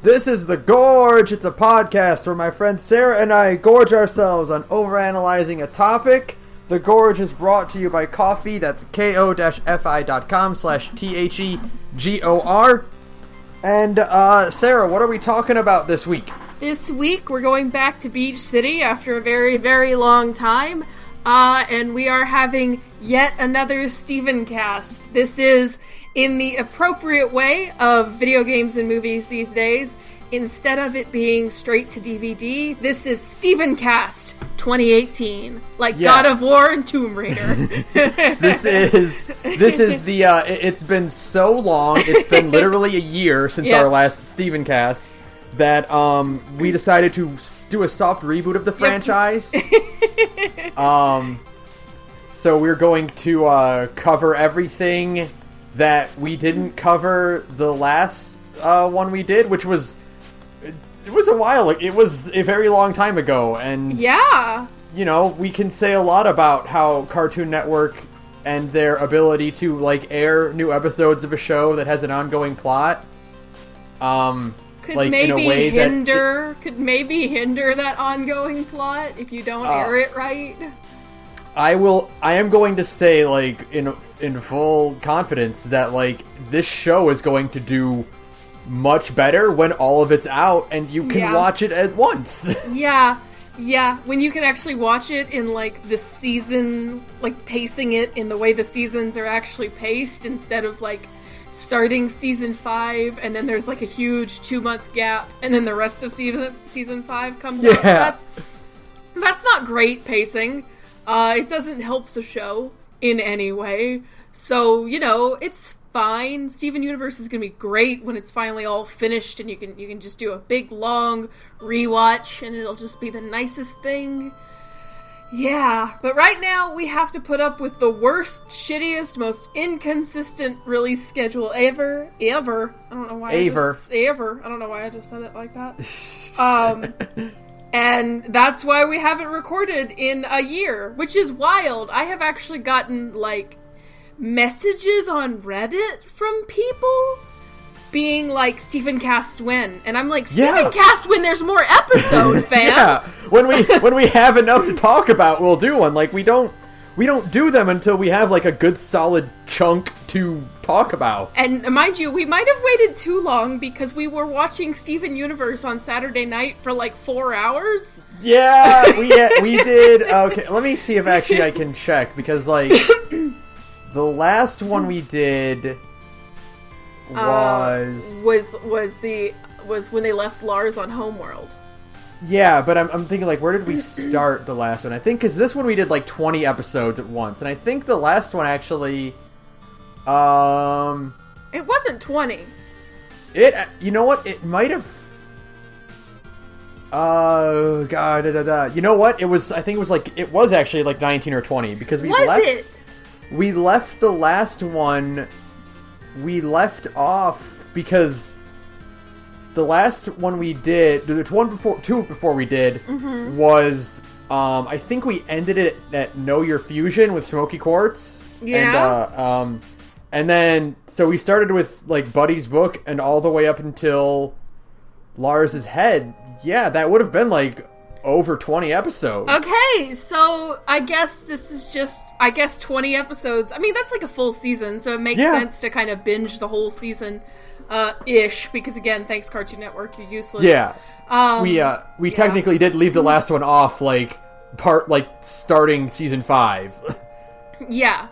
This is The Gorge. It's a podcast where my friend Sara and I gorge ourselves on overanalyzing a topic. The Gorge is brought to you by coffee. That's ko-fi.com/thegor. And, Sara, what are we talking about this week? This week, we're going back to Beach City after a very, very long time. And we are having yet another Stevencast. This is in the appropriate way of video games and movies these days. Instead of it being straight to DVD, this is Stevencast 2018, like God of War and Tomb Raider. This is the, it's been so long, it's been literally a year since our last Stevencast, that, we decided to do a soft reboot of the franchise. So we're going to, cover everything that we didn't cover the last, one we did, which was... It was a while. It was a very long time ago, and you know, we can say a lot about how Cartoon Network and their ability to like air new episodes of a show that has an ongoing plot. Could like, maybe in a way hinder that ongoing plot if you don't air it right. I am going to say, like, in full confidence that like this show is going to do much better when all of it's out and you can watch it at once. Yeah, when you can actually watch it in, like, the season, like, pacing it in the way the seasons are actually paced, instead of, like, starting season 5 and then there's, like, a huge 2-month gap and then the rest of season 5 comes out. That's not great pacing. It doesn't help the show in any way. So, you know, it's fine. Steven Universe is going to be great when it's finally all finished and you can just do a big, long rewatch and it'll just be the nicest thing. Yeah, but right now we have to put up with the worst, shittiest, most inconsistent release schedule ever. I don't know why I just said it like that. And that's why we haven't recorded in a year, which is wild. I have actually gotten, like, messages on Reddit from people being like, Stevencast when? And I'm like, Stevencast when there's more episode, fam! When we have enough to talk about, we'll do one. Like, we don't do them until we have, like, a good solid chunk to talk about. And mind you, we might have waited too long because we were watching Steven Universe on Saturday night for like 4 hours. Yeah, we did. Okay, let me see if actually I can check, because, like, the last one we did was when they left Lars on Homeworld. Yeah, but I'm thinking, like, where did we start the last one? I think, because this one we did, like, 20 episodes at once, and I think the last one actually, it wasn't 20. You know what? It might have... Oh, God, You know what? It was actually, like, 19 or 20, because we We left the last one... We left off because... The last one we did, two before we did, was, I think we ended it at Know Your Fusion with Smoky Quartz. Yeah. And then, so we started with, like, Buddy's book and all the way up until Lars's head. Yeah, that would have been, like, over 20 episodes. Okay, so I guess this is just, 20 episodes. I mean, that's like a full season, so it makes sense to kind of binge the whole season. Ish, because again, thanks Cartoon Network, you're useless. Yeah. We technically did leave the last one off, like, starting season 5. Yeah.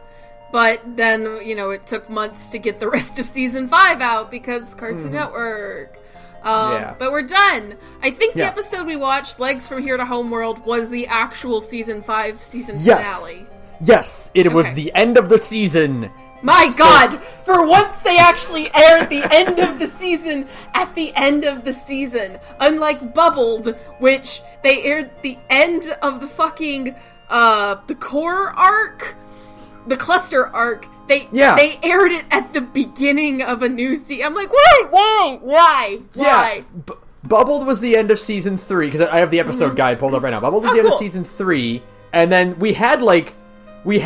But then, you know, it took months to get the rest of season 5 out because Cartoon Network. But we're done. I think the episode we watched, Legs from Here to Homeworld, was the actual season 5 finale. Yes, it was the end of the season. My God! For once they actually aired the end of the season at the end of the season. Unlike Bubbled, which they aired the end of the fucking, the core arc, the cluster arc. They aired it at the beginning of a new season. I'm like, why? Yeah. Bubbled was the end of season 3, because I have the episode guide pulled up right now. Bubbled was the end of season 3, and then we had like 3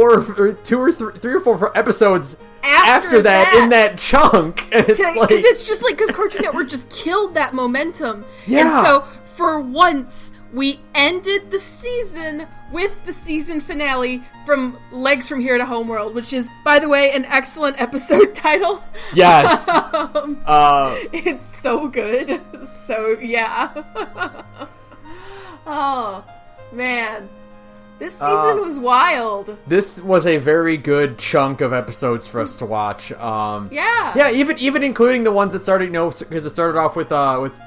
or 4 episodes after that in that chunk. Because it's just like, because Cartoon Network just killed that momentum. Yeah. And so, for once, we ended the season with the season finale from Legs from Here to Homeworld, which is, by the way, an excellent episode title. Yes. It's so good. So, yeah. Oh, man. This season was wild. This was a very good chunk of episodes for us to watch. Yeah, even including the ones that started, because it started off with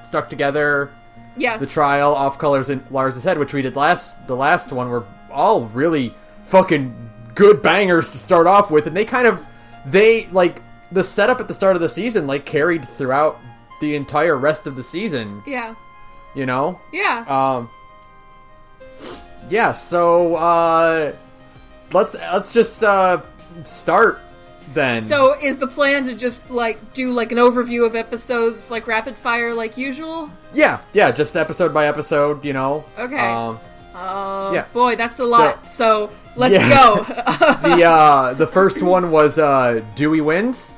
Stuck Together. Yes. The Trial, Off Colors, and Lars' Head, which we did the last one, were all really fucking good bangers to start off with, and the setup at the start of the season, carried throughout the entire rest of the season. Yeah. You know? Yeah. Yeah, so, let's just, start, then. So, is the plan to just, do, an overview of episodes, rapid fire, like usual? Yeah, just episode by episode, Okay. Yeah. Boy, that's a lot, so let's go. The first one was, Dewey Wins?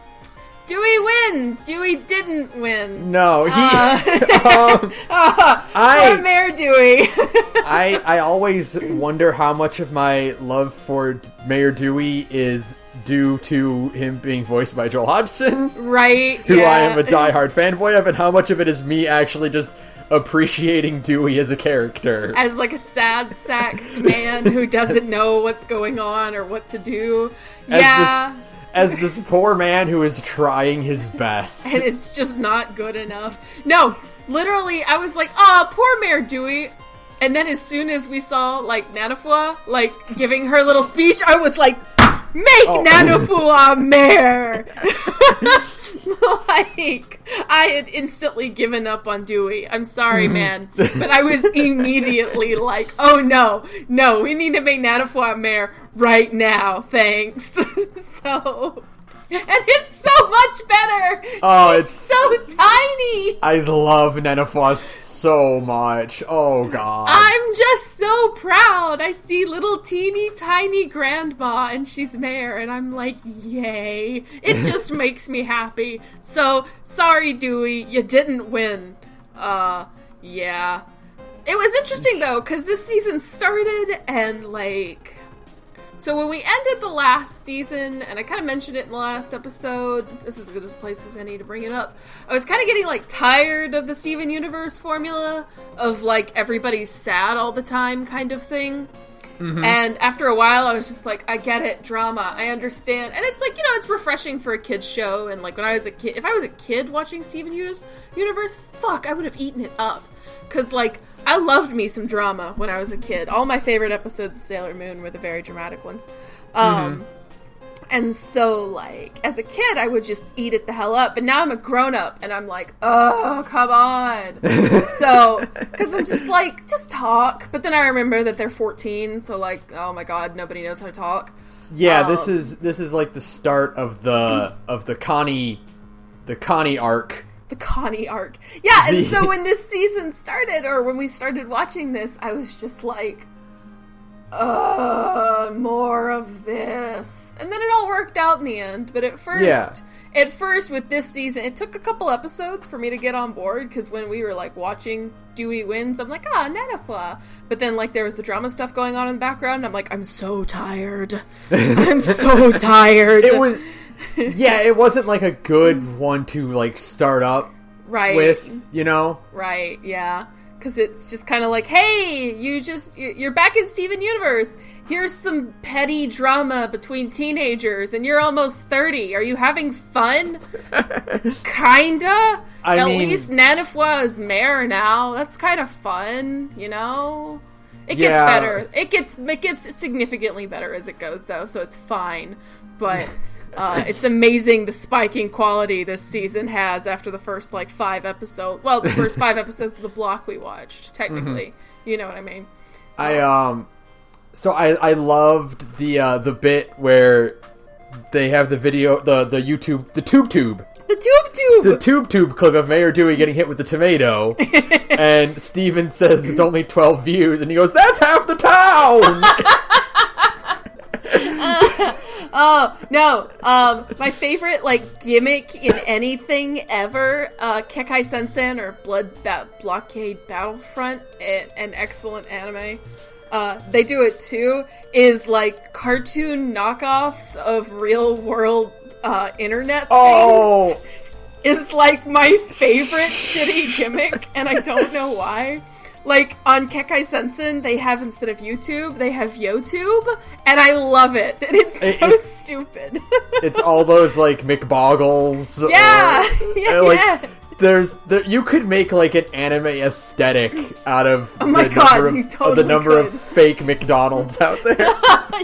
Dewey wins! Dewey didn't win. No, Poor Mayor Dewey. I always wonder how much of my love for Mayor Dewey is due to him being voiced by Joel Hodgson. Right, who I am a diehard fanboy of, and how much of it is me actually just appreciating Dewey as a character. As, a sad sack man who doesn't know what's going on or what to do. As this poor man who is trying his best. And it's just not good enough. No, literally, I was like, oh, poor Mayor Dewey. And then as soon as we saw, Nanafua, giving her little speech, I was like, make Nanafua mayor! I had instantly given up on Dewey. I'm sorry, man. But I was immediately like, oh no, we need to make Nanafua mayor right now, thanks. So, and it's so much better. Oh, it's so tiny. I love Nanafua so much. Oh, God. I'm just so proud. I see little teeny tiny grandma and she's mayor and I'm like, yay. It just makes me happy. So, sorry, Dewey, you didn't win. Yeah. It was interesting, though, because this season started and, so when we ended the last season, and I kind of mentioned it in the last episode, this is as good a place as any to bring it up, I was kind of getting, tired of the Steven Universe formula of, everybody's sad all the time kind of thing. Mm-hmm. And after a while, I was just like, I get it, drama, I understand. And it's it's refreshing for a kid's show, and, when I was a kid, if I was a kid watching Steven Universe, fuck, I would have eaten it up. Because, I loved me some drama when I was a kid. All my favorite episodes of Sailor Moon were the very dramatic ones. And so, as a kid, I would just eat it the hell up. But now I'm a grown-up, and I'm like, oh, come on. So, because I'm just just talk. But then I remember that they're 14, so, oh my god, nobody knows how to talk. Yeah, this is the start of the Connie arc. The Connie arc. Yeah, and so when this season started, or when we started watching this, I was just like, more of this. And then it all worked out in the end, but at first with this season, it took a couple episodes for me to get on board, because when we were, watching Dewey Wins, I'm like, Nanafua. But then, there was the drama stuff going on in the background, I'm like, I'm so tired. I'm so tired. It was... Yeah, it wasn't a good one to start up with, Right, yeah. Because it's just kind of hey, you're back in Steven Universe. Here's some petty drama between teenagers, and you're almost 30. Are you having fun? Kinda. At least Nanafua is mayor now. That's kind of fun, It gets better. It gets significantly better as it goes, though, so it's fine. But... it's amazing the spiking quality this season has after the first 5 episodes. Well, the first 5 episodes of the block we watched, technically. Mm-hmm. You know what I mean? I loved the bit where they have the video, the YouTube, the tube. The tube clip of Mayor Dewey getting hit with the tomato, and Steven says it's only 12 views, and he goes, "That's half the town." Oh, no. My favorite, like, gimmick in anything ever, Kekai Sensen or Blockade Battlefront, an excellent anime. They do it too, is like cartoon knockoffs of real world internet things. Is like my favorite shitty gimmick, and I don't know why. Like, on Kekai Sensen, they have, instead of YouTube, they have YouTube, and I love it. And it's so stupid. It's all those, like, McBoggles. Yeah! You could make, like, an anime aesthetic out of the number of fake McDonald's out there.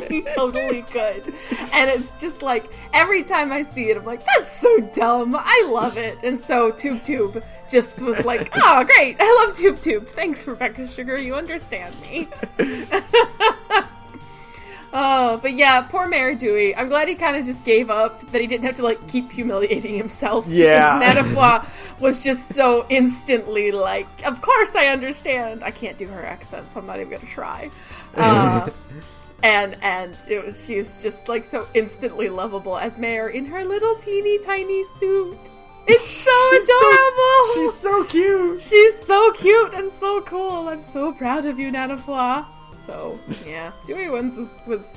You totally could. And it's just like, every time I see it, I'm like, that's so dumb. I love it. And so, Tube just was like, oh, great. I love Tube. Thanks, Rebecca Sugar. You understand me. Oh, but yeah, poor Mayor Dewey. I'm glad he kind of just gave up, that he didn't have to, like, keep humiliating himself. Yeah. Because Nanafwa was just so instantly like, of course I understand. I can't do her accent, so I'm not even going to try. And she's just, like, so instantly lovable as Mayor in her little teeny tiny suit. It's so adorable! She's so cute! She's so cute and so cool. I'm so proud of you, Nanafwa. So, yeah, Dewey Wins was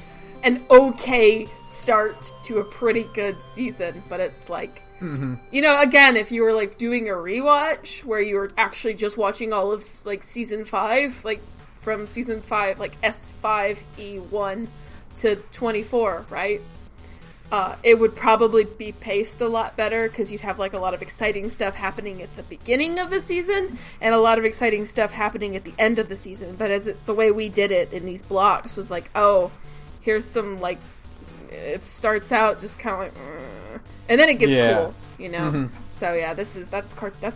an okay start to a pretty good season, but it's like, again, if you were, like, doing a rewatch where you were actually just watching all of, like, season 5, like, from season 5, like, S5E1 to 24, right? It would probably be paced a lot better, because you'd have, like, a lot of exciting stuff happening at the beginning of the season, and a lot of exciting stuff happening at the end of the season. But the way we did it in these blocks was like, oh, here's some, like, it starts out just kind of like, and then it gets cool, you know? Mm-hmm. So yeah, that's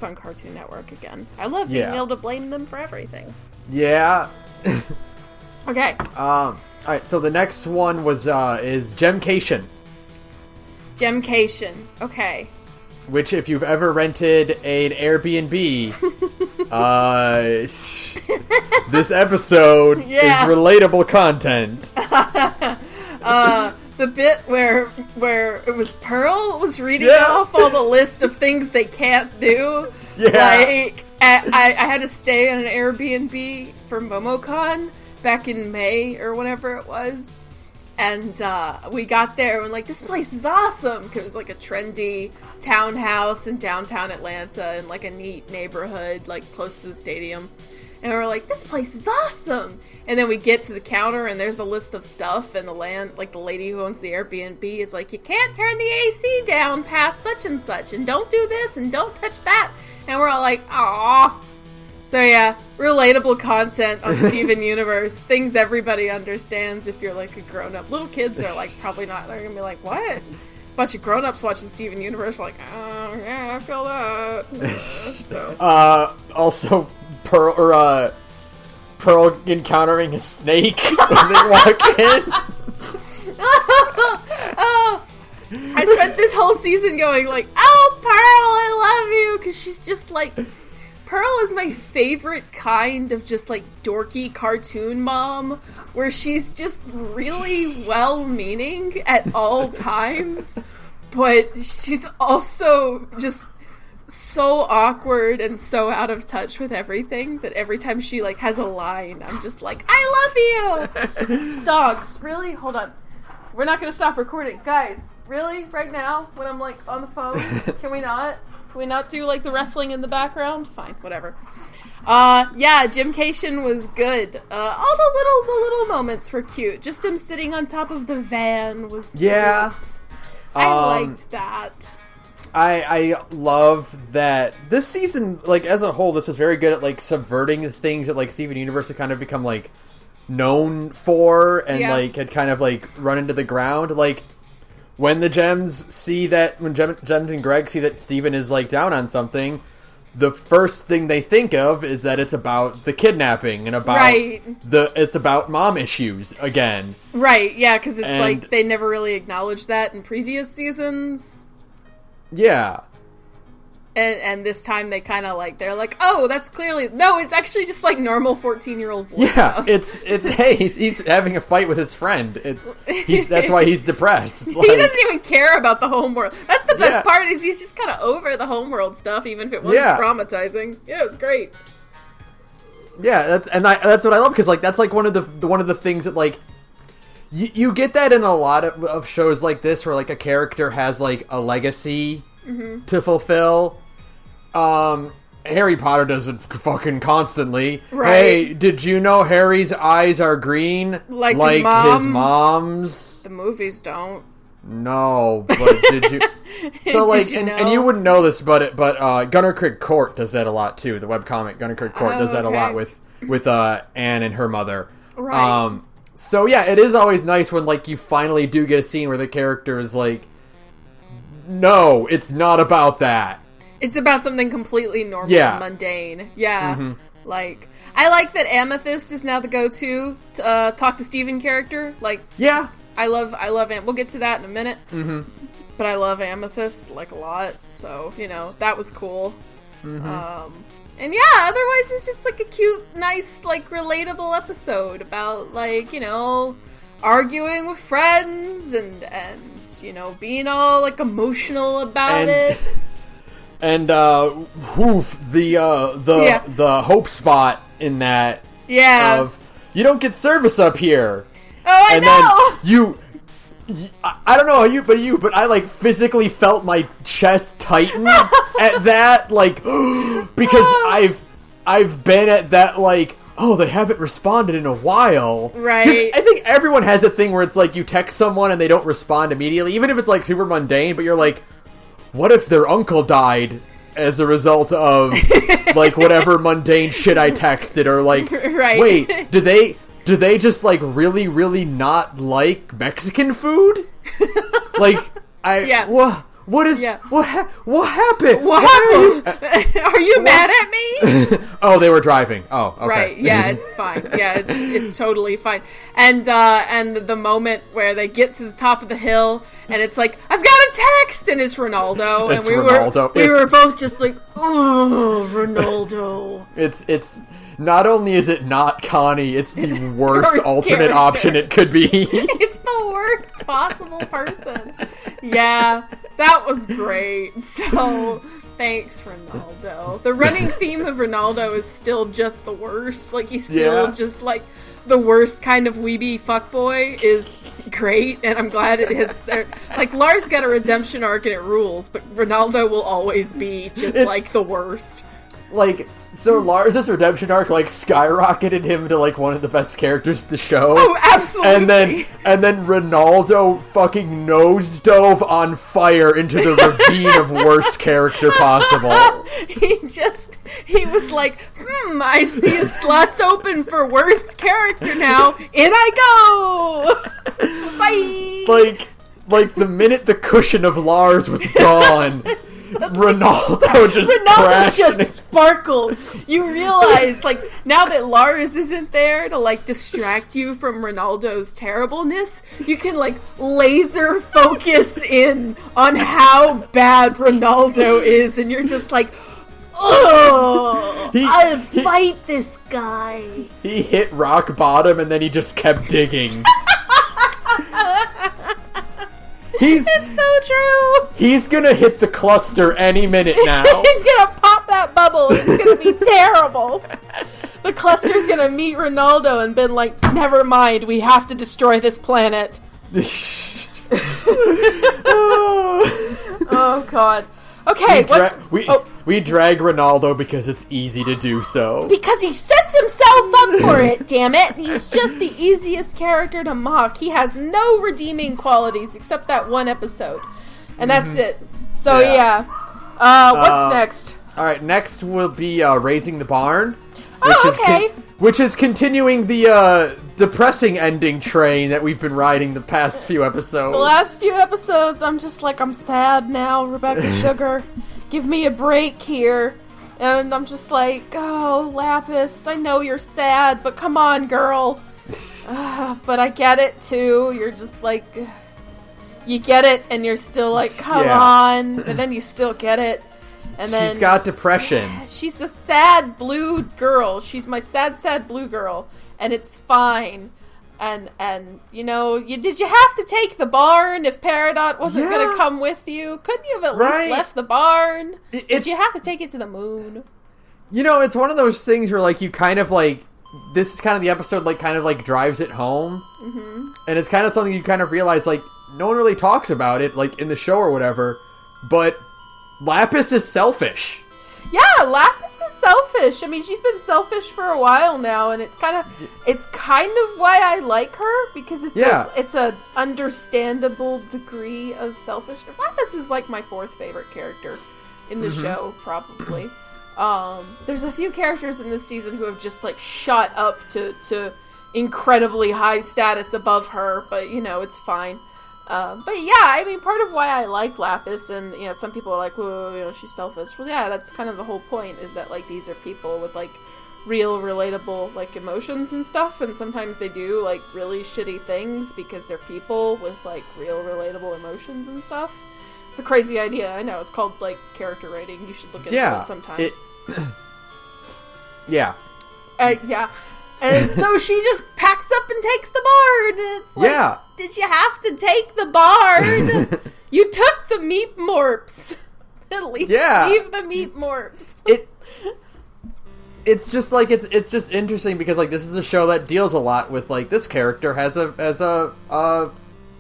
on Cartoon Network again. I love being able to blame them for everything. Yeah. Okay. Alright, so the next one is Gemcation. Gemcation. Okay. Which, if you've ever rented an Airbnb, this episode is relatable content. The bit where it was Pearl was reading off all the list of things they can't do. Yeah. Like, I had to stay on an Airbnb for MomoCon back in May or whenever it was. And we got there and like, this place is awesome, because it was like a trendy townhouse in downtown Atlanta in like a neat neighborhood, like close to the stadium. And we were like, this place is awesome. And then we get to the counter and there's a list of stuff, and the lady who owns the Airbnb is like, you can't turn the AC down past such and such, and don't do this and don't touch that. And we're all like, aww. So yeah, relatable content on Steven Universe. Things everybody understands if you're like a grown-up. Little kids are like probably not. They're gonna be like, what? Bunch of grown-ups watching Steven Universe are like, oh yeah, I feel that. So. Also, Pearl encountering a snake when they walk in. I spent this whole season going like, oh, Pearl, I love you, because she's just like, Pearl is my favorite kind of just like dorky cartoon mom, where she's just really well-meaning at all times, but she's also just so awkward and so out of touch with everything that every time she like has a line, I'm just like, I love you. Dogs, really? Hold on. We're not going to stop recording. Guys, really? Right now? When I'm like on the phone? Can we not? Can we not do like the wrestling in the background? Fine, whatever. Yeah, Gemcation was good. All the little moments were cute. Just them sitting on top of the van was cute. I liked that. I love that this season, like, as a whole, this is very good at, like, subverting the things that, like, Steven Universe had kind of become, like, known for and, like, had kind of, like, run into the ground. Like, when the Gems and Greg see that Steven is, like, down on something, the first thing they think of is that it's about the kidnapping and about it's about mom issues again. Right, yeah, because it's like they never really acknowledged that in previous seasons. Yeah. And this time they kind of like, they're like, oh, that's clearly, no, it's actually just like normal 14-year-old boy stuff. it's hey, he's having a fight with his friend. That's why he's depressed. Like, he doesn't even care about the homeworld. That's the best part, is he's just kind of over the homeworld stuff, even if it was traumatizing. Yeah, it was great. Yeah, that's what I love, because like that's like one of the things that like you get that in a lot of shows like this, where like a character has like a legacy to fulfill. Harry Potter does it fucking constantly. Right. Hey, did you know Harry's eyes are green? Like his mom's? The movies don't. No, but did you? So like, and you wouldn't know this, but Gunnar Craig Court does that a lot too. The webcomic Gunnar Craig Court does that a lot with Anne and her mother. Right. So yeah, it is always nice when like you finally do get a scene where the character is like, no, it's not about that. It's about something completely normal and mundane. Yeah. Mm-hmm. Like, I like that Amethyst is now the go-to talk to Steven character. Like, yeah. I love we'll get to that in a minute. Mm-hmm. But I love Amethyst, like, a lot. So, that was cool. Mm-hmm. And yeah, otherwise it's just like a cute, nice, like, relatable episode about, like, arguing with friends and being all, like, emotional about it. And the hope spot in that of, you don't get service up here. Oh, I know! Then I don't know how but I like physically felt my chest tighten at that, like, because I've been at that, like, oh, they haven't responded in a while. Right. I think everyone has a thing where it's like you text someone and they don't respond immediately, even if it's like super mundane, but you're like, what if their uncle died as a result of like whatever mundane shit I texted, or like, wait, do they just like really, really not like Mexican food? Like, what happened? What happened? Are you mad at me? Oh, they were driving. Oh, okay. Right. Yeah, it's fine. Yeah, it's totally fine. And the moment where they get to the top of the hill and it's like, I've got a text, and it's Ronaldo, and we were both just like, oh, Ronaldo. It's not only is it not Connie, it's the worst alternate option it could be. It's the worst possible person. Yeah. That was great. So, thanks, Ronaldo. The running theme of Ronaldo is still just the worst. Like, he's still just, like, the worst kind of weeby fuckboy is great, and I'm glad it is there. Like, Lars got a redemption arc and it rules, but Ronaldo will always be just, like, the worst. Like, so Lars' redemption arc, like, skyrocketed him to, like, one of the best characters in the show. Oh, absolutely! And then Ronaldo fucking nose dove on fire into the ravine of worst character possible. He was like, I see a slot's open for worst character now. In I go! Bye! Like, the minute the cushion of Lars was gone... Ronaldo just sparkles. You realize, like, now that Lars isn't there to, like, distract you from Ronaldo's terribleness, you can, like, laser focus in on how bad Ronaldo is, and you're just like, oh, I'll fight this guy. He hit rock bottom, and then he just kept digging. It's so true. He's gonna hit the cluster any minute now. He's gonna pop that bubble. It's gonna be terrible. The cluster's gonna meet Ronaldo and been like, never mind, we have to destroy this planet. Oh, God. Okay, we drag Ronaldo because it's easy to do so. Because he sets himself up for it, damn it. He's just the easiest character to mock. He has no redeeming qualities except that one episode. And that's it. So, yeah. What's next? Alright, next will be Raising the Barn. Which is continuing the depressing ending train that we've been riding the past few episodes. The last few episodes, I'm just like, I'm sad now, Rebecca Sugar. Give me a break here. And I'm just like, oh, Lapis, I know you're sad, but come on, girl. But I get it, too. You're just like, you get it, and you're still like, come on. And then you still get it. And then she's got depression. She's a sad blue girl. She's my sad blue girl, and it's fine. And you know, did you have to take the barn if Peridot wasn't going to come with you? Couldn't you have at least left the barn? Did you have to take it to the moon? You know, it's one of those things where, like, you kind of, like, this is kind of the episode, like, kind of, like, drives it home. Mm-hmm. And it's kind of something you kind of realize, like, no one really talks about it, like, in the show or whatever, but Lapis is selfish. Yeah, Lapis is selfish. I mean, she's been selfish for a while now, and it's kind of why I like her, because it's a understandable degree of selfishness. Lapis is like my fourth favorite character in the show, probably. There's a few characters in this season who have just like shot up to incredibly high status above her, but you know, it's fine. But yeah, I mean, part of why I like Lapis, and, you know, some people are like, well, you know, she's selfish. Well, yeah, that's kind of the whole point, is that, like, these are people with, like, real, relatable, like, emotions and stuff, and sometimes they do, like, really shitty things because they're people with, like, real, relatable emotions and stuff. It's a crazy idea, I know. It's called, like, character writing. You should look into it sometimes. Yeah. Yeah. And so she just packs up and takes the barn. And it's like, did you have to take the barn? You took the meat morps. At least leave the meat morps. It's just like it's just interesting because, like, this is a show that deals a lot with, like, this character has a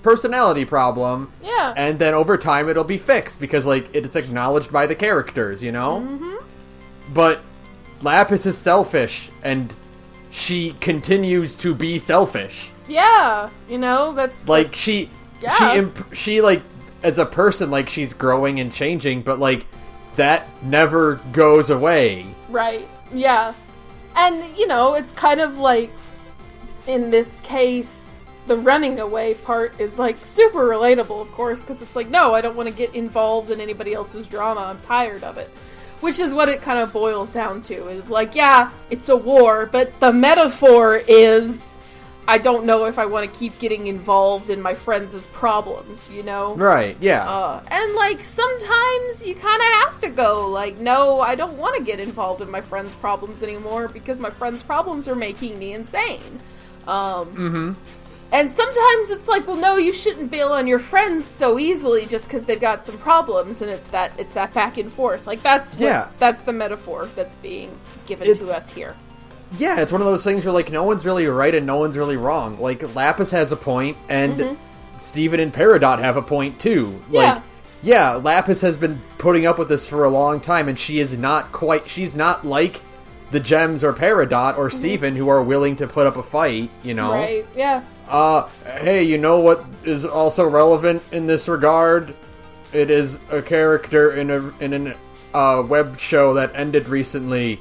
personality problem. Yeah. And then over time it'll be fixed because, like, it's acknowledged by the characters, you know? Mm-hmm. But Lapis is selfish, and she continues to be selfish. Yeah, you know, that's like she like, as a person, like, she's growing and changing, but, like, that never goes away. Right. Yeah. And, you know, it's kind of like, in this case, the running away part is, like, super relatable, of course, because it's like, no, I don't want to get involved in anybody else's drama. I'm tired of it. Which is what it kind of boils down to, is like, yeah, it's a war, but the metaphor is, I don't know if I want to keep getting involved in my friends' problems, you know? Right, yeah. And, like, sometimes you kind of have to go, like, no, I don't want to get involved in my friends' problems anymore, because my friends' problems are making me insane. And sometimes it's like, well, no, you shouldn't bail on your friends so easily just because they've got some problems, and it's that back and forth. Like, that's the metaphor that's being given to us here. Yeah, it's one of those things where, like, no one's really right and no one's really wrong. Like, Lapis has a point, and Steven and Peridot have a point, too. Like, yeah, Lapis has been putting up with this for a long time, and she's not like the Gems or Peridot or Steven, who are willing to put up a fight, you know? Right, yeah. Hey, you know what is also relevant in this regard? It is a character in a web show that ended recently,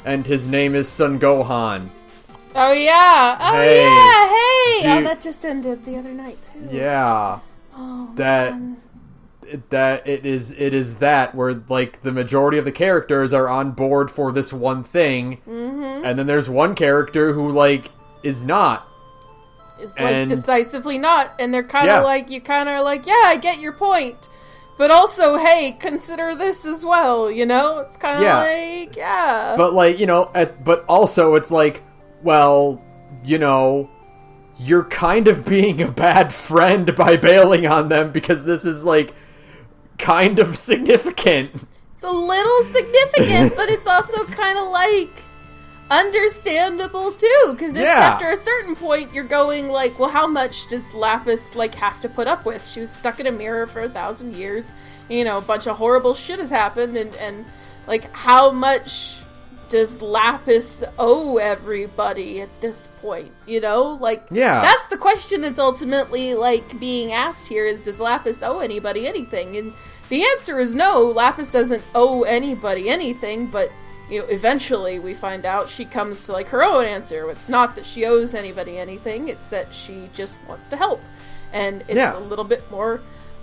and his name is Son Gohan. Oh yeah! Oh yeah! Hey! That just ended the other night too. Yeah. Oh, man. That it is that where, like, the majority of the characters are on board for this one thing, and then there's one character who, like, is not. It's like decisively not, and they're kind of like, you kind of are like, yeah, I get your point, but also, hey, consider this as well, you know? It's kind of like, yeah. But, like, you know, but also it's like, well, you know, you're kind of being a bad friend by bailing on them because this is, like, kind of significant. It's a little significant, but it's also kind of, like, understandable too, because after a certain point you're going like, well, how much does Lapis, like, have to put up with? She was stuck in a mirror for 1,000 years, you know, a bunch of horrible shit has happened, and like, how much does Lapis owe everybody at this point, you know? Like, that's the question that's ultimately, like, being asked here, is, does Lapis owe anybody anything? And the answer is no, Lapis doesn't owe anybody anything, but, you know, eventually we find out she comes to, like, her own answer. It's not that she owes anybody anything, it's that she just wants to help. And it's a little bit more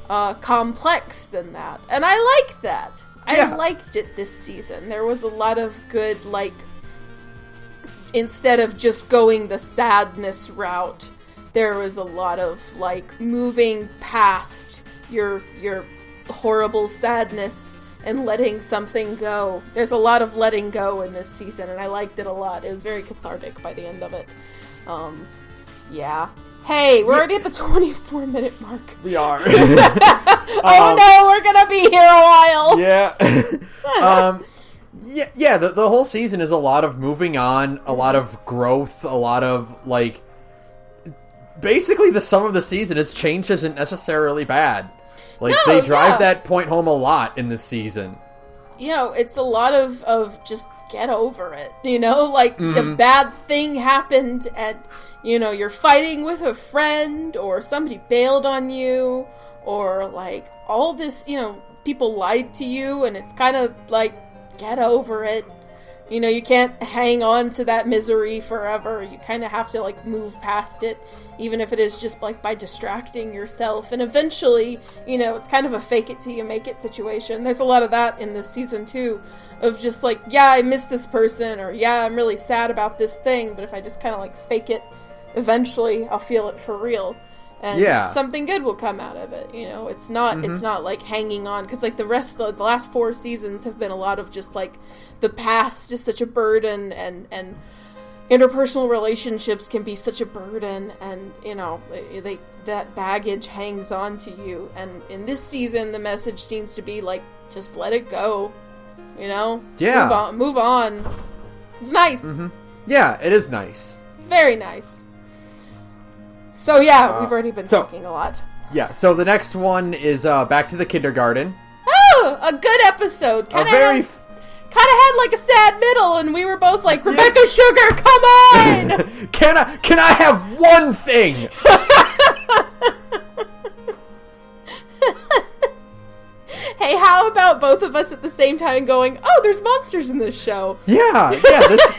complex than that. And I like that. I liked it this season. There was a lot of good, like, instead of just going the sadness route, there was a lot of, like, moving past your horrible sadness and letting something go. There's a lot of letting go in this season, and I liked it a lot. It was very cathartic by the end of it. Yeah. Hey, we're already at the 24-minute mark. We are. Oh no, we're gonna be here a while. Yeah. Yeah. The whole season is a lot of moving on, a lot of growth, a lot of like. Basically, the sum of the season is change isn't necessarily bad. Like they drive that point home a lot in this season. You know, it's a lot of just get over it. You know, like the bad thing happened, and you know you're fighting with a friend, or somebody bailed on you, or like all this. You know, people lied to you, and it's kind of like get over it. You know, you can't hang on to that misery forever. You kind of have to, like, move past it, even if it is just, like, by distracting yourself. And eventually, you know, it's kind of a fake it till you make it situation. There's a lot of that in this season, too, of just, like, yeah, I miss this person, or yeah, I'm really sad about this thing, but if I just kind of, like, fake it, eventually I'll feel it for real. And something good will come out of it, you know? It's not like hanging on, because like the last 4 seasons have been a lot of just like the past is such a burden, and interpersonal relationships can be such a burden, and you know, that baggage hangs on to you. And in this season, the message seems to be like, just let it go, you know? Yeah. Move on. It's nice. Yeah, it is nice. It's very nice. So yeah, we've already been talking a lot. Yeah, so the next one is Back to the Kindergarten. Oh, a good episode. Kind of had like a sad middle, and we were both like, Rebecca Sugar, come on! Can I have one thing? Hey, how about both of us at the same time going, oh, there's monsters in this show? Yeah,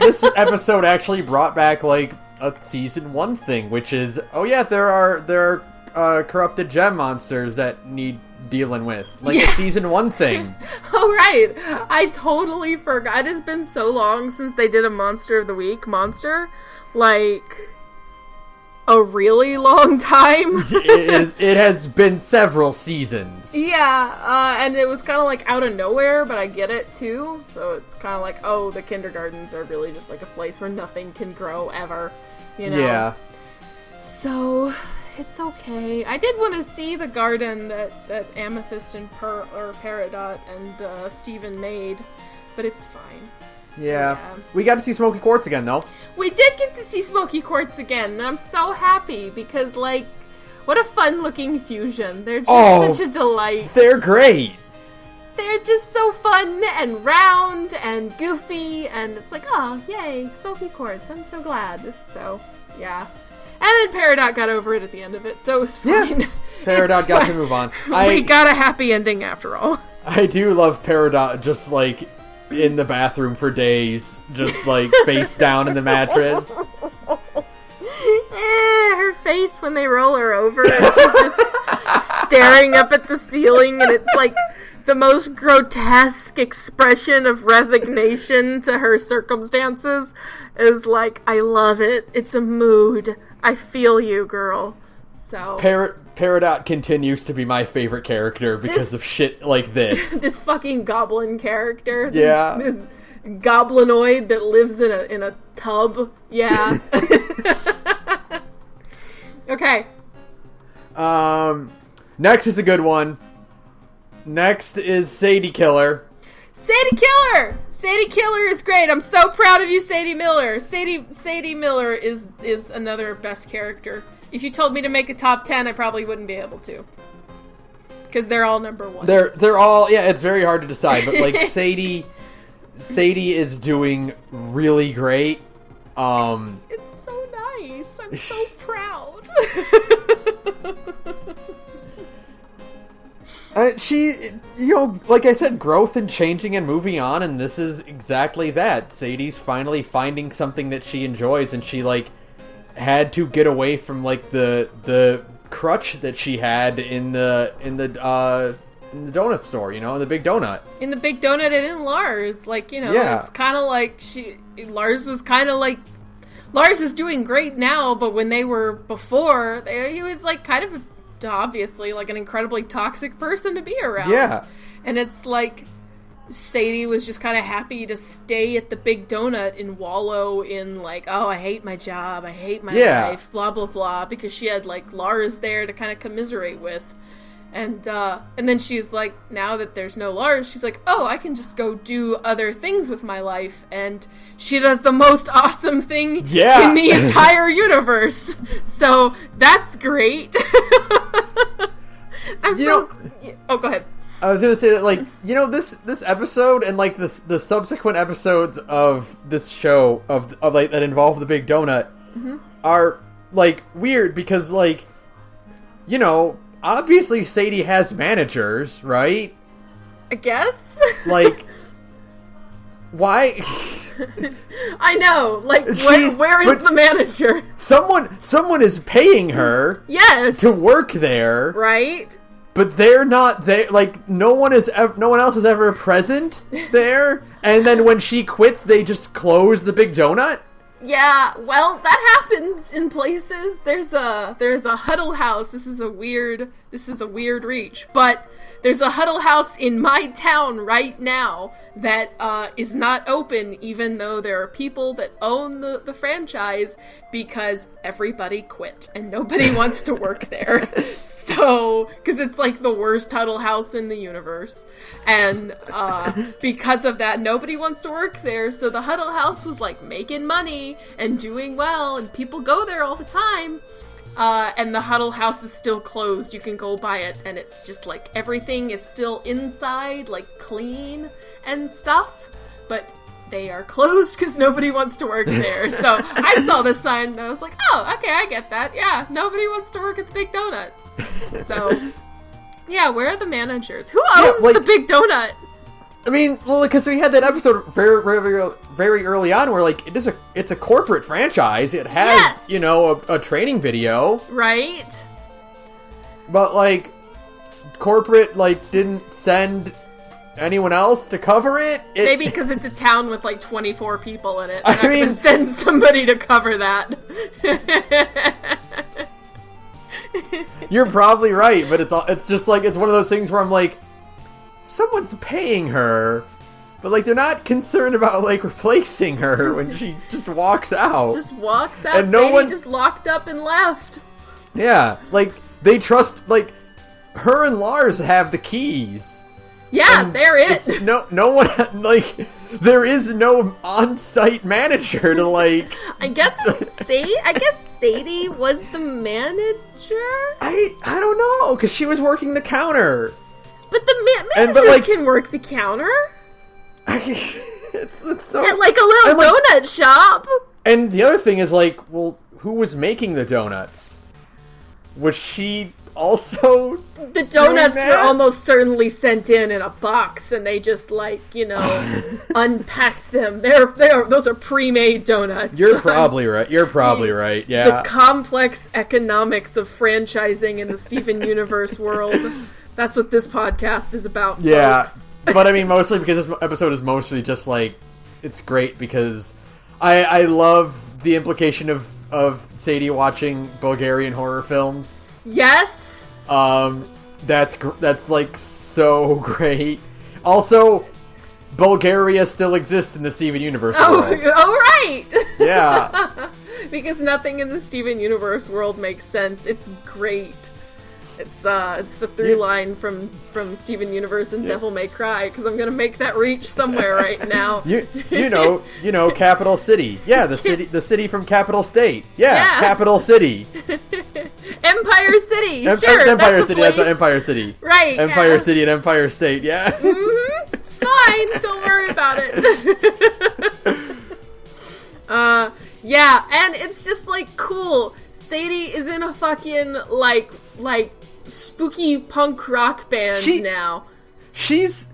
this episode actually brought back like a season 1 thing, which is, there are corrupted gem monsters that need dealing with, like a season 1 thing. Oh right, I totally forgot. It has been so long since they did a Monster of the Week monster, like a really long time. It has been several seasons. Yeah, and it was kind of like out of nowhere, but I get it too. So it's kind of like, oh, the kindergartens are really just like a place where nothing can grow ever, you know? Yeah. So it's okay. I did want to see the garden that Amethyst and Peridot and Steven made, but it's fine. Yeah. So, yeah. We got to see Smoky Quartz again, though. We did get to see Smoky Quartz again, and I'm so happy because, like, what a fun-looking fusion. They're just such a delight. They're great. They're just so fun and round and goofy, and it's like, oh, yay, Smoky Quartz. I'm so glad. So, yeah. And then Peridot got over it at the end of it, so it was fine. Yeah. Peridot got to move on. We got a happy ending after all. I do love Peridot just, like, in the bathroom for days, just, like, face down in the mattress. Her face when they roll her over, and she's just staring up at the ceiling, and it's, like, the most grotesque expression of resignation to her circumstances is, like, I love it. It's a mood. I feel you, girl. So Peridot continues to be my favorite character because of shit like this. This fucking goblin character. Yeah. This goblinoid that lives in a tub. Yeah. Okay. Next is a good one. Next is Sadie Killer. Sadie Killer! Sadie Killer is great. I'm so proud of you, Sadie Miller. Sadie Miller is another best character. If you told me to make a top 10, I probably wouldn't be able to. Because they're all number 1. They're all, yeah, it's very hard to decide, but like Sadie is doing really great. It's so nice. I'm so proud. She, you know, like I said, growth and changing and moving on, and this is exactly that. Sadie's finally finding something that she enjoys, and she, like, had to get away from, like, the crutch that she had in the donut store, you know, in the Big Donut. In the Big Donut and in Lars, like, you know, It's kind of like Lars was kind of like, Lars is doing great now, but when they were before, he was, like, kind of obviously, like, an incredibly toxic person to be around. Yeah. And it's like, Sadie was just kind of happy to stay at the Big Donut and wallow in, like, oh, I hate my job, I hate my life, blah, blah, blah, because she had, like, Lars there to kind of commiserate with. And then she's like, now that there's no Lars, she's like, oh, I can just go do other things with my life. And she does the most awesome thing in the entire universe. So that's great. Oh, go ahead. I was gonna say that, like, you know, this episode and, like, the subsequent episodes of this show of like that involve the Big Donut are, like, weird because, like, you know, obviously Sadie has managers, right? I guess. Like, why? I know. Like, where is the manager? Someone is paying her. Yes. To work there. Right. But they're not there. Like, no one else is ever present there. And then when she quits, they just close the Big Donut. Yeah, well, that happens in places. There's a Huddle House. This is a weird reach, but there's a Huddle House in my town right now that is not open, even though there are people that own the franchise, because everybody quit and nobody wants to work there. So, because it's like the worst Huddle House in the universe, and because of that, nobody wants to work there. So the Huddle House was like making money and doing well, and people go there all the time. And the Huddle House is still closed. You can go by it, and it's just like everything is still inside, like clean and stuff, but they are closed because nobody wants to work there. So I saw this sign and I was like, oh, okay, I get that. Yeah, nobody wants to work at the Big Donut. So, yeah, where are the managers? Who owns the Big Donut? I mean, well, because we had that episode very, very, very early on where, like, it's a corporate franchise. It has, you know, a training video. Right. But, like, corporate, like, didn't send anyone else to cover it. Maybe because it's a town with, like, 24 people in it. They're not going to send somebody to cover that. You're probably right, but it's just, like, it's one of those things where I'm like, someone's paying her, but, like, they're not concerned about, like, replacing her when she just walks out. And no one just locked up and left. Yeah, like, they trust, like, her and Lars have the keys. Yeah, they're it. No one, like, there is no on-site manager to, like... I guess Sadie was the manager? I don't know, because she was working the counter. But the managers can work the counter. It's so... At, like, a little donut shop. And the other thing is, like, well, who was making the donuts? Was she also... The donuts were almost certainly sent in a box, and they just, like, you know, unpacked them. Those are pre-made donuts. You're probably right. Yeah. The complex economics of franchising in the Steven Universe world. That's what this podcast is about, folks. But I mean, mostly because this episode is mostly just, like, it's great because I love the implication of Sadie watching Bulgarian horror films. Yes! That's like, so great. Also, Bulgaria still exists in the Steven Universe world. Oh, right! Yeah. Because nothing in the Steven Universe world makes sense. It's great. It's the through line from Steven Universe and Devil May Cry, because I'm gonna make that reach somewhere right now. you know, Capital City. Yeah, the city from Capital State. Yeah. Capital City. Empire City. Sure, Empire that's City. That's Empire City. Right. Empire City and Empire State. Yeah. Mm-hmm. It's fine. Don't worry about it. Yeah, and it's just like cool. Sadie is in a fucking like spooky punk rock band now. She's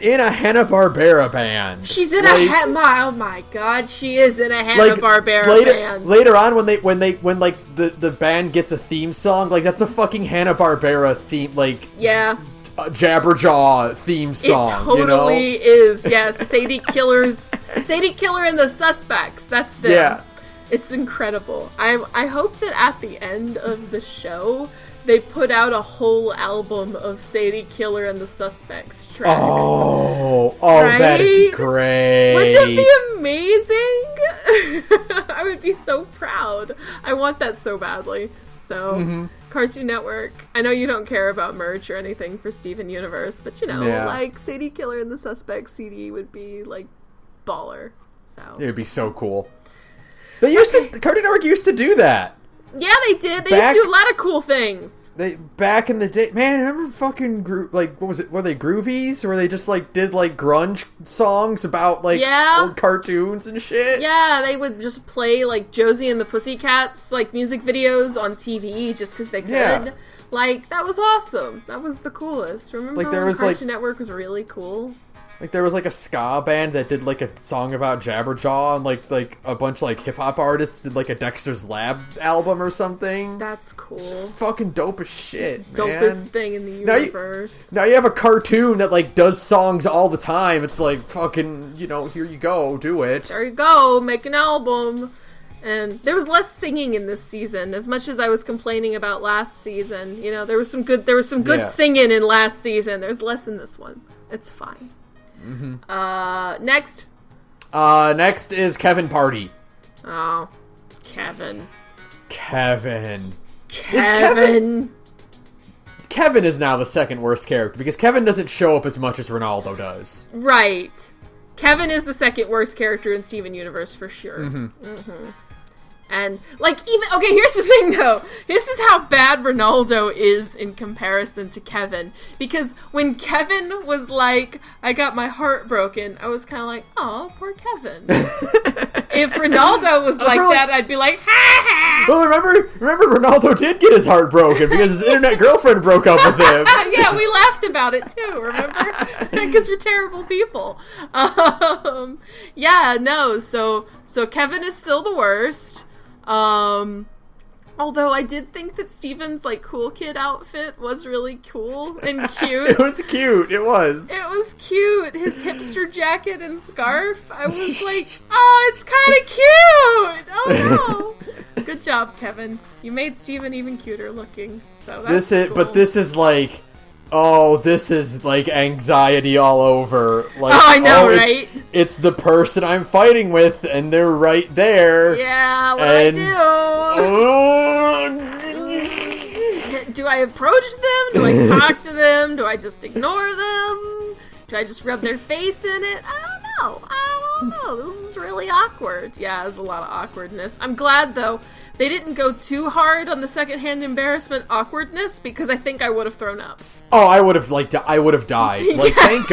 in a Hanna-Barbera band. She's in oh my god, she is in a Hanna-Barbera band. Later on when the band gets a theme song, like that's a fucking Hanna-Barbera theme, like Jabberjaw theme song. It totally is. Yes, Sadie Killer and the Suspects. That's them. Yeah. It's incredible. I hope that at the end of the show they put out a whole album of Sadie Killer and the Suspects tracks. Oh, right? That'd be great. Wouldn't that be amazing? I would be so proud. I want that so badly. So, Cartoon Network. I know you don't care about merch or anything for Steven Universe, but like Sadie Killer and the Suspects CD would be like baller. So it would be so cool. Cartoon Network used to do that. Yeah, they did. They used to do a lot of cool things. Back in the day, man, remember fucking what was it? Were they Groovies? Where they just like did like grunge songs about like old cartoons and shit? Yeah, they would just play like Josie and the Pussycats like music videos on TV just because they could. Yeah. Like that was awesome. That was the coolest. Remember when Cartoon Network was really cool? Like there was like a ska band that did like a song about Jabberjaw, and like a bunch of like hip hop artists did like a Dexter's Lab album or something. That's cool. It's fucking dope as shit, man. Dopest thing in the universe. Now you have a cartoon that like does songs all the time. It's like fucking, here you go, do it. There you go, make an album. And there was less singing in this season, as much as I was complaining about last season. There was some good singing in last season. There's less in this one. It's fine. Next. Next is Kevin Party. Oh, Kevin. Kevin is now the second worst character because Kevin doesn't show up as much as Ronaldo does. Right. Kevin is the second worst character in Steven Universe for sure. And, here's the thing, though. This is how bad Ronaldo is in comparison to Kevin. Because when Kevin was like, I got my heart broken, I was kind of like, oh, poor Kevin. If Ronaldo was like that, I'd be like, ha ha! Well, remember Ronaldo did get his heart broken because his internet girlfriend broke up with him. Yeah, we laughed about it, too, remember? Because we're terrible people. So Kevin is still the worst. Although I did think that Steven's cool kid outfit was really cool and cute. It was cute. It was. It was cute. His hipster jacket and scarf. I was like, oh, it's kind of cute. Oh no. Good job, Kevin. You made Steven even cuter looking. So that's cool. But this is like, this is like anxiety all over. Like, I know, right? It's the person I'm fighting with, and they're right there. Yeah, what do I do? Do I approach them? Do I talk to them? Do I just ignore them? Do I just rub their face in it? I don't know. This is really awkward. Yeah, there's a lot of awkwardness. I'm glad, though, they didn't go too hard on the secondhand embarrassment awkwardness, because I think I would have thrown up. Oh, I would have died. Like, yeah.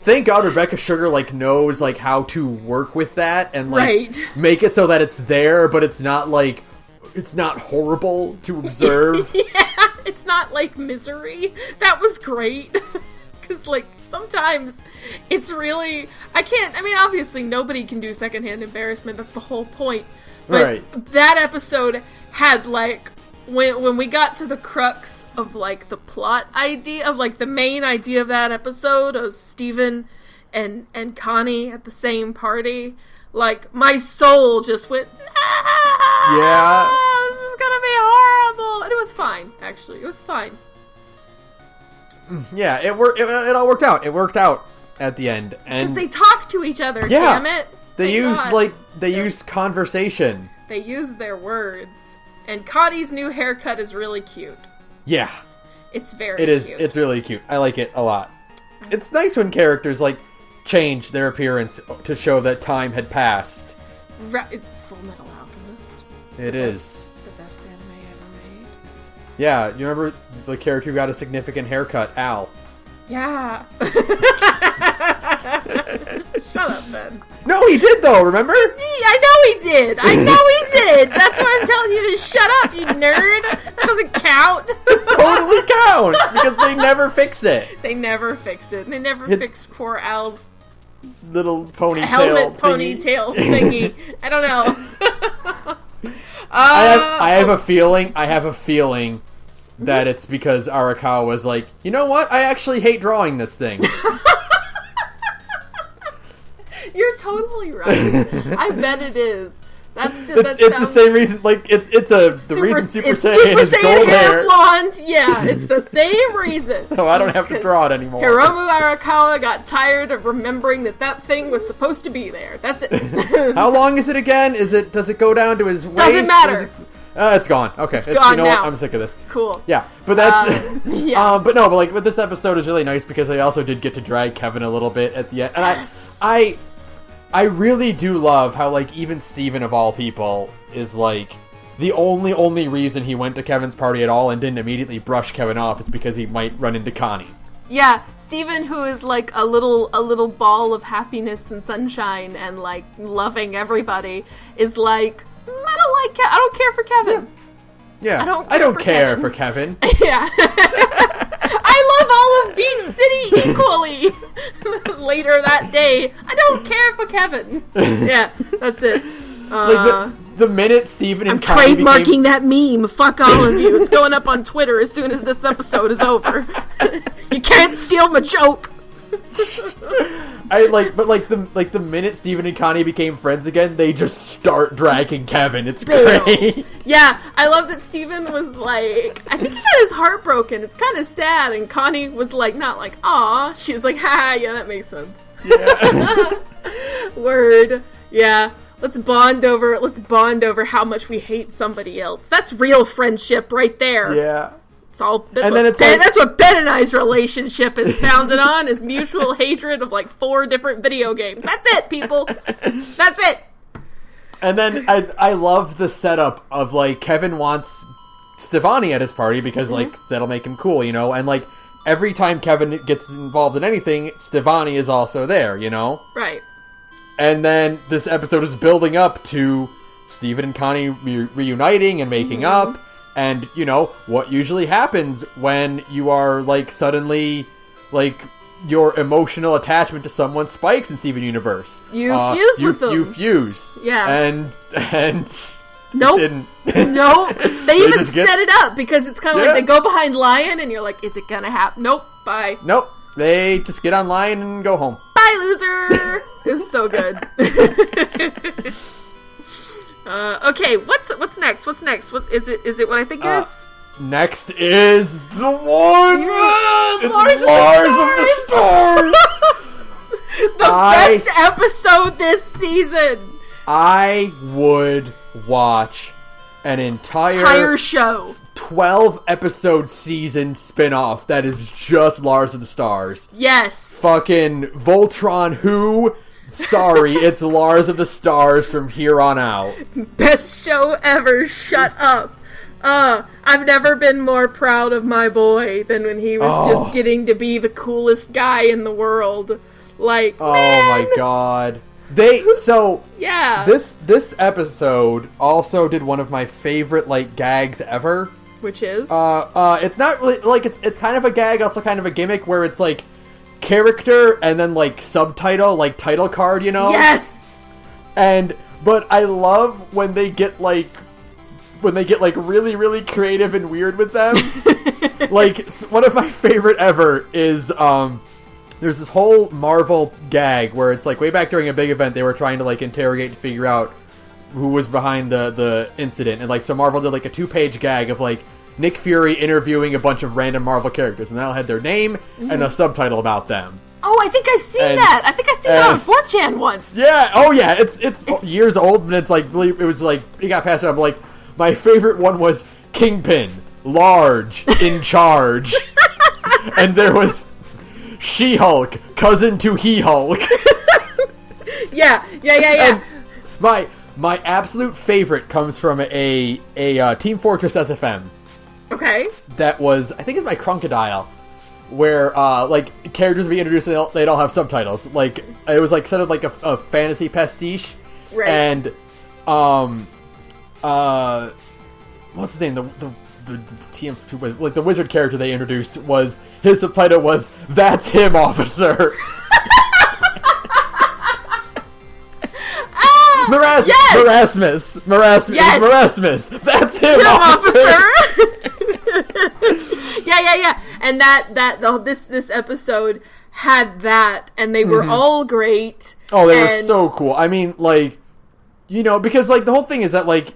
Thank God Rebecca Sugar knows how to work with that and make it so that it's there, but it's not horrible to observe. Yeah, it's not misery. That was great. Because sometimes it's really, obviously nobody can do secondhand embarrassment. That's the whole point. But that episode had when we got to the crux of the plot idea of the main idea of that episode of Steven and Connie at the same party, my soul just went, yeah, this is gonna be horrible. And it was fine, actually. It was fine. Yeah, it all worked out. It worked out at the end. Because they talked to each other, damn it. They used used conversation. They used their words. And Connie's new haircut is really cute. Yeah. It's very cute. It is. Cute. It's really cute. I like it a lot. It's nice when characters, change their appearance to show that time had passed. It's Full Metal Alchemist. It is. The best anime ever made. Yeah, you remember the character who got a significant haircut, Al? Yeah. Shut up, Ben. No, he did, though, remember? I know he did. That's why I'm telling you to shut up, you nerd. That doesn't count. It totally counts, because they never fix it. They never fix fix poor Al's little ponytail helmet thingy. Ponytail thingy. I don't know. I have a feeling that it's because Arakawa was like, you know what? I actually hate drawing this thing. You're totally right. I bet it is. That's just, it's the same reason. Like the reason Super Saiyan has gold hair. Blonde. Yeah, it's the same reason. So I don't have to draw it anymore. Hiromu Arakawa got tired of remembering that thing was supposed to be there. That's it. How long is it again? Does it go down to his waist? Doesn't matter. It's gone. Okay, it's gone now. What? I'm sick of this. Cool. Yeah, but that's but this episode is really nice because I also did get to drag Kevin a little bit at the end, and yes. I really do love how like even Steven of all people is like the only reason he went to Kevin's party at all and didn't immediately brush Kevin off is because he might run into Connie. Yeah, Steven, who is like a little ball of happiness and sunshine and like loving everybody, is like, I don't care for Kevin. Yeah. I don't care for Kevin. Yeah. I love all of Beach City equally. Later that day, I don't care for Kevin. Yeah, that's it. Like the minute Steven and Connie trademarking that meme. Fuck all of you. It's going up on Twitter as soon as this episode is over. You can't steal my joke. The minute Steven and Connie became friends again, they just start dragging Kevin. It's great. Yeah, I love that Steven was like, I think he got his heart broken. It's kind of sad, and Connie was like, not like, aw. She was like, ha, yeah, that makes sense. Yeah. Word. Yeah. Let's bond over how much we hate somebody else. That's real friendship right there. Yeah. That's what Ben and I's relationship is founded on, is mutual hatred of like 4 different video games. That's it, people. That's it. And then I love the setup of like Kevin wants Stevani at his party because like that'll make him cool, you know? And like every time Kevin gets involved in anything, Stevani is also there, you know? Right. And then this episode is building up to Steven and Connie reuniting and making up. And, you know, what usually happens when you are, like, suddenly, like, your emotional attachment to someone spikes in Steven Universe. You fuse with them. You fuse. Yeah. And nope. Didn't. Nope. They even set it up, because it's kind of like they go behind Lion, and you're like, is it gonna happen? Nope. Bye. Nope. They just get on Lion and go home. Bye, loser! It was so good. Okay, what's next? What's next? What is it? Is it what I think it is? Next is the one. Yeah, Lars of the Stars. The best episode this season. I would watch an entire show, 12-episode season spinoff that is just Lars of the Stars. Yes. Fucking Voltron who? Sorry, it's Lars of the Stars from here on out. Best show ever, shut up. I've never been more proud of my boy than when he was just getting to be the coolest guy in the world. Like, oh my god. This episode also did one of my favorite, like, gags ever. Which is? It's not really, like, it's kind of a gag, also kind of a gimmick, where it's, like, character and then like subtitle, like title card, you know? Yes. But I love when they get like really, really creative and weird with them. Like one of my favorite ever is there's this whole Marvel gag where it's like way back during a big event they were trying to like interrogate and figure out who was behind the incident, and like so Marvel did like a 2-page gag of like Nick Fury interviewing a bunch of random Marvel characters, and they all had their name and a subtitle about them. Oh, I think I've seen that. I think I've seen that on 4chan once. Yeah. Oh, yeah. It's years old, but it's like really. It was like it got passed around. Like my favorite one was Kingpin, large, in charge, and there was She-Hulk, cousin to He-Hulk. Yeah. And my absolute favorite comes from a Team Fortress SFM. Okay. That was, I think it's my Crocodile, where, like, characters would be introduced and they'd all have subtitles. Like, it was, like, sort of like a fantasy pastiche. Right. And, what's his name? The TM2, like, the wizard character they introduced was, his subtitle was, "That's him, officer." Marasmus. Yes. That's him, officer. Yeah. And this episode had that, and they were all great. Oh, they were so cool. I mean, like, because like the whole thing is that like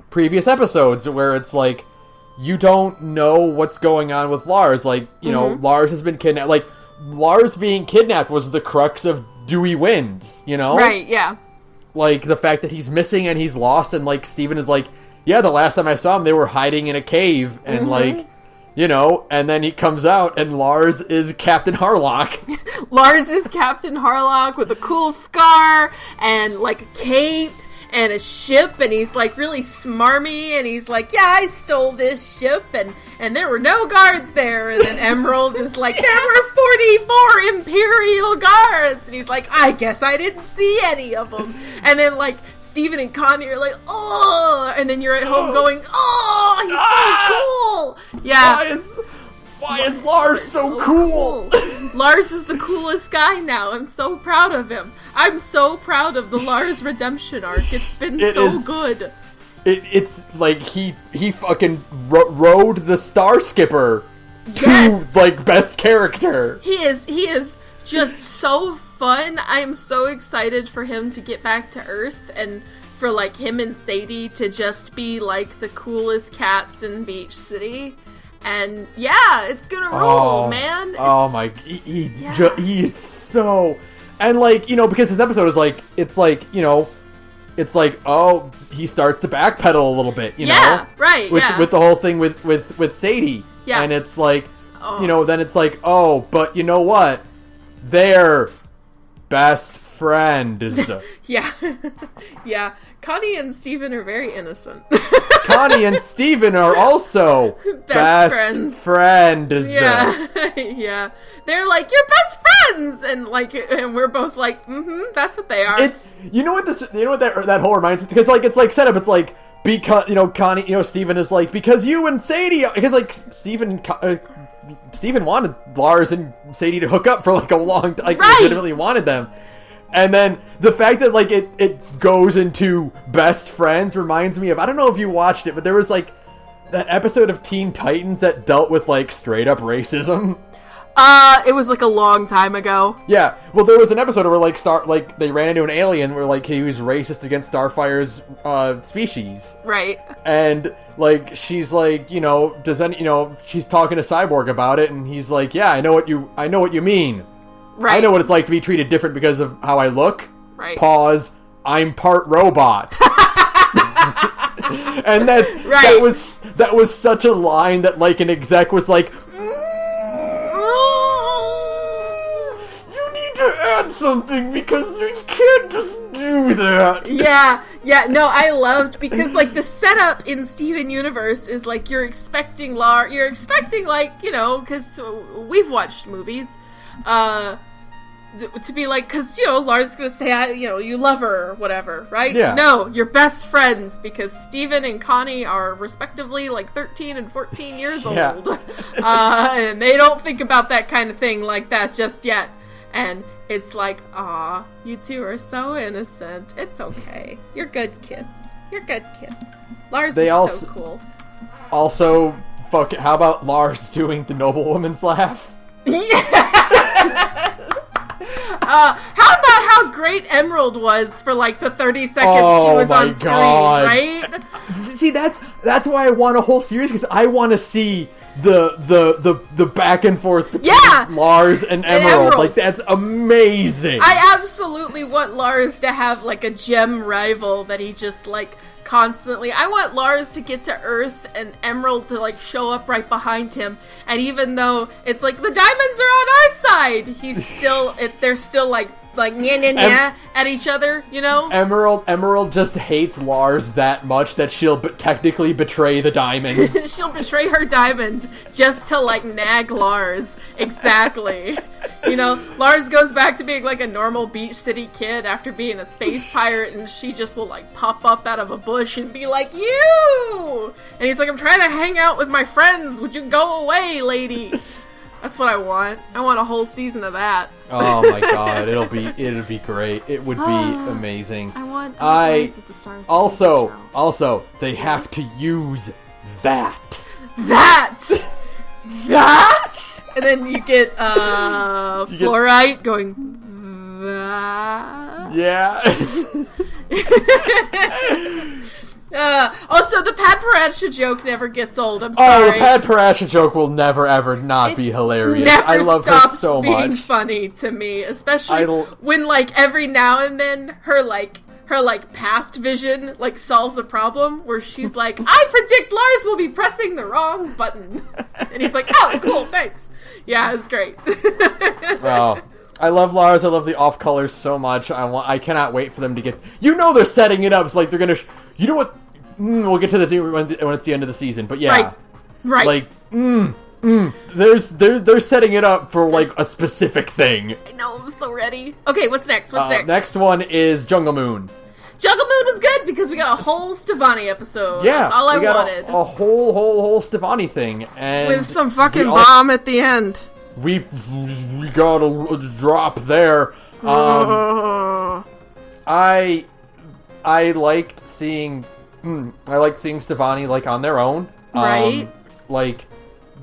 previous episodes where it's like you don't know what's going on with Lars. Like, Lars has been kidnapped. Like, Lars being kidnapped was the crux of Dewey Wins, Right, yeah. Like, the fact that he's missing and he's lost, and, like, Steven is like, yeah, the last time I saw him, they were hiding in a cave, and, like, and then he comes out, and Lars is Captain Harlock. Lars is Captain Harlock with a cool scar, and, like, a cape, and a ship, and he's like really smarmy, and he's like, yeah, I stole this ship, and there were no guards there, and then Emerald is like, there were 44 Imperial guards, and he's like, I guess I didn't see any of them, and then like Steven and Connie are like, oh, and then you're at home going, oh, he's so cool, yeah. Why is Lars so cool? Lars is the coolest guy now. I'm so proud of him. I'm so proud of the Lars redemption arc. It's been good. It's like he fucking rode the Star Skipper to like best character. He is just so fun. I'm so excited for him to get back to Earth and for like him and Sadie to just be like the coolest cats in Beach City. And yeah, it's gonna rule, man. He is so, and like because this episode is like it's like he starts to backpedal a little bit, yeah, right, with the whole thing with Sadie, yeah, and it's like then it's like but you know what, they're best friends. yeah. Connie and Steven are very innocent. Connie and Steven are also best friends. Yeah, yeah. They're like, you're best friends, and we're both like, that's what they are. It's that whole reminds me, because like it's like set up. It's like because Connie, Steven is like, because you and Sadie, because like Steven wanted Lars and Sadie to hook up for like a long time, legitimately wanted them. And then the fact that like it goes into best friends reminds me of, I don't know if you watched it, but there was like that episode of Teen Titans that dealt with like straight up racism. It was like a long time ago. Yeah, well, there was an episode where like they ran into an alien where like he was racist against Starfire's species. Right. And like she's like, she's talking to Cyborg about it, and he's like, yeah, I know what you mean. Right. I know what it's like to be treated different because of how I look. Right. Pause. I'm part robot. And that was such a line that like an exec was like, you need to add something because you can't just do that. Yeah. No, I loved, because like the setup in Steven Universe is like you're expecting like, because we've watched movies. To be like, because, Lars is going to say, you love her or whatever, right? Yeah. No, you're best friends, because Steven and Connie are respectively like 13 and 14 years old. And they don't think about that kind of thing like that just yet. And it's like, aw, you two are so innocent. It's okay. You're good kids. Lars is so cool. Also, fuck it, how about Lars doing the noblewoman's laugh? Yeah! How about how great Emerald was for like the 30 seconds she was on screen, right? See, that's why I want a whole series, because I want to see the back and forth between Lars and Emerald. Like, that's amazing. I absolutely want Lars to have like a gem rival that he just like constantly. I want Lars to get to Earth and Emerald to like show up right behind him, and even though it's like the diamonds are on our side, they're still like nya at each other, Emerald just hates Lars that much that she'll technically betray the diamonds. She'll betray her diamond just to like nag Lars. Exactly. Lars goes back to being like a normal Beach City kid after being a space pirate, and she just will like pop up out of a bush and be like, you! And he's like, I'm trying to hang out with my friends. Would you go away, lady? That's what I want. I want a whole season of that. Oh my god, it'll be great. It would be amazing. I want Rise of the Stars. Also, they have to use that. And then you get Fluorite going that. Yeah. Also, the Pat Parasha joke never gets old. I'm sorry. Oh, the Pat Parasha joke will never, ever not be hilarious. I love her so much. Being funny to me, especially when, like, every now and then her past vision, like, solves a problem where she's like, I predict Lars will be pressing the wrong button. And he's like, oh, cool, thanks. Yeah, it's great. Well, I love Lars. I love the off colors so much. I cannot wait for them to get. They're setting it up. It's like they're gonna. You know what? We'll get to the when it's the end of the season. But yeah, right. Like, they're setting it up for like a specific thing. I know. I'm so ready. Okay, what's next? Next one is Jungle Moon. Jungle Moon was good because we got a whole Stevani episode. Yeah, that's all I wanted. A whole Stevani thing, and with some fucking bomb at the end. We got a drop there. I liked seeing Stevani like on their own, right? Like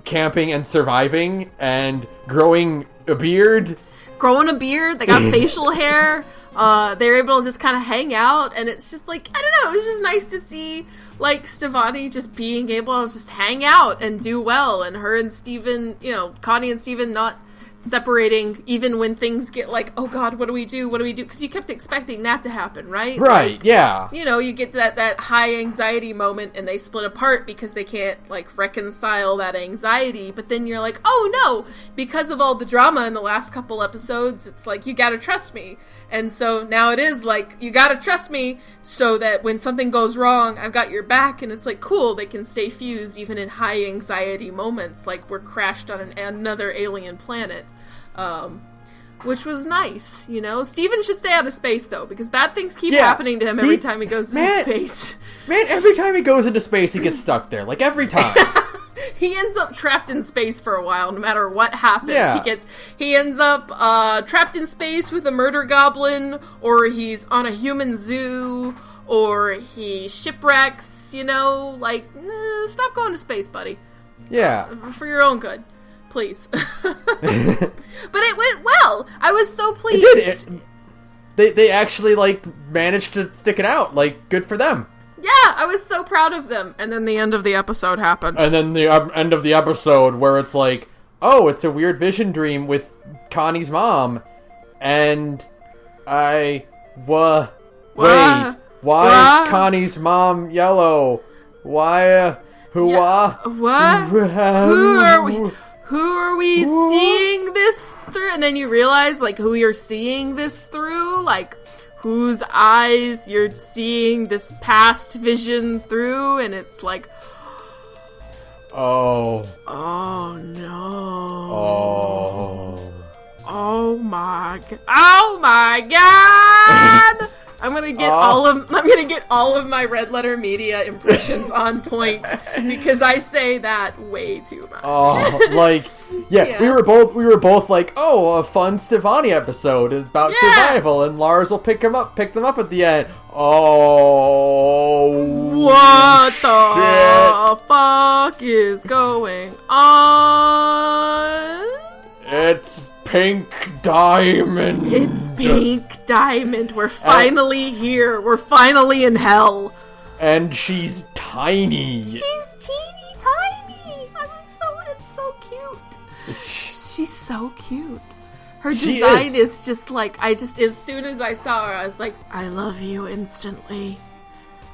camping and surviving and growing a beard. They got facial hair. They were able to just kind of hang out, and it's just like, I don't know, it was just nice to see, like, Stevani just being able to just hang out and do well, and her and Steven, Connie and Steven not separating even when things get like, oh god, what do we do? Because you kept expecting that to happen, right? Right, like, yeah. You get that high anxiety moment and they split apart because they can't, like, reconcile that anxiety, but then you're like, oh no, because of all the drama in the last couple episodes, it's like, you gotta trust me. And so now it is like, you gotta trust me so that when something goes wrong, I've got your back, and it's like, cool, they can stay fused even in high anxiety moments, like we're crashed on another alien planet. Which was nice, Steven should stay out of space, though, because bad things keep happening to him every time he goes into space. Man, every time he goes into space, he gets stuck there. Like, every time. He ends up trapped in space for a while, no matter what happens. Yeah. He ends up trapped in space with a murder goblin, or he's on a human zoo, or he shipwrecks, stop going to space, buddy. Yeah. For your own good. Please. But it went well. I was so pleased. It did. They actually, like, managed to stick it out. Like, good for them. Yeah, I was so proud of them. And then the end of the episode happened. And then the end of the episode where it's like, oh, it's a weird vision dream with Connie's mom. And wait, why is Connie's mom yellow? Why, what? Who are we seeing this through? And then you realize, like, who you're seeing this through, like, whose eyes you're seeing this past vision through, and it's like, oh no, oh my god. I'm gonna get all of my Red Letter Media impressions on point because I say that way too much. Yeah. we were both like, oh, a fun Stevani episode about survival, and Lars will pick them up at the end. Oh, what the fuck is going on? It's Pink Diamond. It's Pink Diamond. We're finally here. We're finally in hell. And she's tiny. She's teeny tiny. It's so cute. She's so cute. Her design is just like, as soon as I saw her, I was like, I love you instantly.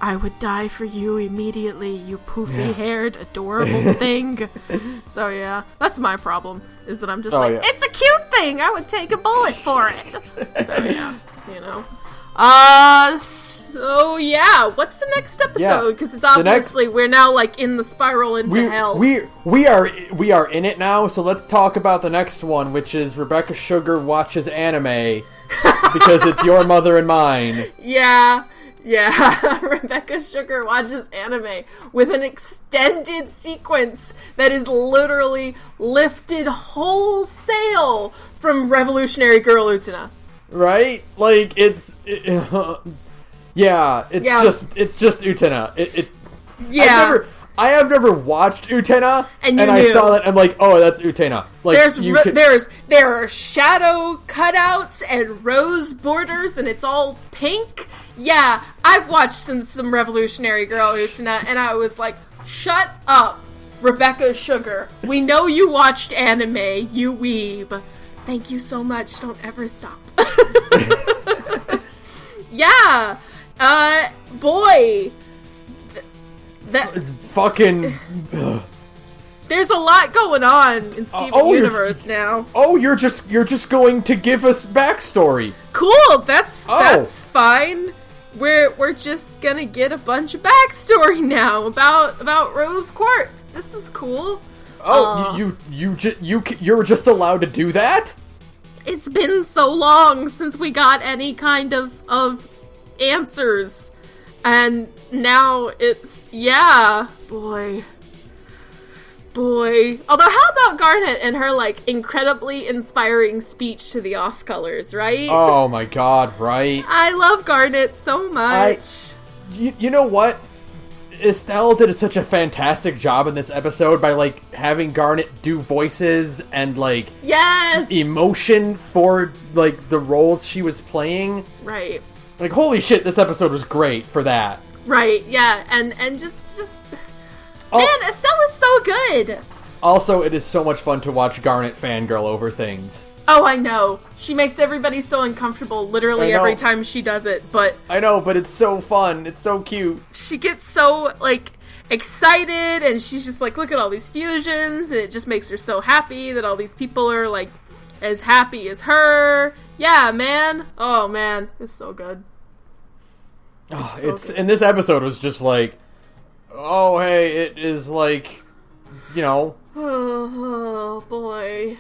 I would die for you immediately, you poofy-haired, adorable thing. So yeah, that's my problem, is that I'm just it's a cute thing! I would take a bullet for it! So yeah, So yeah, what's the next episode? Because it's obviously, we're now, like, in the spiral into hell. We are in it now, so let's talk about the next one, which is Rebecca Sugar watches anime, because it's your mother and mine. Yeah, Rebecca Sugar watches anime with an extended sequence that is literally lifted wholesale from Revolutionary Girl Utena. Right? Like, it's just Utena. I have never watched Utena, and I saw that, I'm like, oh, that's Utena. Like, there are shadow cutouts and rose borders, and it's all pink, yeah, I've watched some Revolutionary Girl Utena, and I was like, shut up, Rebecca Sugar. We know you watched anime, you weeb. Thank you so much. Don't ever stop. Yeah. Boy. That fucking... There's a lot going on in Steven Universe now. Oh, you're just going to give us backstory. Cool. That's fine. We're just gonna get a bunch of backstory now about Rose Quartz. This is cool. Oh, you're just allowed to do that? It's been so long since we got any kind of answers, and now it's boy. Although, how about Garnet and her, like, incredibly inspiring speech to the Off-Colors, right? Oh my god, right? I love Garnet so much. You know what? Estelle did such a fantastic job in this episode by, like, having Garnet do voices and, like... Yes! Emotion for, like, the roles she was playing. Right. Like, holy shit, this episode was great for that. Right, yeah, and just... Man, Estelle is so good! Also, it is so much fun to watch Garnet fangirl over things. Oh, I know. She makes everybody so uncomfortable literally every time she does it, but... I know, but it's so fun. It's so cute. She gets so, like, excited, and she's just like, look at all these fusions, and it just makes her so happy that all these people are, like, as happy as her. Yeah, man. Oh, man. It's so good. Good. And this episode was just like... Oh, hey, it is like, you know... Oh, boy.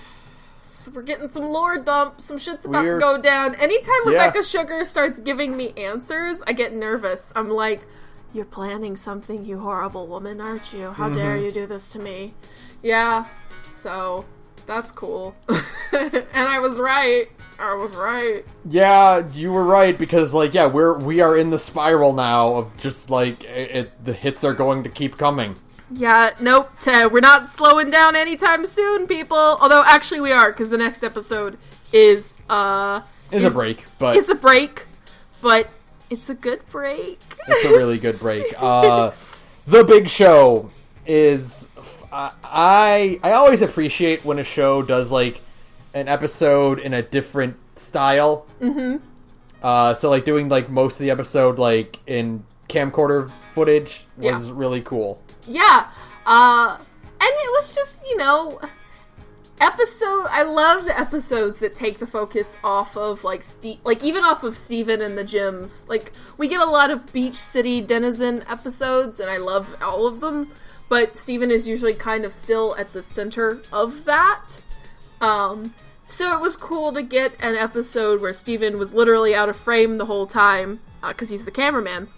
We're getting some lore dump. Some shit's about to go down. Anytime Rebecca Sugar starts giving me answers, I get nervous. I'm like, you're planning something, you horrible woman, aren't you? How dare you do this to me? Yeah, so that's cool. And I was right. Yeah, you were right, because, like, we are in the spiral now of just, like, the hits are going to keep coming. Yeah, nope, we're not slowing down anytime soon, people. Although, actually, we are, because the next episode is a break, but... It's a break, but it's a good break. It's a really good break. The big show is... I always appreciate when a show does, like, an episode in a different style. Mm-hmm. So, like, doing, like, most of the episode, like, in camcorder footage was really cool. Yeah. And it was just, you know, I love the episodes that take the focus off of, like, even off of Steven and the gyms. Like, we get a lot of Beach City Denizen episodes, and I love all of them, but Steven is usually kind of still at the center of that. So it was cool to get an episode where Steven was literally out of frame the whole time, because he's the cameraman.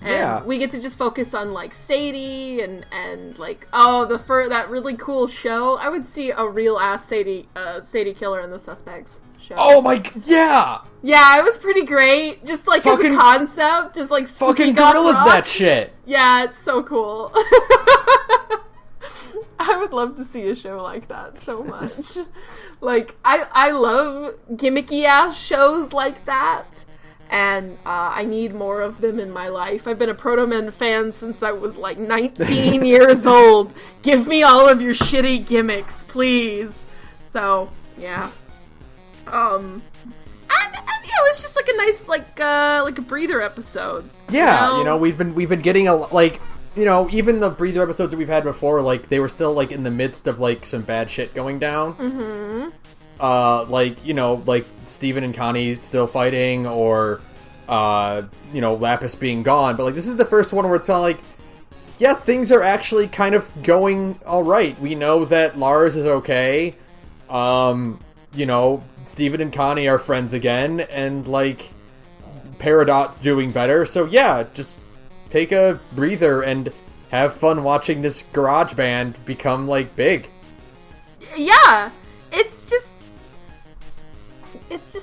And we get to just focus on, like, Sadie and like, that really cool show. I would see a real-ass Sadie Killer in the Suspects show. Oh my, yeah! Yeah, it was pretty great. Just, like, as a concept, just, like, fucking gorillas that shit! Yeah, it's so cool. I would love to see a show like that so much. Like, I love gimmicky-ass shows like that. And I need more of them in my life. I've been a Proto Men fan since I was, like, 19 years old. Give me all of your shitty gimmicks, please. So, yeah. And it was just, like, a nice, like a breather episode. Yeah, you know, we've been getting even the breather episodes that we've had before, like, they were still, like, in the midst of, like, some bad shit going down. Mm-hmm. Like, you know, like, Steven and Connie still fighting, or, you know, Lapis being gone. But, like, this is the first one where it's not like, yeah, things are actually kind of going alright. We know that Lars is okay. You know, Steven and Connie are friends again, and, like, Peridot's doing better. So, yeah, just take a breather and have fun watching this garage band become, like, big. Yeah, it's just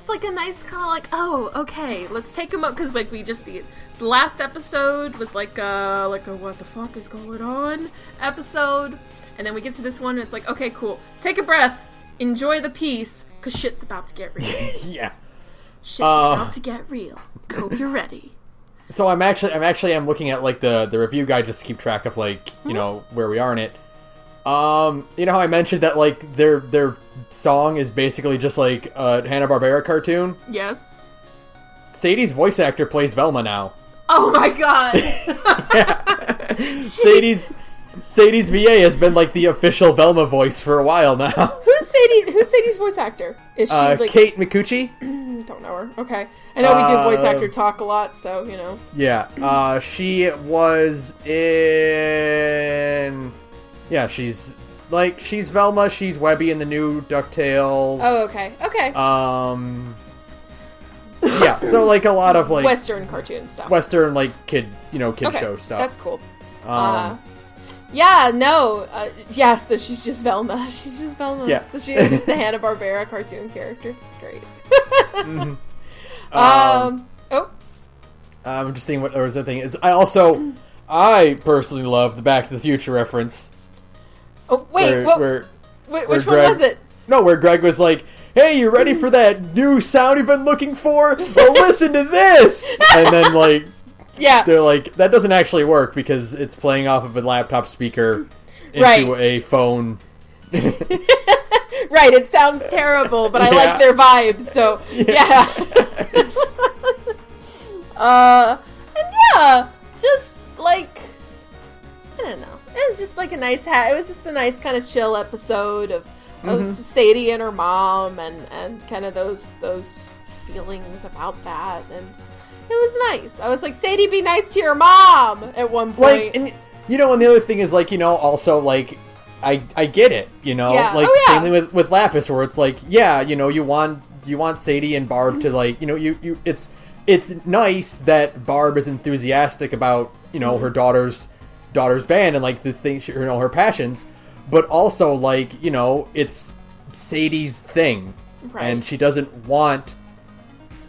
like a nice kind of like, oh, okay, let's take them up, because, like, the last episode was like a what the fuck is going on episode, and then we get to this one and it's like, okay, cool, take a breath, enjoy the peace, because shit's about to get real. Yeah. Shit's about to get real. I hope you're ready. So I'm looking at like the review guide just to keep track of like you know where we are in it. You know how I mentioned that like their song is basically just like a Hanna-Barbera cartoon? Yes. Sadie's voice actor plays Velma now. Oh my god! Sadie's VA has been like the official Velma voice for a while now. Who's Sadie's voice actor? Is she like Kate Micucci? Don't know her. Okay, I know we do voice actor talk a lot, so you know. Yeah. She was in. Yeah, she's Velma. She's Webby in the new DuckTales. Oh, okay. Yeah, so like a lot of like Western cartoon stuff. Western like kid show stuff. That's cool. Yeah, no. Yeah, so she's just Velma. She's just Velma. Yeah. So she is just a Hanna-Barbera cartoon character. It's great. Mm-hmm. I'm just seeing what there was a thing. I personally love the Back to the Future reference. Oh, wait, which one was it? No, where Greg was like, hey, you ready for that new sound you've been looking for? Well, listen to this! And then, like, yeah, they're like, that doesn't actually work because it's playing off of a laptop speaker into a phone. Right, it sounds terrible, but I like their vibes, so, yeah. And just, like, I don't know. It was just like it was just a nice kind of chill episode of Sadie and her mom and kind of those feelings about that, and it was nice. I was like, Sadie, be nice to your mom at one point. Like, and you know, and the other thing is like, you know, also like I get it, you know, like same thing with Lapis, where it's like, yeah, you know, you want Sadie and Barb to like, you know, you it's nice that Barb is enthusiastic about, you know, her daughter's band and like the things, you know, her passions, but also like, you know, it's Sadie's thing, and she doesn't want,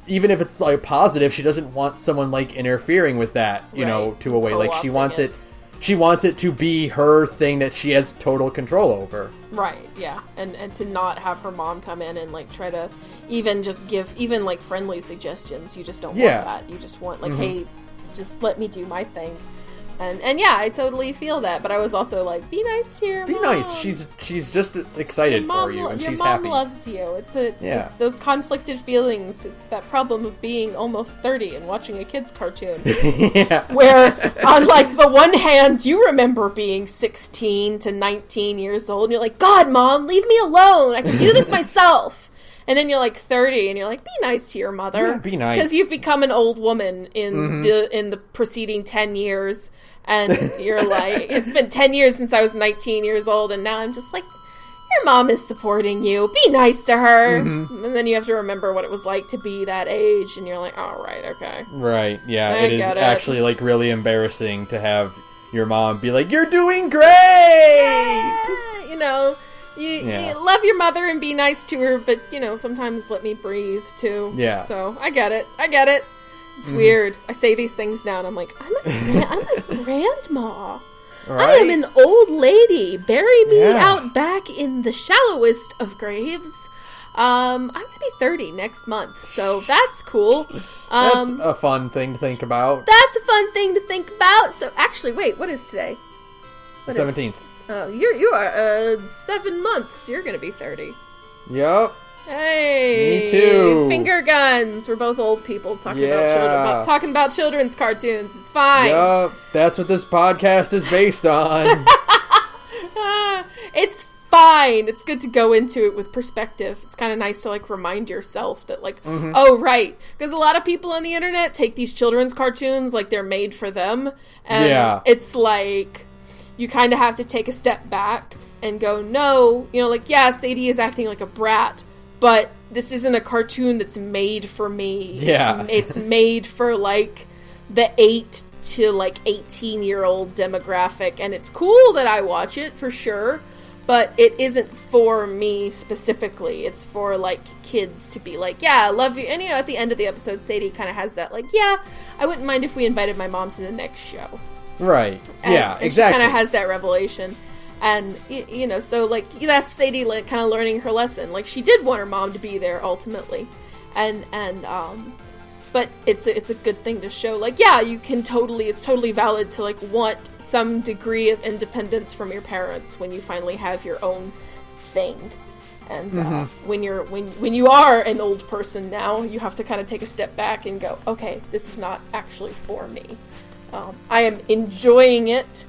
even if it's like positive, she doesn't want someone like interfering with that, you know, to a way. Like she wants it to be her thing that she has total control over. Right, yeah. And to not have her mom come in and like try to even just give even like friendly suggestions. You just don't want that. You just want like, hey, just let me do my thing. And yeah, I totally feel that, but I was also like, be nice to your mom. Be nice. She's just excited for you, and she's happy. Your mom loves you. It's those conflicted feelings. It's that problem of being almost 30 and watching a kid's cartoon. Where, on like the one hand, you remember being 16 to 19 years old, and you're like, God, Mom, leave me alone. I can do this myself. And then you're like 30, and you're like, be nice to your mother. Yeah, be nice. Because you've become an old woman in the preceding 10 years. And you're like, it's been 10 years since I was 19 years old, and now I'm just like, your mom is supporting you. Be nice to her. And then you have to remember what it was like to be that age, and you're like, oh, right, okay. Right, yeah. It is actually, like, really embarrassing to have your mom be like, you're doing great! Yeah, you know, you love your mother and be nice to her, but, you know, sometimes let me breathe, too. Yeah. So, I get it. It's weird. I say these things now, and I'm like, I'm a grandma. Right? I am an old lady. Bury me out back in the shallowest of graves. I'm going to be 30 next month, so that's cool. That's a fun thing to think about. So, actually, wait, what is today? 17th. Oh, you are 7 months. You're going to be 30. Yep. Hey, me too. Finger guns. We're both old people talking about children's cartoons. It's fine. Yup, that's what this podcast is based on. It's fine. It's good to go into it with perspective. It's kind of nice to like remind yourself that like, oh right, because a lot of people on the internet take these children's cartoons like they're made for them, and it's like you kind of have to take a step back and go, no, you know, like Sadie is acting like a brat. But this isn't a cartoon that's made for me. Yeah. It's made for, like, the 8 to, like, 18-year-old demographic. And it's cool that I watch it, for sure. But it isn't for me specifically. It's for, like, kids to be like, yeah, I love you. And, you know, at the end of the episode, Sadie kind of has that, like, yeah, I wouldn't mind if we invited my mom to the next show. Right. And exactly. She kind of has that revelation. And, you know, so, like, that's Sadie, like, kind of learning her lesson. Like, she did want her mom to be there, ultimately. And But it's a good thing to show, like, yeah, it's totally valid to, like, want some degree of independence from your parents when you finally have your own thing. And when you are an old person now, you have to kind of take a step back and go, okay, this is not actually for me. I am enjoying it,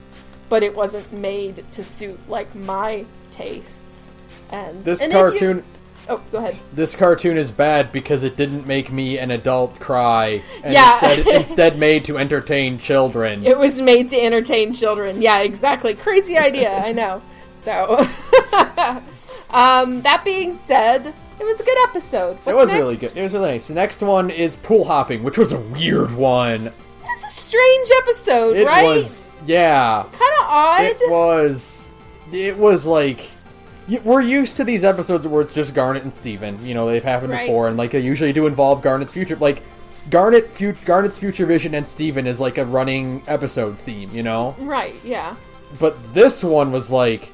but it wasn't made to suit, like, my tastes. And cartoon... Oh, go ahead. This cartoon is bad because it didn't make me an adult cry, and instead made to entertain children. It was made to entertain children. Yeah, exactly. Crazy idea, I know. So, that being said, it was a good episode. What's it was next? Really good. It was really nice. The next one is pool hopping, which was a weird one. It's a strange episode, right? It was, yeah. Kind of odd. It was like... We're used to these episodes where it's just Garnet and Steven. You know, they've happened before, and, like, they usually do involve Garnet's future. Like, Garnet's future vision and Steven is, like, a running episode theme, you know? Right, yeah. But this one was, like...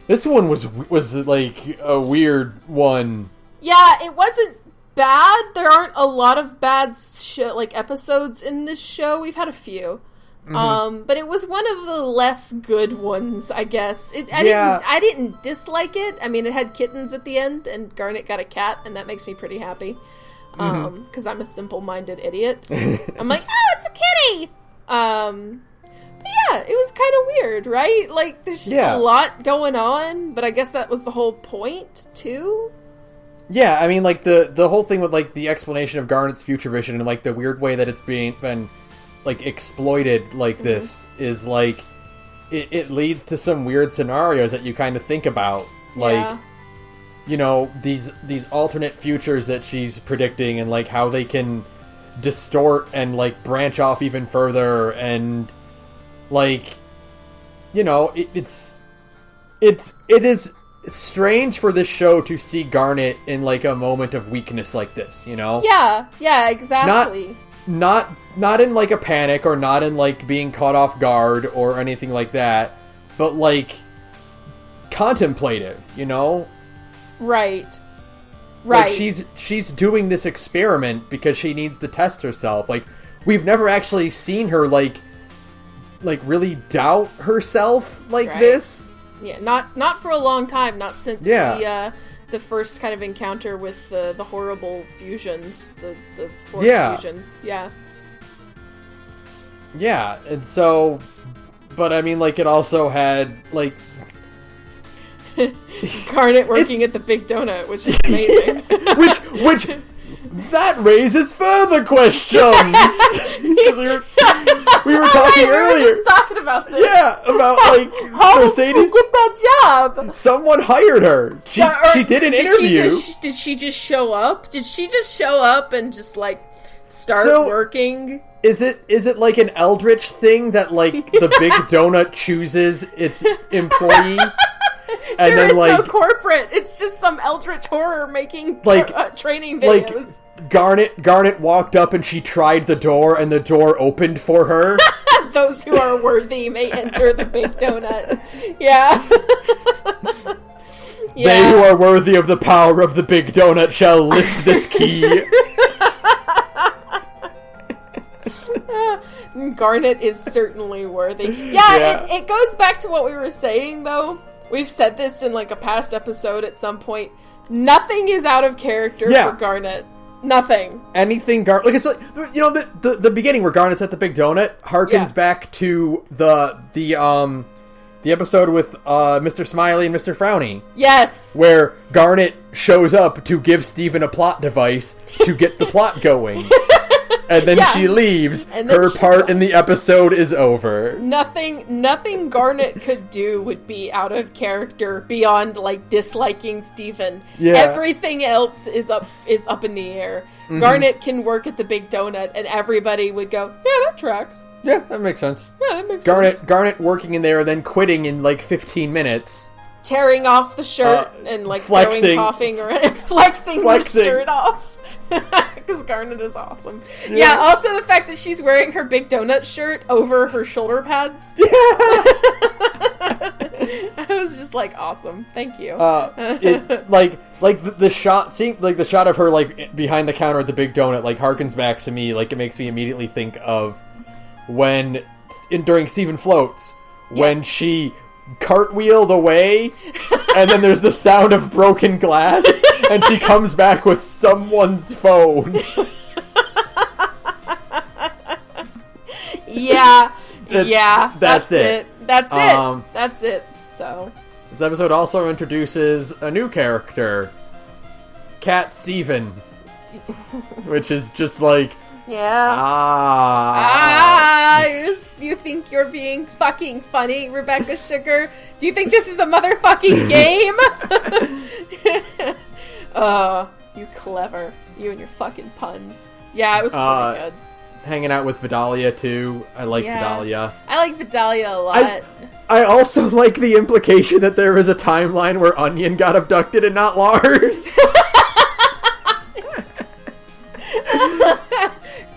This one was like, a weird one. Yeah, it wasn't bad. There aren't a lot of bad, episodes in this show. We've had a few. But it was one of the less good ones, I guess. I didn't dislike it. I mean, it had kittens at the end, and Garnet got a cat, and that makes me pretty happy. Because I'm a simple-minded idiot. I'm like, oh, it's a kitty! But yeah, it was kind of weird, right? Like, there's just a lot going on, but I guess that was the whole point, too? Yeah, I mean, like, the whole thing with, like, the explanation of Garnet's future vision and, like, the weird way that it's been like, exploited like this is, like, it leads to some weird scenarios that you kind of think about. Like, you know, these alternate futures that she's predicting and, like, how they can distort and, like, branch off even further and, like, you know, it is strange for this show to see Garnet in, like, a moment of weakness like this, you know? Yeah, exactly. Not in, like, a panic or not in, like, being caught off guard or anything like that, but, like, contemplative, you know? Right. Like, she's doing this experiment because she needs to test herself. Like, we've never actually seen her, like really doubt herself like this. Yeah, not for a long time, not since the first kind of encounter with the horrible fusions, the force fusions. Yeah, and so, but I mean, like, it also had, like... Garnet working at the Big Donut, which is amazing. which that raises further questions! we were talking earlier. We were just talking about this. Yeah, about, like, how Mercedes. Did she get that job? Someone hired her. She did an interview. Did she just show up? Did she just show up and just, like, start working? Is it like an Eldritch thing that, like, the Big Donut chooses its employee? And there is no corporate. It's just some Eldritch horror making, like, training videos. Like, Garnet walked up and she tried the door and the door opened for her. Those who are worthy may enter the Big Donut. Yeah. They who are worthy of the power of the Big Donut shall lift this key. Garnet is certainly worthy. Yeah. It goes back to what we were saying, though. We've said this in, like, a past episode at some point. Nothing is out of character for Garnet. Nothing. Anything like it's like, you know, the beginning where Garnet's at the Big Donut harkens back to the episode with Mr. Smiley and Mr. Frowny. Yes. Where Garnet shows up to give Steven a plot device to get the plot going. And then she leaves. And then her part in the episode is over. Nothing Garnet could do would be out of character beyond, like, disliking Steven. Yeah. Everything else is up in the air. Mm-hmm. Garnet can work at the Big Donut, and everybody would go, yeah, that tracks. Yeah, that makes sense. Yeah, that makes sense. Garnet working in there and then quitting in, like, 15 minutes. Tearing off the shirt and, like, flexing, coughing around, flexing the shirt off. Because Garnet is awesome. Yeah, also the fact that she's wearing her Big Donut shirt over her shoulder pads. Yeah. I was just like, awesome. Thank you. The shot, seeing like the shot of her like behind the counter at the Big Donut, like harkens back to me. Like it makes me immediately think of when during Steven Floats when she cartwheeled away, and then there's the sound of broken glass, and she comes back with someone's phone. Yeah. That's it. Um, That's it. So this episode also introduces a new character, Cat Steven, which is just like, you think you're being fucking funny, Rebecca Sugar? Do you think this is a motherfucking game? You clever. You and your fucking puns. Yeah, it was pretty good. Hanging out with Vidalia too. I like Vidalia. I like Vidalia a lot. I also like the implication that there was a timeline where Onion got abducted and not Lars.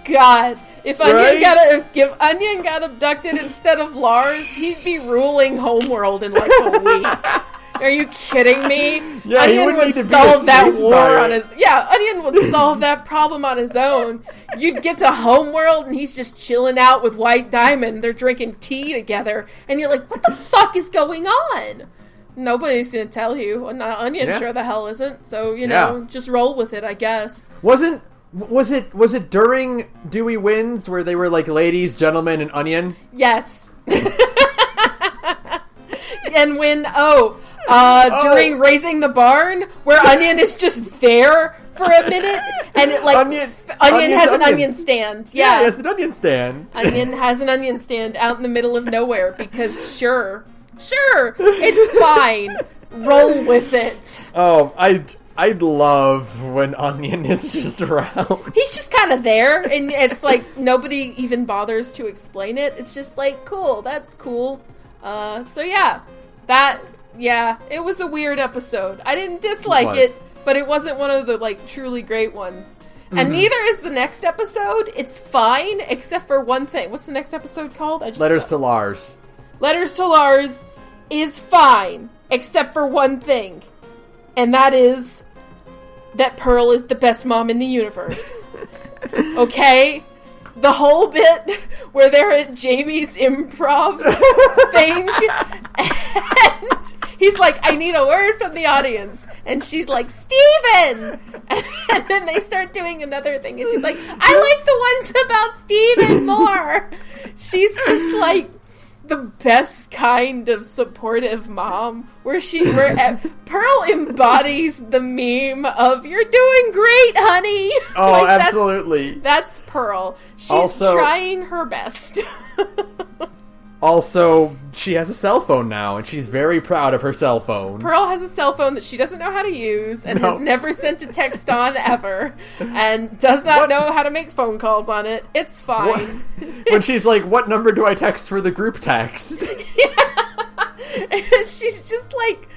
God, if Onion got abducted instead of Lars, he'd be ruling Homeworld in like a week. Are you kidding me? Yeah, Onion would solve that war on his. Yeah, Onion would solve that problem on his own. You'd get to Homeworld and he's just chilling out with White Diamond. They're drinking tea together, and you're like, "What the fuck is going on?" Nobody's gonna tell you. Well, not Onion, sure the hell isn't. So you know, just roll with it, I guess. Was it during Dewey Wins where they were like ladies, gentlemen, and Onion? Yes. And when during Raising the Barn, where Onion is just there for a minute, and it like Onion has an onion stand. Yeah, it's an onion stand. Onion has an onion stand out in the middle of nowhere because sure, it's fine. Roll with it. Oh, I love when Onion is just around. He's just kind of there, and it's like nobody even bothers to explain it. It's just like, cool, that's cool. So yeah, it was a weird episode. I didn't dislike it, but it wasn't one of the like truly great ones. Mm-hmm. And neither is the next episode. It's fine, except for one thing. What's the next episode called? Letters to Lars. Letters to Lars is fine, except for one thing. And that is that Pearl is the best mom in the universe. Okay? The whole bit where they're at Jamie's improv thing, and he's like, I need a word from the audience. And she's like, Steven! And then they start doing another thing, and she's like, I like the ones about Steven more. She's just like the best kind of supportive mom, where Pearl embodies the meme of "You're doing great, honey." Oh, like, absolutely. That's Pearl. She's trying her best. Also, she has a cell phone now, and she's very proud of her cell phone. Pearl has a cell phone that she doesn't know how to use, and has never sent a text on ever, and does not know how to make phone calls on it. It's fine. When she's like, what number do I text for the group text? She's just like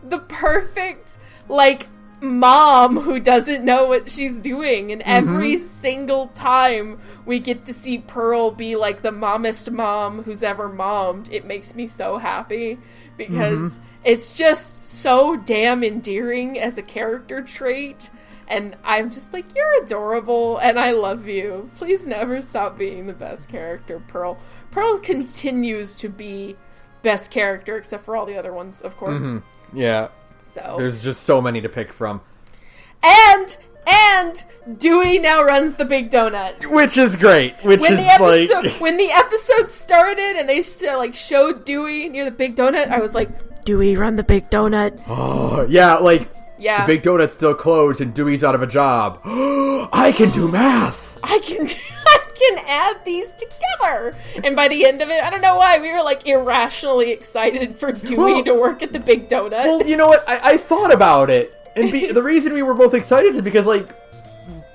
the perfect, like, mom who doesn't know what she's doing, and every single time we get to see Pearl be like the mommest mom who's ever mommed, it makes me so happy, because it's just so damn endearing as a character trait, and I'm just like, you're adorable and I love you. Please never stop being the best character, Pearl. Pearl continues to be best character, except for all the other ones, of course. Yeah. So there's just so many to pick from. And Dewey now runs the Big Donut, which is great. When the episode started and they like showed Dewey near the Big Donut, I was like, Dewey, run the Big Donut. Oh yeah, the Big Donut's still closed and Dewey's out of a job. I can do math. I can add these together. And by the end of it, I don't know why, we were like irrationally excited for Dewey to work at the Big Donut. Well, you know what? I thought about it. And the reason we were both excited is because, like,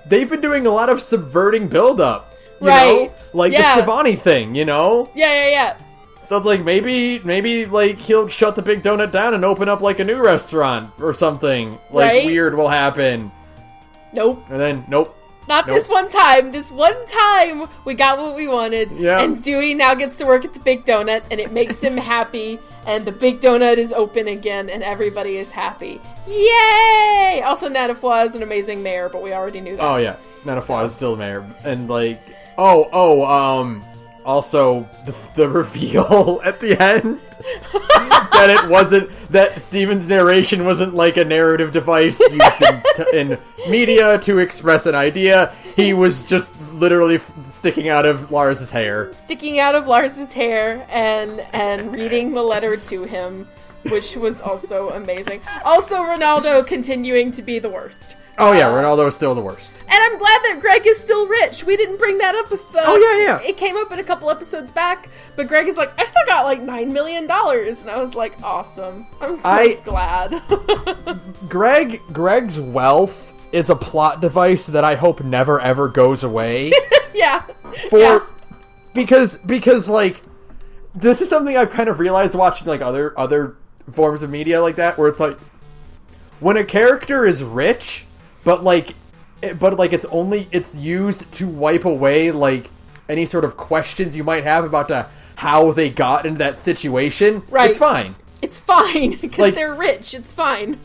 they've been doing a lot of subverting build-up. You know? Like the Stevani thing, you know? Yeah. So it's like, maybe, like, he'll shut the Big Donut down and open up, like, a new restaurant or something. Like, weird will happen. Nope. And then, nope. Not this one time. This one time, we got what we wanted. Yeah. And Dewey now gets to work at the Big Donut, and it makes him happy. and the big donut is open again, and everybody is happy. Yay! Also, Nana Foy is an amazing mayor, but we already knew that. Oh, yeah. Nana Foy is still mayor. And, like... Also, the reveal at the end that it wasn't, that Steven's narration wasn't like a narrative device used in media to express an idea. He was just literally sticking out of Lars's hair. Sticking out of Lars's hair and reading the letter to him, which was also amazing. Also, Ronaldo continuing to be the worst. Oh yeah, Ronaldo is still the worst. And I'm glad that Greg is still rich. We didn't bring that up with it came up in a couple episodes back, but Greg is like, I still got like $9 million. And I was like, awesome. I'm so glad. Greg's wealth is a plot device that I hope never ever goes away. Because like, this is something I've kind of realized watching like other forms of media like that, where it's like, when a character is rich, but it's used to wipe away like any sort of questions you might have about how they got into that situation. Right. It's fine. It's fine because they're rich. It's fine.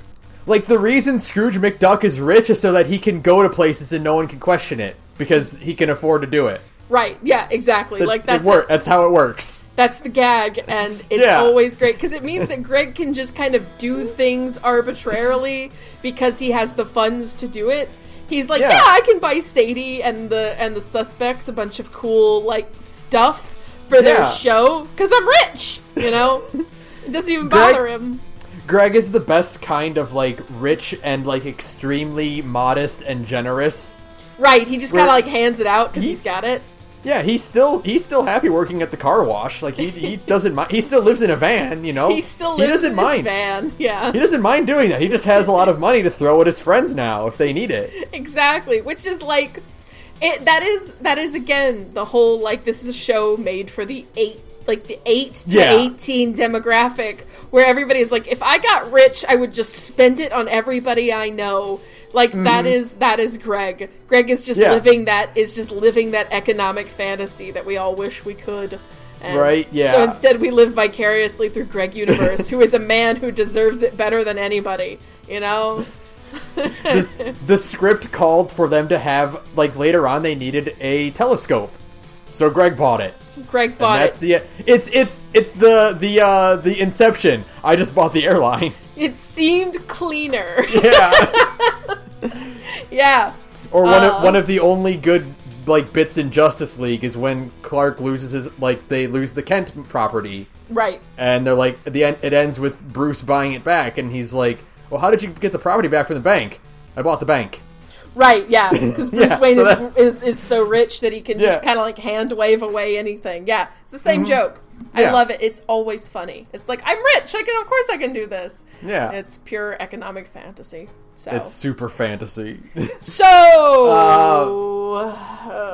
Like, the reason Scrooge McDuck is rich is so that he can go to places and no one can question it because he can afford to do it. Right. Yeah. Exactly. That's how it works. That's the gag, and it's always great, because it means that Greg can just kind of do things arbitrarily because he has the funds to do it. He's like, I can buy Sadie and the suspects a bunch of cool, like, stuff for their show, because I'm rich, you know? It doesn't even bother him. Greg is the best kind of, like, rich and, like, extremely modest and generous. Right, he just kind of, like, hands it out because he's got it. Yeah, he's still happy working at the car wash. Like, he doesn't mind. He still lives in a van, you know. He still lives in his van. Yeah, he doesn't mind doing that. He just has a lot of money to throw at his friends now if they need it. Exactly, which is like, that is again the whole, like, this is a show made for the 8 to 18 demographic, where everybody's like, if I got rich, I would just spend it on everybody I know. Like, that is Greg. Greg is just living that economic fantasy that we all wish we could. And right, yeah. So instead we live vicariously through Greg Universe, who is a man who deserves it better than anybody, you know? The script called for them to have, like, later on they needed a telescope. So Greg bought it. It's the Inception. I just bought the airline. It seemed cleaner. Yeah. Yeah. Or one of the only good, like, bits in Justice League is when Clark loses they lose the Kent property. Right. And they're like, at the end, it ends with Bruce buying it back, and he's like, well, how did you get the property back from the bank? I bought the bank. Right, yeah, because Bruce Wayne is so rich that he can just kind of, like, hand wave away anything. Yeah, it's the same joke. I love it. It's always funny. It's like, I'm rich. Of course I can do this. Yeah. It's pure economic fantasy. So. It's super fantasy.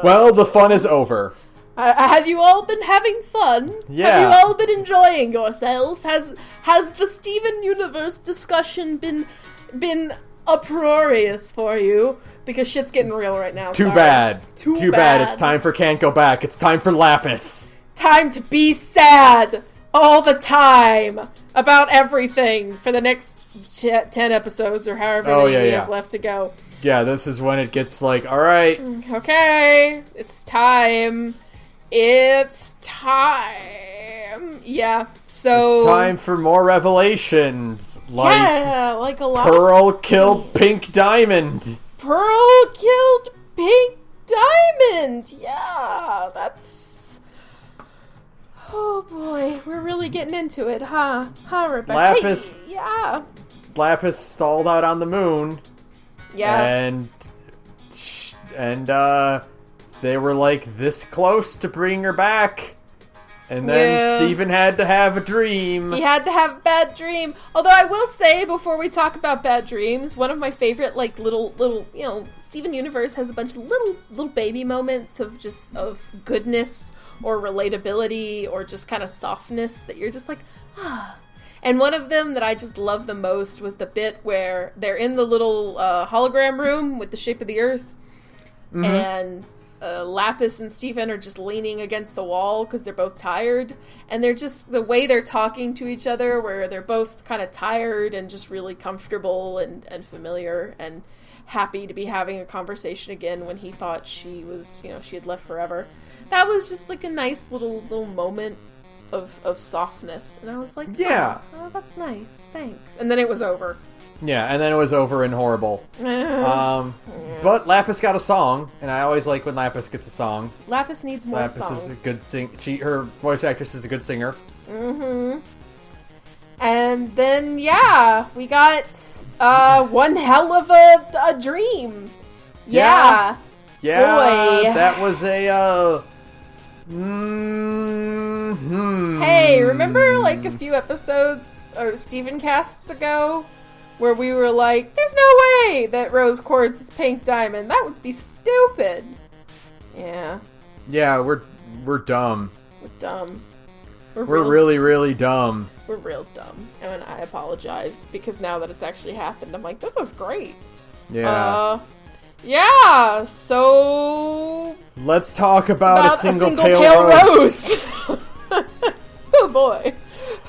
Well, the fun is over. Have you all been having fun? Yeah. Have you all been enjoying yourself? Has the Steven Universe discussion been uproarious for you? Because shit's getting real right now. Too bad. Too bad. It's time for Can't Go Back. It's time for Lapis. Time to be sad all the time about everything for the next 10 episodes or however many we have left to go. Yeah, this is when it gets like, all right. Okay, it's time. It's time. Yeah, so... It's time for more revelations. Like a lot. Pearl killed Pink Diamond. Pearl killed Pink Diamond. Yeah, that's... Oh boy, we're really getting into it, huh? Huh, Rebecca? Lapis... Hey, yeah. Lapis stalled out on the moon. Yeah. And they were like this close to bringing her back. And then Steven had to have a dream. He had to have a bad dream. Although I will say, before we talk about bad dreams, one of my favorite, like, little, you know, Steven Universe has a bunch of little baby moments of goodness or relatability or just kind of softness that you're just like, ah. And one of them that I just love the most was the bit where they're in the little hologram room with the shape of the Earth. Mm-hmm. And Lapis and Steven are just leaning against the wall because they're both tired. And they're just, the way they're talking to each other, where they're both kind of tired and just really comfortable and familiar and happy to be having a conversation again when he thought she was, she had left forever. That was just like a nice little moment of softness. And I was like, yeah. Oh, that's nice. Thanks. And then it was over. Yeah, and then it was over and horrible. But Lapis got a song, and I always like when Lapis gets a song. Lapis needs more songs. Lapis is a good her voice actress is a good singer. Mm-hmm. And then, we got one hell of a dream. Yeah. Yeah, boy. That was a, Hey, remember like a few episodes or Stevencasts ago where we were like, there's no way that rose quartz is pink diamond. That would be stupid. Yeah. Yeah, we're dumb. We're dumb. We're really, really dumb. We're real dumb. And I apologize because now that it's actually happened, I'm like, this is great. Yeah. Yeah, so... Let's talk about a single pale rose. Oh boy.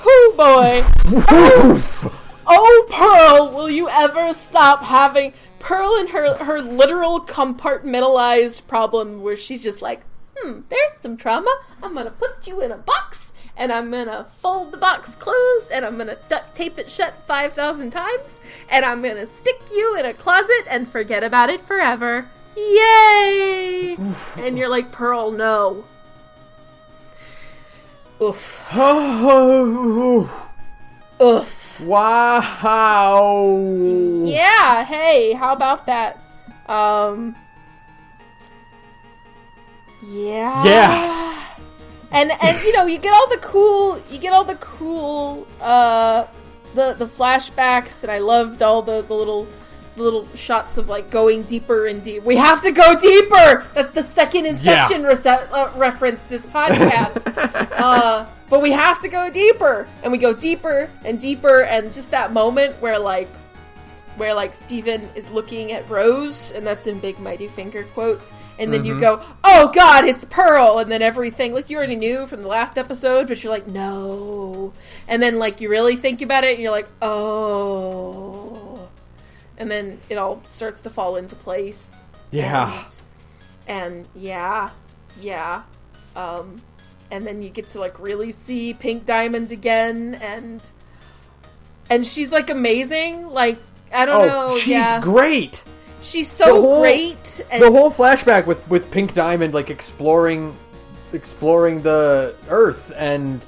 Oh boy. Oof. Oh, Pearl, will you ever stop having... Pearl and her literal compartmentalized problem where she's just like, there's some trauma. I'm gonna put you in a box, and I'm gonna fold the box closed, and I'm gonna duct tape it shut 5,000 times, and I'm gonna stick you in a closet and forget about it forever. Yay! And you're like, Pearl, no. Oof. Oof. Wow. Yeah, hey, how about that? Yeah. Yeah. And you get all the cool the flashbacks, and I loved all the little shots of like going deeper and deeper. We have to go deeper. That's the second Inception reference this podcast. But we have to go deeper, and we go deeper and deeper, and just that moment where Steven is looking at Rose, and that's in big mighty finger quotes, and then you go, oh god, it's Pearl, and then everything, like you already knew from the last episode, but you're like, no, and then like you really think about it, and you're like, oh, and then it all starts to fall into place. And and then you get to like really see Pink Diamond again, and she's like amazing, like, I don't know. She's great. She's so great. And the whole flashback with Pink Diamond, like exploring the Earth and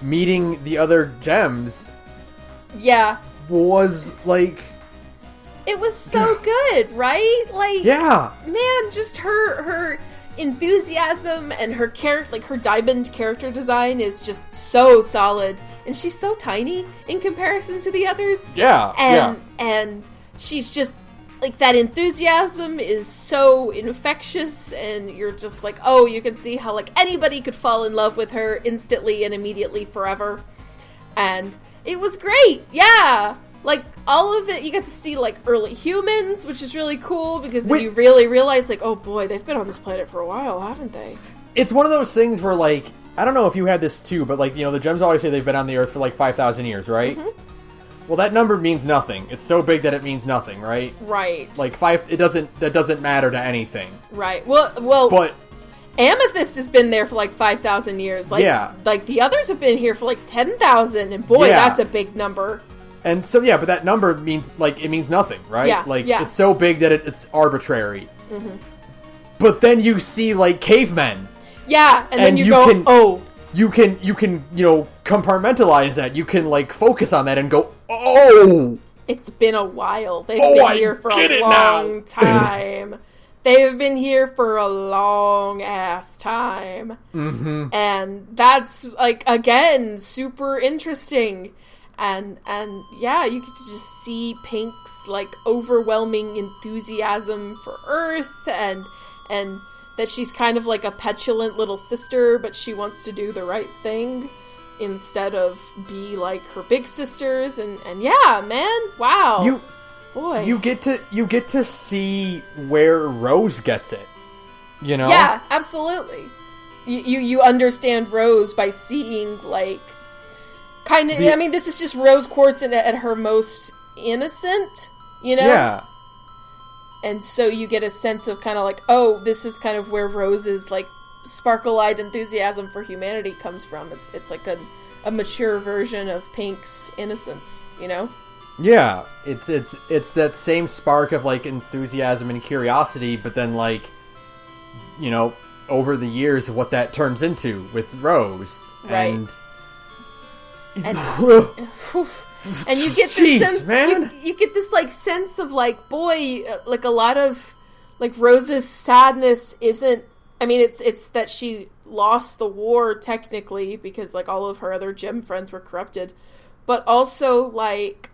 meeting the other gems. Yeah. Was like. It was so good, right? Like. Yeah. Man, just her enthusiasm and her her diamond character design is just so solid. And she's so tiny in comparison to the others. Yeah. And she's just, like, that enthusiasm is so infectious, and you're just like, oh, you can see how, like, anybody could fall in love with her instantly and immediately forever. And it was great. Yeah. Like, all of it, you get to see, like, early humans, which is really cool, because then you really realize, like, oh boy, they've been on this planet for a while, haven't they? It's one of those things where, like, I don't know if you had this too, but, like, the gems always say they've been on the Earth for, like, 5,000 years, right? Mm-hmm. Well, that number means nothing. It's so big that it means nothing, right? Right. Like, that doesn't matter to anything. Right. Well, but Amethyst has been there for, like, 5,000 years. Like, like, the others have been here for, like, 10,000, and boy, that's a big number. And so, but that number means, like, it means nothing, right? Yeah, like, it's so big that it's arbitrary. Mm-hmm. But then you see, like, cavemen. Yeah, and then you go, You can, compartmentalize that. You can, like, focus on that and go, oh! It's been a while. They've been here for a long time. They've been here for a long-ass time. Mm-hmm. And that's, like, again, super interesting. And yeah, you get to just see Pink's, like, overwhelming enthusiasm for Earth, and that she's kind of like a petulant little sister, but she wants to do the right thing instead of be like her big sisters, and yeah, man, wow. You get to see where Rose gets it. You know? Yeah, absolutely. You understand Rose by seeing, like, kind of, I mean, this is just Rose Quartz at her most innocent, you know? Yeah. And so you get a sense of kind of like, oh, this is kind of where Rose's, like, sparkle-eyed enthusiasm for humanity comes from. It's like a mature version of Pink's innocence, you know? Yeah, it's that same spark of, like, enthusiasm and curiosity, but then, like, you know, over the years, what that turns into with Rose. Right. And and you get this sense, man. You get this, like, sense of, like, boy, like, a lot of, like, Rose's sadness isn't, I mean, it's that she lost the war, technically, because, like, all of her other gem friends were corrupted, but also, like,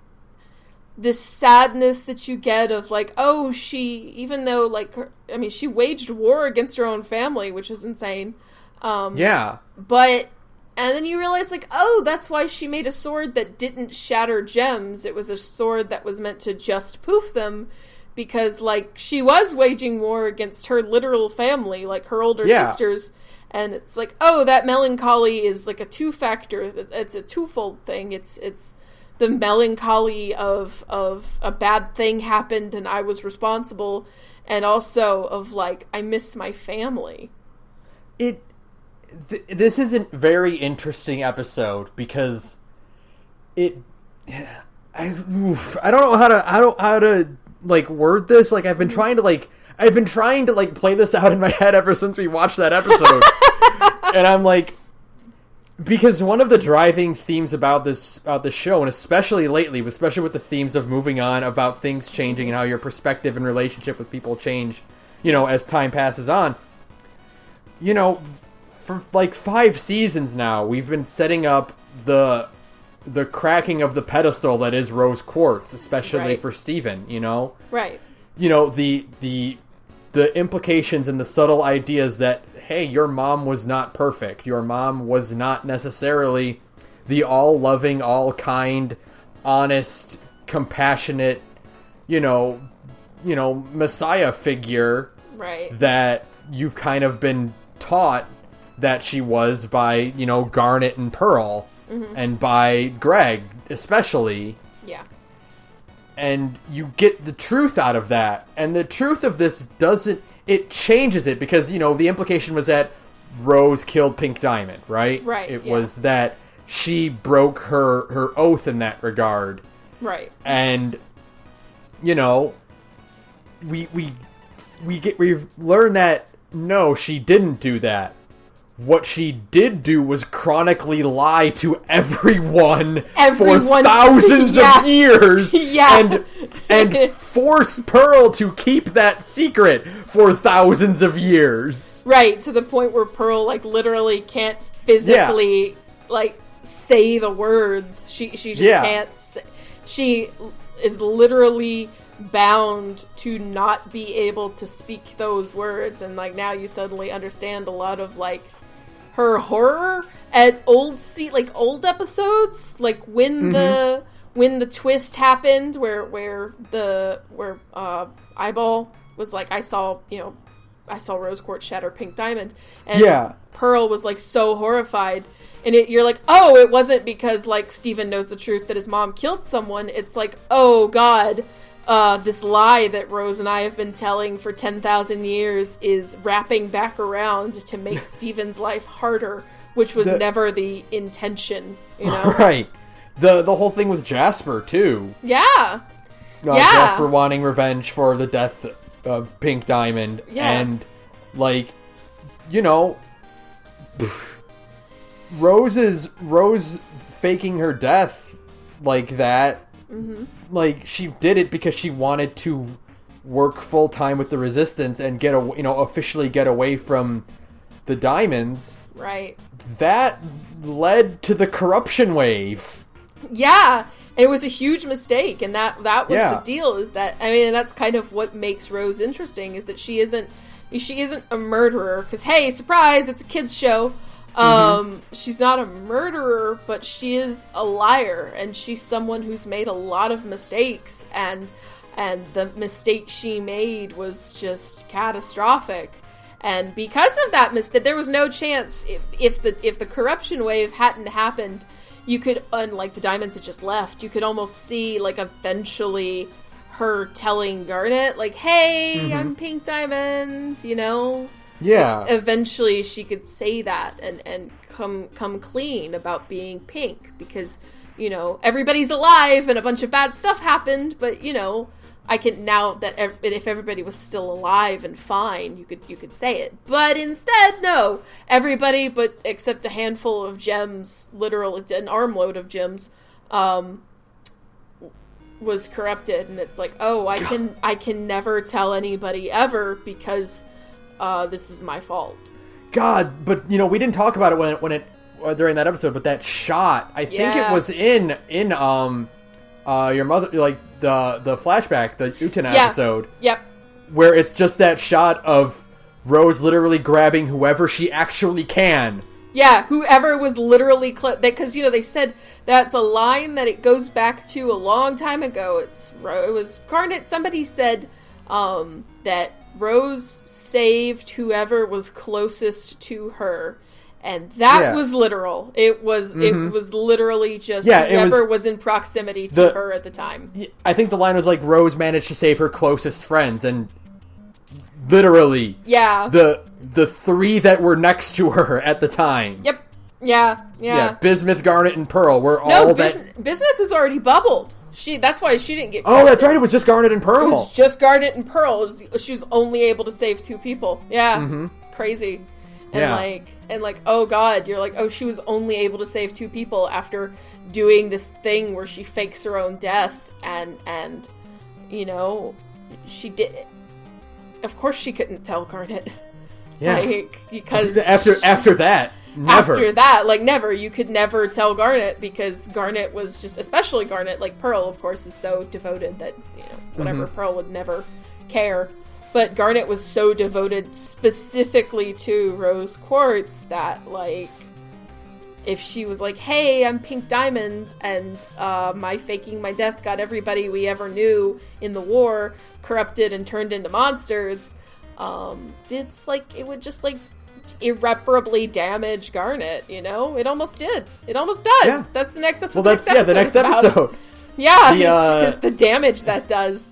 this sadness that you get of, like, oh, even though, like, I mean, she waged war against her own family, which is insane. Yeah. But, and then you realize, like, oh, that's why she made a sword that didn't shatter gems. It was a sword that was meant to just poof them, because, like, she was waging war against her literal family, like, her older sisters. And it's like, oh, that melancholy is, like, a two-factor. It's a twofold thing. It's the melancholy of a bad thing happened and I was responsible, and also of, like, I miss my family. This is a very interesting episode because I don't know how to like word this. Like, I've been trying to play this out in my head ever since we watched that episode. And I'm like, because one of the driving themes about this show, and especially lately, especially with the themes of moving on, about things changing and how your perspective and relationship with people change, you know, as time passes on. You know, for like 5 seasons now, we've been setting up the cracking of the pedestal that is Rose Quartz, especially for Steven, you know? Right. You know, the implications and the subtle ideas that, hey, your mom was not perfect. Your mom was not necessarily the all-loving, all-kind, honest, compassionate, you know, messiah figure that you've kind of been taught that she was by, you know, Garnet and Pearl, and by Greg, especially. Yeah. And you get the truth out of that. And the truth of this it changes it, because, you know, the implication was that Rose killed Pink Diamond, right? Right. It was that she broke her oath in that regard. Right. And, you know, we've learned that, no, she didn't do that. What she did do was chronically lie to everyone for thousands of years, and force Pearl to keep that secret for thousands of years. Right, to the point where Pearl, like, literally can't physically like say the words. She just can't say. She is literally bound to not be able to speak those words, and, like, now you suddenly understand a lot of, like, her horror at old episodes, like when the twist happened, where Eyeball was like, I saw Rose Quartz shatter Pink Diamond, and Pearl was, like, so horrified, and you're like, oh, it wasn't because, like, Steven knows the truth that his mom killed someone. It's like, oh god, this lie that Rose and I have been telling for 10,000 years is wrapping back around to make Steven's life harder, which was never the intention, you know? Right. The whole thing with Jasper, too. Yeah. Jasper wanting revenge for the death of Pink Diamond. Yeah. And, like, you know, Rose faking her death like that. Like, she did it because she wanted to work full time with the Resistance and officially get away from the Diamonds. Right. That led to the corruption wave. Yeah, it was a huge mistake, and that was the deal. Is that, I mean, that's kind of what makes Rose interesting, is that she isn't a murderer. Because, hey, surprise, it's a kids show. She's not a murderer, but she is a liar, and she's someone who's made a lot of mistakes, and the mistake she made was just catastrophic. And because of that mistake, there was no chance if the corruption wave hadn't happened, you could, unlike the diamonds had just left, you could almost see, like, eventually her telling Garnet, like, hey, I'm Pink Diamond, you know? Yeah. Like, eventually she could say that and come clean about being pink, because, you know, everybody's alive and a bunch of bad stuff happened, but, you know, I can, now that if everybody was still alive and fine, you could say it. But instead, no. Everybody, but except a handful of gems, literally an armload of gems, was corrupted. And it's like, oh, I can never tell anybody ever because this is my fault. God, but you know, we didn't talk about it when it during that episode, but that shot, I think it was in your mother, like the flashback, the Utena episode. Yep. Where it's just that shot of Rose literally grabbing whoever she actually can. Yeah, whoever was literally because, you know, they said that's a line that it goes back to a long time ago. It was Garnet. Somebody said that Rose saved whoever was closest to her. And that was literal. It was literally just whoever was in proximity to her at the time. I think the line was like, Rose managed to save her closest friends, and literally, the three that were next to her at the time. Yep. Yeah. Bismuth, Garnet, and Pearl were all Bismuth was already bubbled. That's why she didn't get. Oh, that's right. It was just Garnet and Pearl. It was just Garnet and Pearl. She was only able to save 2 people. Yeah, it's crazy. And like, oh god, you're like, oh, she was only able to save 2 people after doing this thing where she fakes her own death, and you know, she did. Of course, she couldn't tell Garnet. Yeah, like, because after that, never. After that, like, never. You could never tell Garnet, because Garnet was just, especially Garnet, like Pearl, of course, is so devoted that, you know, whatever, Pearl would never care. But Garnet was so devoted specifically to Rose Quartz that, like, if she was like, hey, I'm Pink Diamond, and my faking my death got everybody we ever knew in the war corrupted and turned into monsters, it's like, it would just, like, irreparably damage Garnet, you know? It almost did. It almost does. Yeah. That's the next episode. The next episode. Yeah, the damage that does.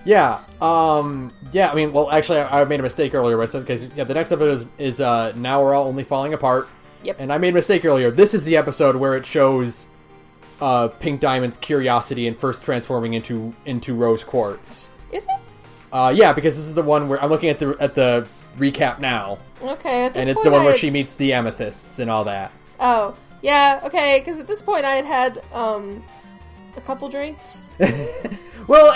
Yeah, I mean, well, actually, I made a mistake earlier, because the next episode is Now We're All Only Falling Apart. Yep. And I made a mistake earlier. This is the episode where it shows Pink Diamond's curiosity and first transforming into Rose Quartz. Is it? Yeah, because this is the one where I'm looking at the recap now. Okay, at this and it's point the one where she meets the amethysts and all that. Oh, yeah, okay, because at this point I had a couple drinks. Well,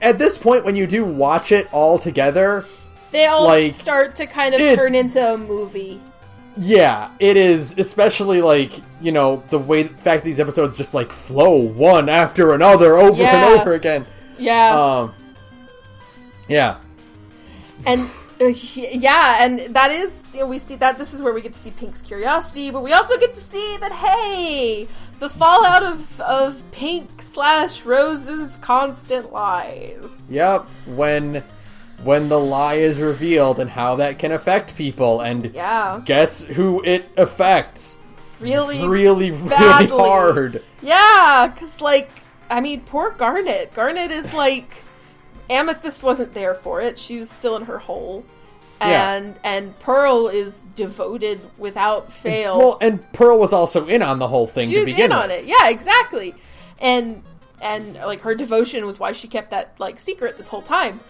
at this point, when you do watch it all together, they all start to kind of turn into a movie. Yeah, it is, especially, like, you know, the fact that these episodes just, like, flow one after another over and over again. Yeah. Yeah. And, and that is, you know, we see that, this is where we get to see Pink's curiosity, but we also get to see that, hey, the fallout of Pink/Rose's constant lies. Yep, when the lie is revealed and how that can affect people, and guess who it affects? Really hard. Yeah, because, like, I mean, poor Garnet. Garnet is like, Amethyst wasn't there for it. She was still in her hole. And Pearl is devoted without fail. Well, and Pearl was also in on the whole thing to begin with. She was in on it. Yeah, exactly. And like, her devotion was why she kept that, like, secret this whole time.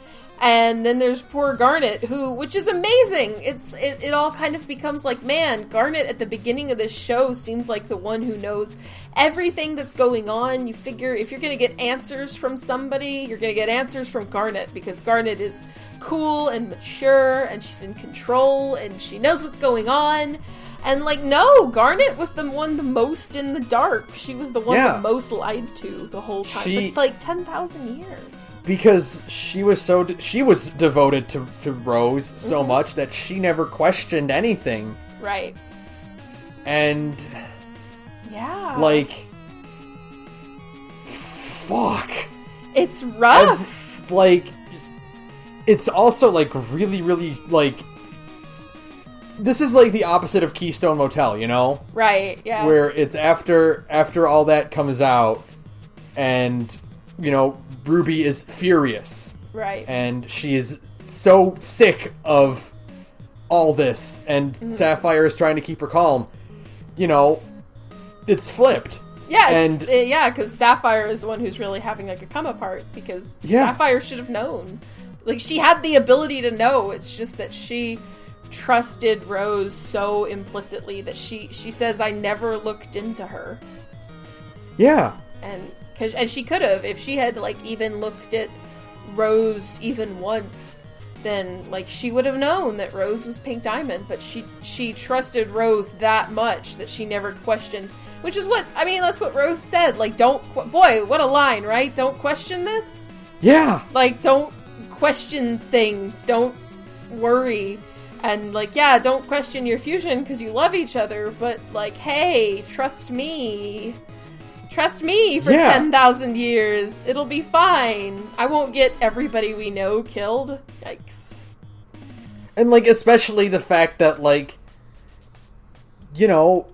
And then there's poor Garnet, which is amazing. It all kind of becomes like, man, Garnet at the beginning of this show seems like the one who knows everything that's going on. You figure if you're going to get answers from somebody, you're going to get answers from Garnet, because Garnet is cool and mature, and she's in control, and she knows what's going on. And, like, no, Garnet was the one the most in the dark. She was the one the most lied to the whole time. For, like, 10,000 years. Because she was devoted to Rose so much that she never questioned anything. Right. And like, fuck. It's rough. Like, it's also, like, really, really, like... This is, like, the opposite of Keystone Motel, you know? Right, yeah. Where it's after all that comes out, and, you know, Ruby is furious. Right. And she is so sick of all this, and Sapphire is trying to keep her calm. You know, it's flipped. Yeah, because Sapphire is the one who's really having, like, a come apart, because Sapphire should have known. Like, she had the ability to know, it's just that she trusted Rose so implicitly that she says, I never looked into her. Yeah. And she could have, if she had, like, even looked at Rose even once, then, like, she would have known that Rose was Pink Diamond, but she trusted Rose that much that she never questioned, which is that's what Rose said, like, boy, what a line, right? Don't question this? Yeah! Like, don't question things, don't worry. And, like, yeah, don't question your fusion because you love each other, but, like, hey, trust me. Trust me for 10,000 years. It'll be fine. I won't get everybody we know killed. Yikes. And, like, especially the fact that, like, you know,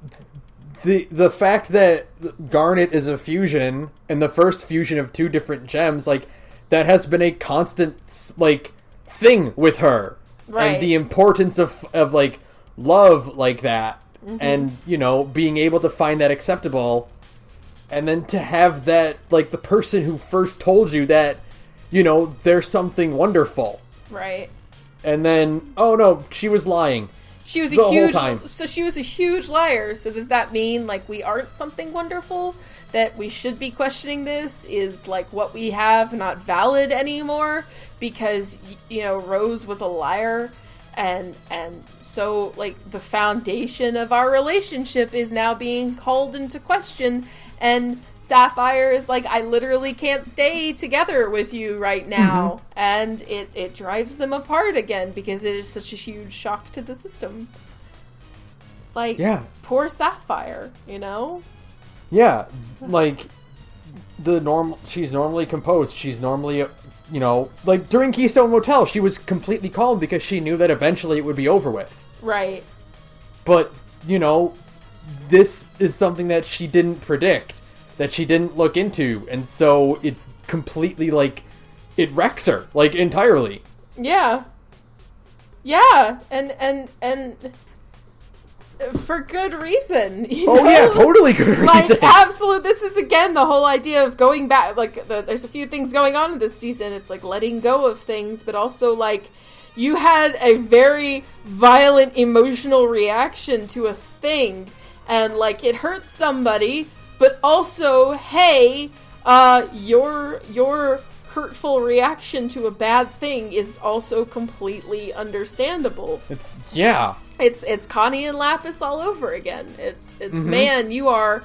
the fact that Garnet is a fusion, and the first fusion of two different gems, like, that has been a constant, like, thing with her. Right. And the importance of like, love like that. Mm-hmm. And, you know, being able to find that acceptable. And then to have that, like, the person who first told you that, you know, there's something wonderful. Right. And then, oh no, she was lying. She was whole time. So she was a huge liar. So does that mean, like, we aren't something wonderful? That we should be questioning this? Is, like, what we have not valid anymore? Because, you know, Rose was a liar. And so, like, the foundation of our relationship is now being called into question. And Sapphire is like, I literally can't stay together with you right now. Mm-hmm. And it drives them apart again because it is such a huge shock to the system. Like, poor Sapphire, you know? Yeah, like, she's normally composed. She's normally, you know, like, during Keystone Motel, she was completely calm because she knew that eventually it would be over with. Right. But, you know, this is something that she didn't predict, that she didn't look into, and so it completely, like, it wrecks her, like, entirely. Yeah. Yeah, and for good reason. You know? Yeah, totally good reason. Like, absolute. This is, again, the whole idea of going back. Like, there's a few things going on in this season. It's, like, letting go of things, but also, like, you had a very violent emotional reaction to a thing, and, like, it hurts somebody, but also, hey, your hurtful reaction to a bad thing is also completely understandable. It's Connie and Lapis all over again. It's mm-hmm. Man, you are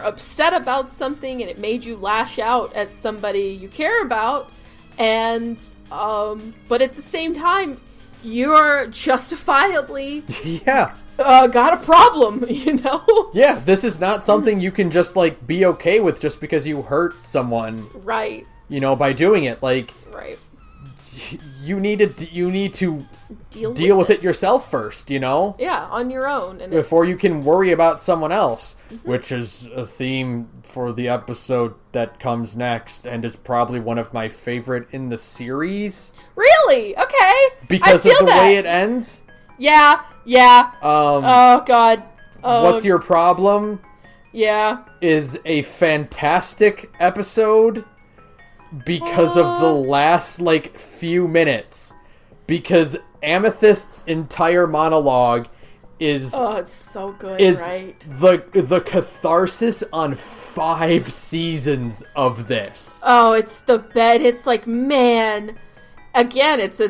upset about something and it made you lash out at somebody you care about, and but at the same time you're justifiably got a problem, you know? Yeah, this is not something you can just, like, be okay with just because you hurt someone. Right. You know, by doing it, like... Right. You need to deal with it yourself first, you know? Yeah, on your own. And before you can worry about someone else, mm-hmm. which is a theme for the episode that comes next, and is probably one of my favorite in the series. Really? Okay. Because of the way it ends? Yeah. Oh, God. What's Your Problem? Yeah. Is a fantastic episode because of the last, like, few minutes. Because Amethyst's entire monologue is... Oh, it's so good, right? The catharsis on 5 seasons of this. Oh, it's the bed. It's like, man... Again, it's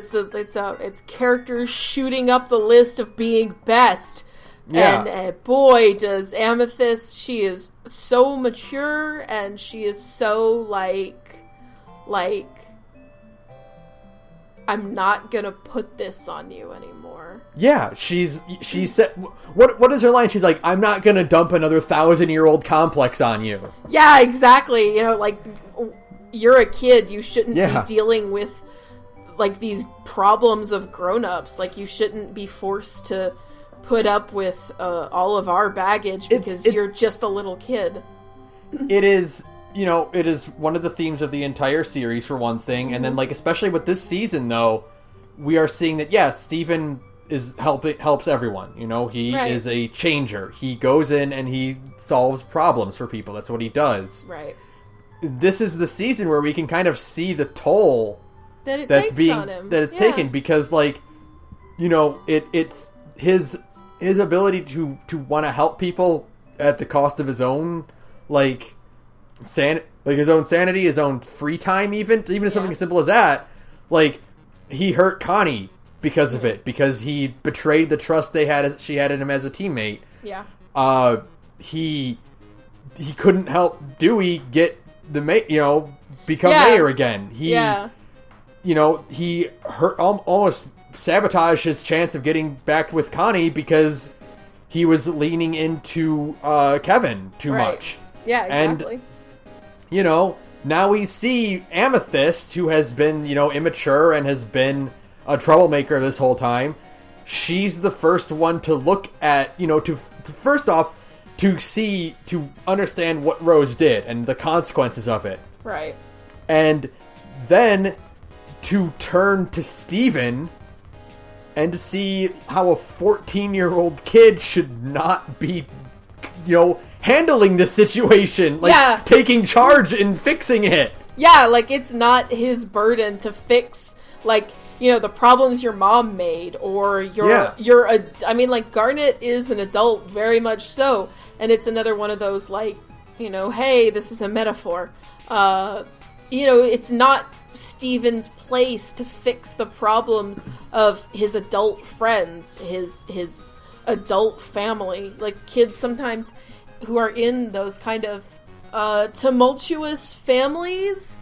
characters shooting up the list of being best. Yeah. And boy, does Amethyst, she is so mature, and she is so, like, I'm not gonna put this on you anymore. Yeah, she said, what is her line? She's like, I'm not gonna dump another 1,000-year-old complex on you. Yeah, exactly. You know, like, you're a kid, you shouldn't be dealing with, like, these problems of grown-ups. Like, you shouldn't be forced to put up with all of our baggage because you're just a little kid. It is, it is one of the themes of the entire series, for one thing, and then, like, especially with this season, though, we are seeing that, Steven helps everyone, he is a changer. He goes in and he solves problems for people. That's what he does. Right. This is the season where we can kind of see the toll that it's taken, because, like, it's his ability to want to help people at the cost of his own, like, his own sanity, his own free time, even something as simple as that. Like, he hurt Connie because of it, because he betrayed the trust she had in him as a teammate. Yeah. He couldn't help Dewey get become mayor again. He hurt, almost sabotaged his chance of getting back with Connie because he was leaning into Kevin too much. Yeah, exactly. And, now we see Amethyst, who has been, immature and has been a troublemaker this whole time. She's the first one to look at, first off, to understand what Rose did and the consequences of it. Right. And then to turn to Steven and to see how a 14-year-old kid should not be, handling this situation. Like, taking charge and fixing it. Yeah, like, it's not his burden to fix, like, the problems your mom made, or like, Garnet is an adult, very much so, and it's another one of those, like, hey, this is a metaphor. It's not Steven's place to fix the problems of his adult friends, his adult family. Like, kids sometimes who are in those kind of tumultuous families,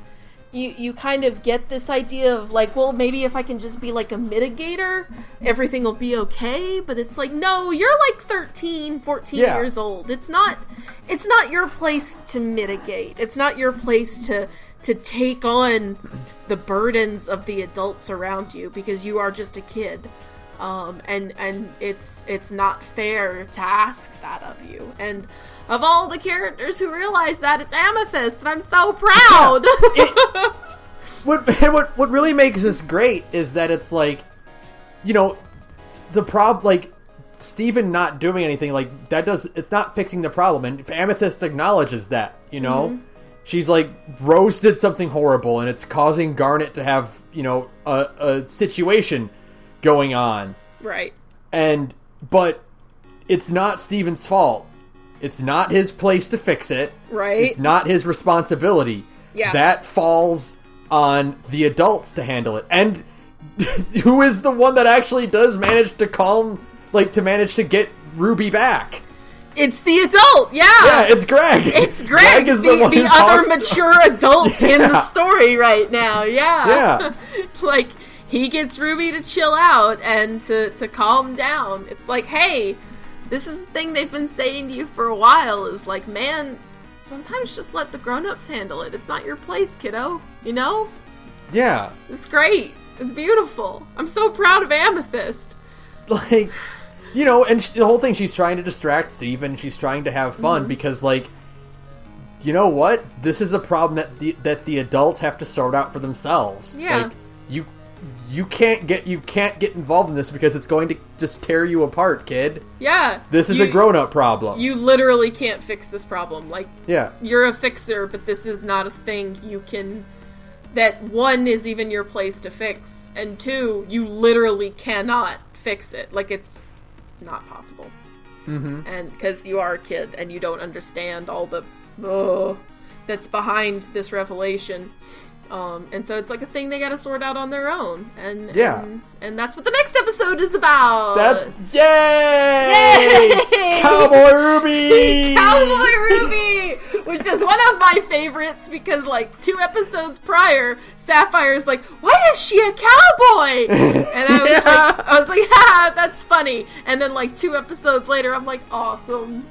you kind of get this idea of, like, well, maybe if I can just be, like, a mitigator, everything will be okay. But it's like, no, you're like 13, 14 years old. It's not your place to mitigate. It's not your place to take on the burdens of the adults around you, because you are just a kid. And it's not fair to ask that of you. And of all the characters who realize that, it's Amethyst, and I'm so proud. What really makes this great is that it's like, the problem, like, Steven not doing anything, like, it's not fixing the problem, and Amethyst acknowledges that, Mm-hmm. She's like, Rose did something horrible, and it's causing Garnet to have, a situation going on. Right. But it's not Steven's fault. It's not his place to fix it. Right. It's not his responsibility. Yeah. That falls on the adults to handle it. And who is the one that actually does manage to manage to get Ruby back? It's the adult, yeah. Yeah, it's Greg. It's Greg is the one the other mature adult in the story right now, yeah. Like, he gets Ruby to chill out and to calm down. It's like, hey, this is the thing they've been saying to you for a while, is like, man, sometimes just let the grown-ups handle it. It's not your place, kiddo, Yeah. It's great. It's beautiful. I'm so proud of Amethyst. Like, and the whole thing, she's trying to distract Steven, she's trying to have fun, because, like, you know what? This is a problem that the adults have to sort out for themselves. Yeah. Like, you can't get involved in this because it's going to just tear you apart, kid. Yeah. This is a grown-up problem. You literally can't fix this problem. Like, yeah. You're a fixer, but this is not a thing you can... That, one, is even your place to fix, and two, you literally cannot fix it. Like, it's not possible. Mm-hmm. And because you are a kid, and you don't understand all the... that's behind this revelation. And so it's like a thing they gotta sort out on their own. And that's what the next episode is about. That's yay! Cowboy Ruby! Cowboy Ruby! Which is one of my favorites because, like, 2 episodes prior, Sapphire's like, why is she a cowboy? And I was like, ha, that's funny. And then, like, 2 episodes later, I'm like, awesome.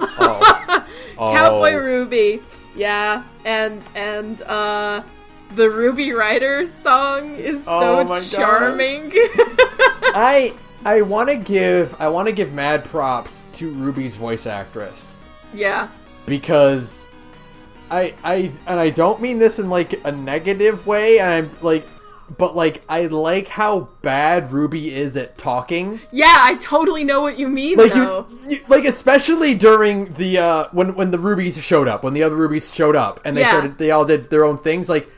Cowboy Ruby. Yeah. And the Ruby Rider song is so charming. I want to give mad props to Ruby's voice actress. Yeah. Because I don't mean this in like a negative way, and I'm like, but like I like how bad Ruby is at talking. Yeah, I totally know what you mean, like, though. Like especially during the when the Rubies showed up, when the other Rubies showed up, and they all did their own things. Like,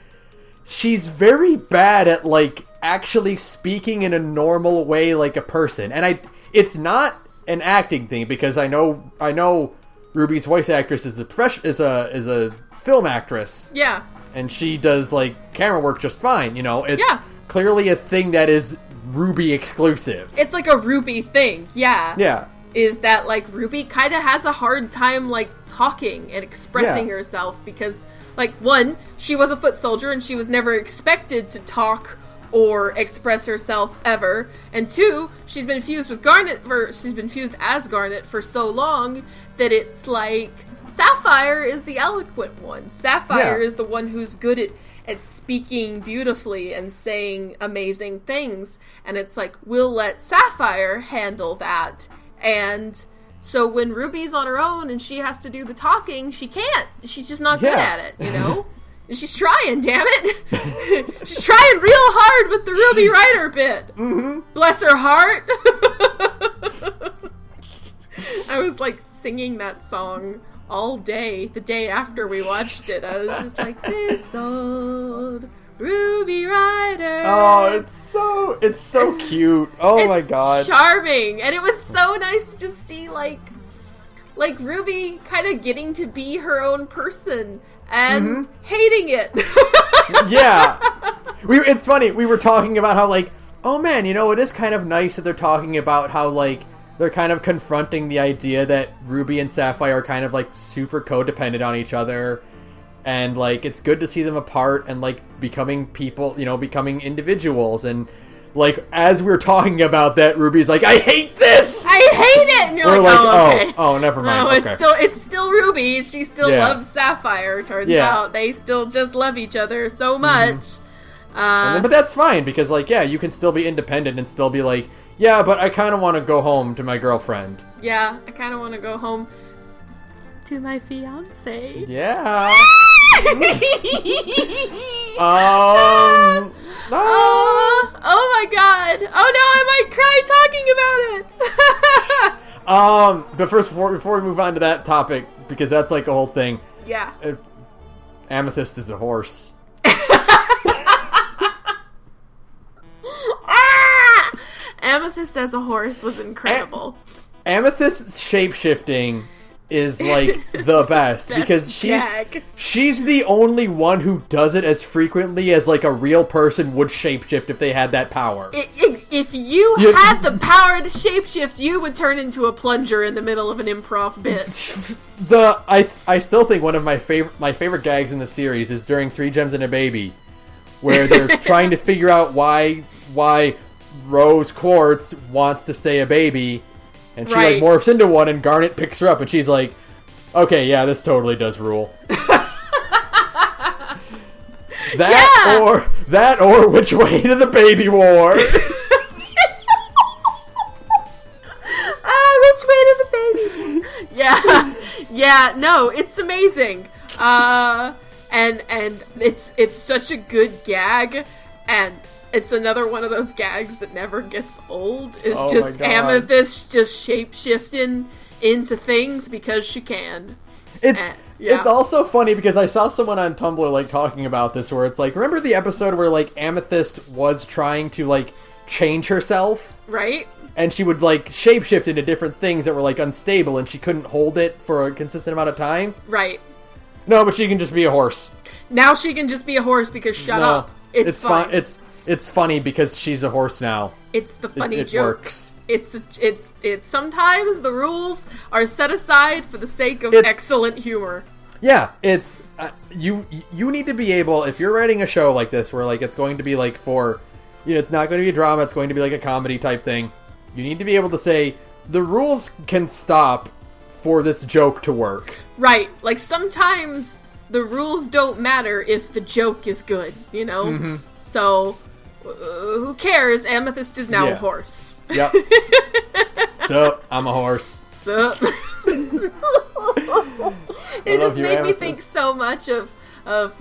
she's very bad at like actually speaking in a normal way like a person, and it's not an acting thing, because I know Ruby's voice actress is a film actress. Yeah. And she does, like, camera work just fine, you know? It's clearly a thing that is Ruby exclusive. It's like a Ruby thing, yeah. Yeah. Is that, like, Ruby kind of has a hard time, like, talking and expressing herself because, like, one, she was a foot soldier and she was never expected to talk or express herself ever. And two, she's been fused as Garnet for so long that it's like Sapphire is the eloquent one. Sapphire is the one who's good at speaking beautifully and saying amazing things. And it's like, we'll let Sapphire handle that. And so when Ruby's on her own and she has to do the talking, she can't. She's just not good at it, you know? And she's trying, damn it. She's trying real hard with the Ruby Rider bit. Mm-hmm. Bless her heart. I was like singing that song all day, the day after we watched it. I was just like, this old Ruby Rider. Oh, it's so cute. Oh my god. It's charming. And it was so nice to just see like Ruby kind of getting to be her own person and hating it. Yeah. It's funny. We were talking about how, like, oh man, you know, it is kind of nice that they're talking about how, like, they're kind of confronting the idea that Ruby and Sapphire are kind of, like, super codependent on each other. And, like, it's good to see them apart and, like, becoming people, you know, becoming individuals. And, like, as we were talking about that, Ruby's like, I hate this! I hate it! And you're we're like, oh, okay. Oh, never mind. No, okay. it's still Ruby. She still loves Sapphire, turns out. They still just love each other so much. But that's fine, because, like, yeah, you can still be independent and still be like, yeah, but I kind of want to go home to my girlfriend. Yeah, I kind of want to go home to my fiance. Yeah. Oh my god. Oh no, I might cry talking about it. But first, before we move on to that topic, because that's like a whole thing. Yeah. Amethyst is a horse. Amethyst as a horse was incredible. Amethyst's shape-shifting is like the best because she's the only one who does it as frequently as like a real person would shapeshift if they had that power. If you had the power to shapeshift, you would turn into a plunger in the middle of an improv bit. I still think one of my favorite gags in the series is during 3 Gems and a Baby, where they're trying to figure out why Rose Quartz wants to stay a baby. And she like morphs into one, and Garnet picks her up, and she's like, "Okay, yeah, this totally does rule." That or which way to the baby war? Which way to the baby war? Yeah. No, it's amazing. And it's such a good gag, and it's another one of those gags that never gets old. It's just Amethyst just shape-shifting into things because she can. It's also funny because I saw someone on Tumblr like talking about this where it's like, remember the episode where like Amethyst was trying to like change herself? Right. And she would like shapeshift into different things that were like unstable and she couldn't hold it for a consistent amount of time? Right. No, but she can just be a horse. Now she can just be a horse because shut up. It's fun. It's funny because she's a horse now. It's the funny it joke. Works. It's sometimes the rules are set aside for the sake of excellent humor. Yeah, it's you need to be able, if you're writing a show like this where like it's going to be like for, you know, it's not going to be a drama, it's going to be like a comedy type thing. You need to be able to say the rules can stop for this joke to work. Right. Like sometimes the rules don't matter if the joke is good, you know? Mm-hmm. So, who cares? Amethyst is now a horse. Yep. So, I'm a horse. So, it just made me think so much of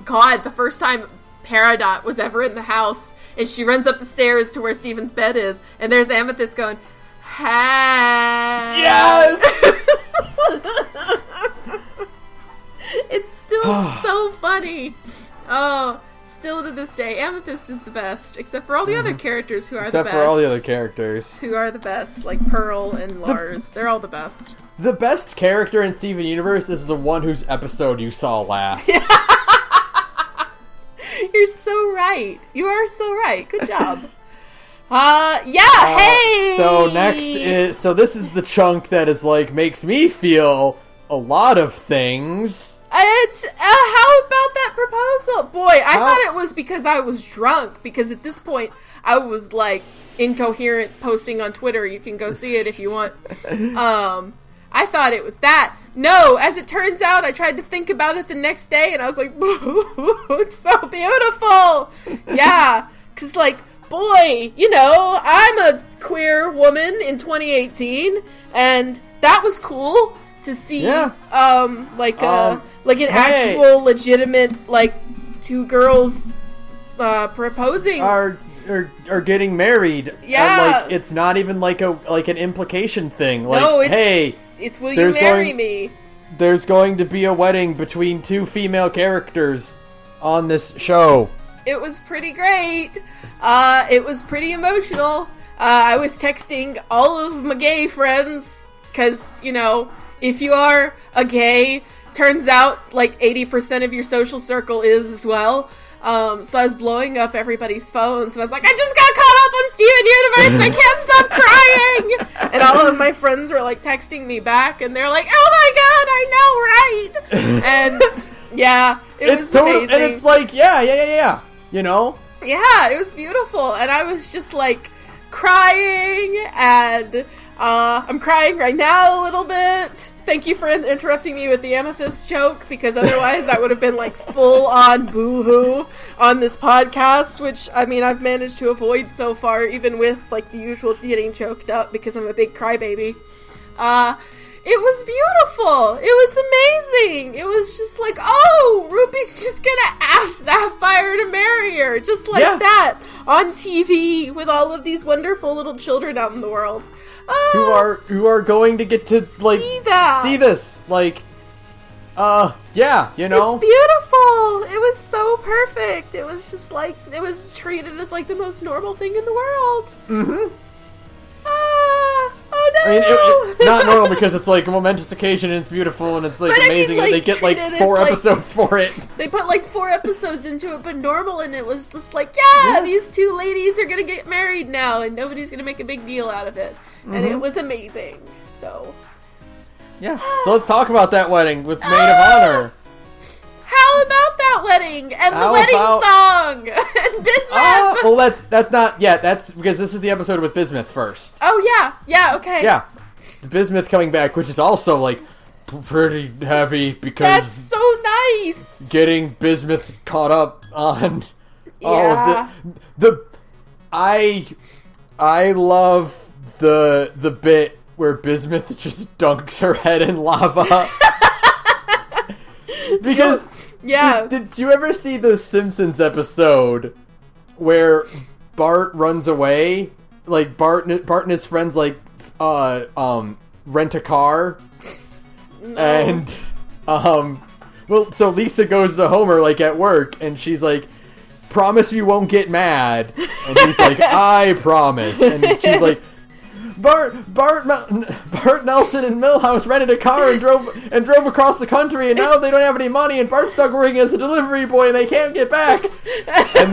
God, the first time Peridot was ever in the house, and she runs up the stairs to where Steven's bed is, and there's Amethyst going, "Hey!" Yes! It's still so funny. Oh, still to this day, Amethyst is the best, except for all the other characters who are the best. Except for all the other characters. Who are the best, like Pearl and Lars. They're all the best. The best character in Steven Universe is the one whose episode you saw last. You're so right. You are so right. Good job. Hey! So next is... So this is the chunk that is like, makes me feel a lot of things. It's, how about that proposal? Boy, I thought it was because I was drunk, because at this point, I was, like, incoherent posting on Twitter. You can go see it if you want. I thought it was that. No, as it turns out, I tried to think about it the next day, and I was like, it's so beautiful! Yeah, because, like, boy, you know, I'm a queer woman in 2018, and that was cool to see, like an actual legitimate, like, two girls proposing are getting married. Yeah, and, like, it's not even like an implication thing. Like, no, it's will you marry me? There's going to be a wedding between two female characters on this show. It was pretty great. It was pretty emotional. I was texting all of my gay friends because, you know, if you are a gay, turns out like 80% of your social circle is as well. So I was blowing up everybody's phones, and I was like, I just got caught up on Steven Universe, and I can't stop crying! And all of my friends were like texting me back, and they're like, oh my god, I know, right? And yeah, it was amazing. And it's like, yeah, you know? Yeah, it was beautiful, and I was just like crying, and I'm crying right now a little bit. Thank you for interrupting me with the Amethyst joke, because otherwise that would have been like full-on boo-hoo on this podcast, which, I mean, I've managed to avoid so far, even with like the usual getting choked up because I'm a big crybaby. It was beautiful. It was amazing. It was just like, oh, Ruby's just gonna ask Sapphire to marry her, just like that, on TV with all of these wonderful little children out in the world. Who are going to get to, like, see this, like, yeah, you know? It's beautiful! It was so perfect! It was just like, it was treated as, like, the most normal thing in the world. Mm-hmm. Oh no! I mean, it's not normal because it's, like, a momentous occasion and it's beautiful and it's, like, but amazing, I mean, like, and they get, like, 4 episodes for it. They put, like, 4 episodes into it, but normal, and it was just like, these two ladies are gonna get married now, and nobody's gonna make a big deal out of it. And it was amazing. So, yeah. So let's talk about that wedding with Maid of Honor. How about that wedding and the wedding song and Bismuth? Well, that's not yet. That's because this is the episode with Bismuth first. Oh yeah, okay. Yeah, the Bismuth coming back, which is also like pretty heavy because that's so nice. Getting Bismuth caught up on all of the I love the bit where Bismuth just dunks her head in lava. Because did you ever see the Simpsons episode where Bart runs away? Like Bart and his friends like rent a car. No. And so Lisa goes to Homer like at work and she's like, promise you won't get mad. And he's like, I promise. And she's like, Bart Nelson and Milhouse rented a car and drove across the country, and now they don't have any money, and Bart's stuck working as a delivery boy, and they can't get back. And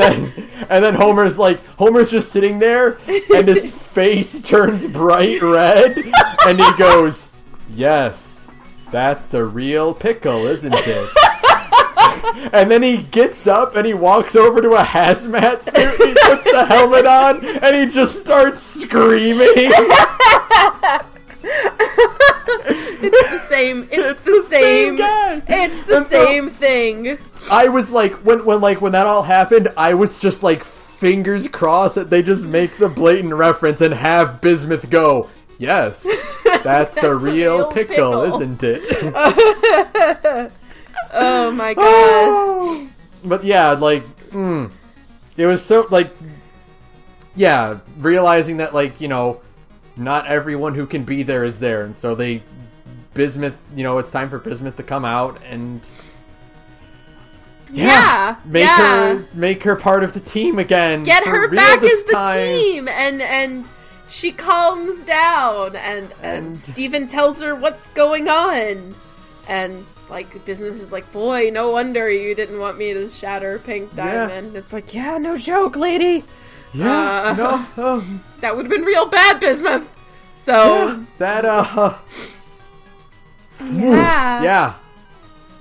then Homer's just sitting there, and his face turns bright red, and he goes, "Yes, that's a real pickle, isn't it?" And then he gets up and he walks over to a hazmat suit, he puts the helmet on, and he just starts screaming. It's the same. It's the same guy. It's the same thing. I was like, when that all happened, I was just like, fingers crossed that they just make the blatant reference and have Bismuth go, yes, that's a real pickle, isn't it? Oh my god. But yeah, like, it was so, like, yeah, realizing that, like, you know, not everyone who can be there is there, and so Bismuth, you know, it's time for Bismuth to come out and... Yeah, make her part of the team again. Get her back as the team, and she calms down, and Steven tells her what's going on, and like Bismuth is like, boy, no wonder you didn't want me to shatter Pink Diamond. Yeah. It's like, yeah, no joke, lady. Yeah, that would have been real bad, Bismuth. So yeah.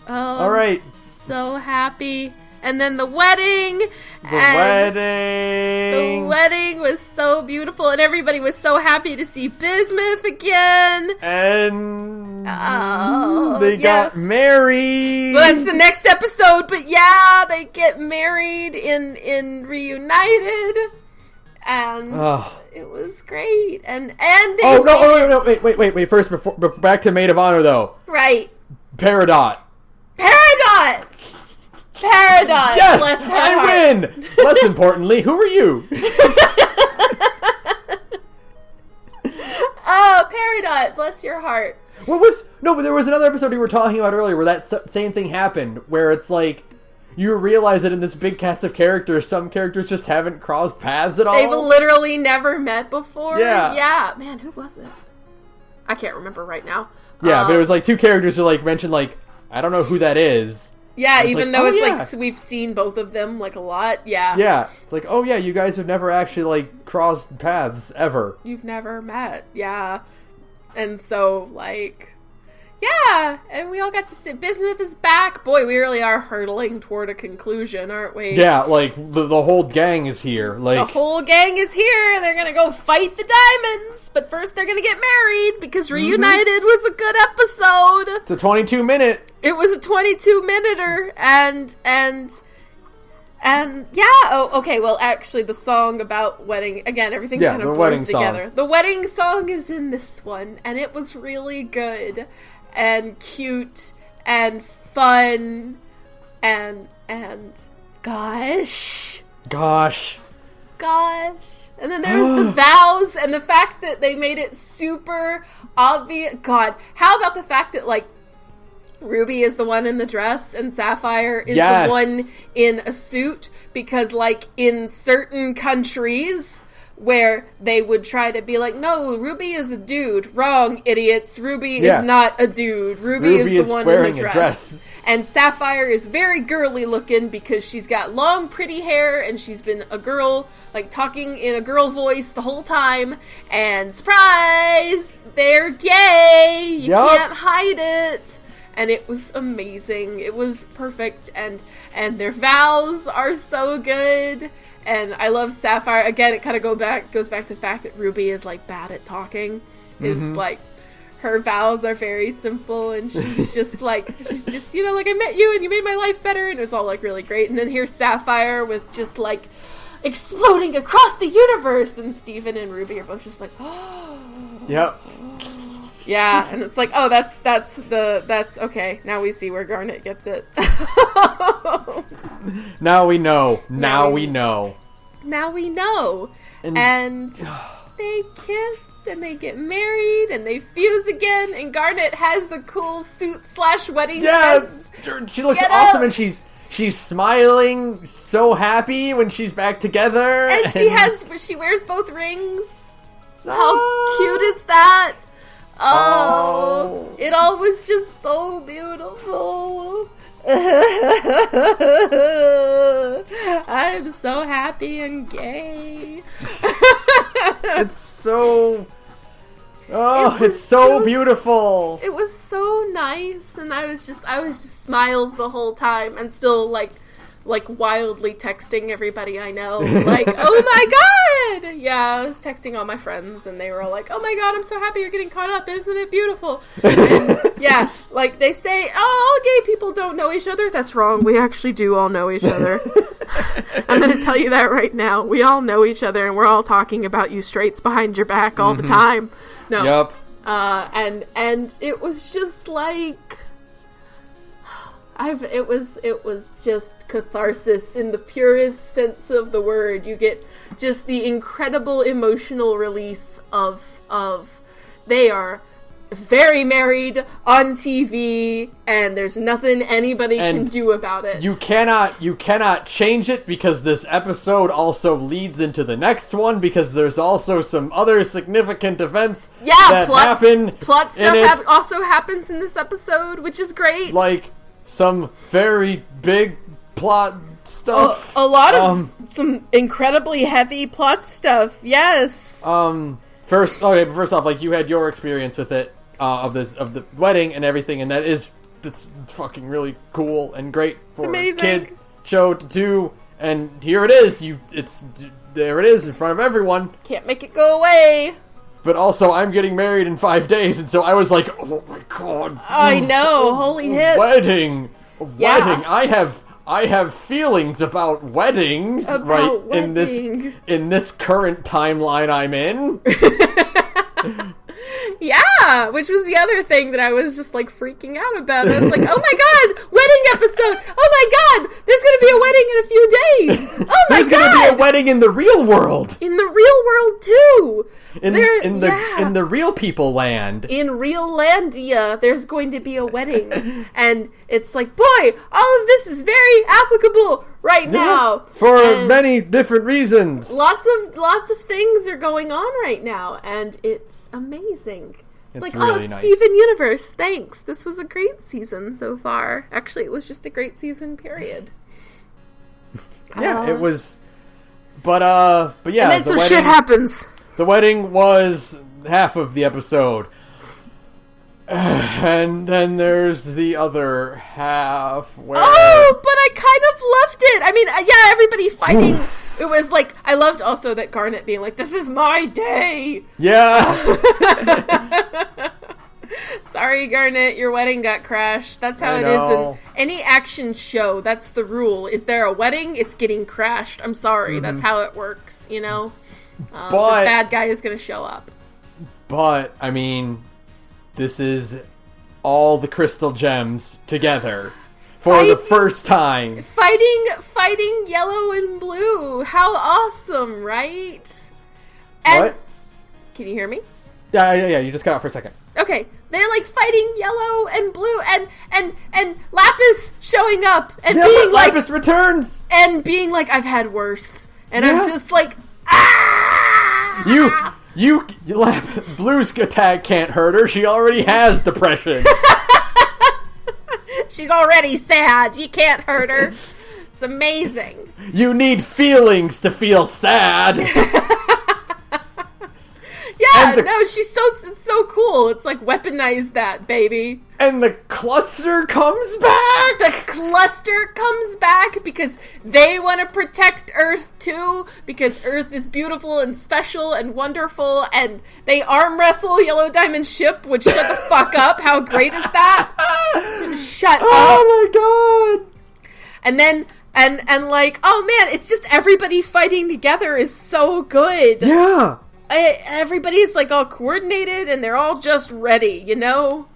Oh, all right. So happy. And then the wedding. The wedding was so beautiful, and everybody was so happy to see Bismuth again. And they got married. Well, that's the next episode, but yeah, they get married in Reunited, and it was great. And they wait. First, before back to Maid of Honor though. Right. Peridot. Yes, bless her heart. Win. Less importantly, who are you? Oh, Peridot, bless your heart. But there was another episode we were talking about earlier where that same thing happened, where it's like you realize that in this big cast of characters, some characters just haven't crossed paths at all. They've literally never met before. Yeah. Man, who was it? I can't remember right now. Yeah, but it was like two characters who like mentioned like, I don't know who that is. Yeah, even though it's like we've seen both of them like a lot. Yeah. Yeah. It's like, oh yeah, you guys have never actually like crossed paths ever. You've never met. Yeah. And so like, yeah, and we all got to see Bismuth is back. Boy, we really are hurtling toward a conclusion, aren't we? Yeah, like the whole gang is here. Like the whole gang is here. They're gonna go fight the diamonds, but first they're gonna get married because Reunited was a good episode. It's a 22-minute. It was a 22-minuter, and yeah. Oh, okay. Well, actually, the song about wedding again. Everything kind of blurs together. The wedding song is in this one, and it was really good. And cute and fun and gosh. And then there's the vows and the fact that they made it super obvious. God, how about the fact that like Ruby is the one in the dress and Sapphire is the one in a suit, because like in certain countries where they would try to be like, no, Ruby is a dude. Wrong, idiots. Ruby is not a dude. Ruby is the one in the dress. And Sapphire is very girly looking because she's got long, pretty hair, and she's been a girl, like, talking in a girl voice the whole time. And surprise! They're gay! You can't hide it! And it was amazing. It was perfect. And their vows are so good. And I love Sapphire. Again, it kind of goes back to the fact that Ruby is, like, bad at talking. Is, like, her vows are very simple, and she's just, like, you know, like, I met you, and you made my life better, and it was all, like, really great. And then here's Sapphire with just, like, exploding across the universe, and Steven and Ruby are both just like, oh. Yep. Yeah, and it's like, oh, that's okay. Now we see where Garnet gets it. Now we know. Now we know. And they kiss, and they get married, and they fuse again, and Garnet has the cool suit/wedding dress. She looks awesome, and she's smiling, so happy when she's back together. And she wears both rings. How cute is that? Oh, it all was just so beautiful. I'm so happy and gay. It's so... it's so beautiful. It was so nice, and I was just smiles the whole time, and still, like, like, wildly texting everybody I know, like, oh my god! Yeah, I was texting all my friends, and they were all like, oh my god, I'm so happy you're getting caught up, isn't it beautiful? And, yeah, like, they say, oh, all gay people don't know each other. That's wrong. We actually do all know each other. I'm going to tell you that right now. We all know each other, and we're all talking about you straights behind your back all the time. No. Yep. And it was just like... It was just catharsis in the purest sense of the word. You get just the incredible emotional release of they are very married on TV, and there's nothing anybody can do about it. You cannot change it, because this episode also leads into the next one, because there's also some other significant events that happen. Plot stuff also happens in this episode, which is great. Like some very big plot stuff. A lot of some incredibly heavy plot stuff. Yes. First off, like, you had your experience with it, of the wedding and everything, and that's fucking really cool and great for a kid show to do. And here it is. There it is in front of everyone. Can't make it go away. But also, I'm getting married in 5 days, and so I was like, oh my god. I know, holy hit. Wedding. I have feelings about weddings in this current timeline I'm in. Yeah, which was the other thing that I was just, like, freaking out about. I was like, oh my god, wedding episode! Oh my god, there's gonna be a wedding in a few days! Oh my god! There's gonna be a wedding in the real world! In the real world, too! In the real people land. In real landia, there's going to be a wedding. And it's like, boy, all of this is very applicable right now. For many different reasons. Lots of things are going on right now, and it's amazing. It's like, really nice. Steven Universe, thanks. This was a great season so far. Actually, it was just a great season, period. Yeah, it was. But yeah. And then some shit happens. The wedding was half of the episode. And then there's the other half where... Oh, but I kind of loved it. I mean, yeah, everybody fighting. It was like, I loved also that Garnet being like, this is my day. Yeah. Sorry, Garnet, your wedding got crashed. That's how it is in any action show. That's the rule. Is there a wedding? It's getting crashed. I'm sorry. That's how it works, you know? But the bad guy is going to show up. But, I mean, this is all the crystal gems together for the first time. Fighting yellow and blue. How awesome, right? And, what? Can you hear me? Yeah, you just got out for a second. Okay, they're like fighting yellow and blue, and Lapis showing up and being like, Lapis returns and being like, I've had worse, and I'm just like, ah! Blue's attack can't hurt her. She already has depression. She's already sad. You can't hurt her. It's amazing. You need feelings to feel sad. Yeah, she's so cool. It's like, weaponize that, baby. And the cluster comes back! The cluster comes back because they want to protect Earth, too, because Earth is beautiful and special and wonderful, and they arm wrestle Yellow Diamond's ship, which, shut the fuck up. How great is that? Shut up. Oh my god! And then, and like, oh man, it's just everybody fighting together is so good. Yeah! Everybody's like all coordinated and they're all just ready, you know?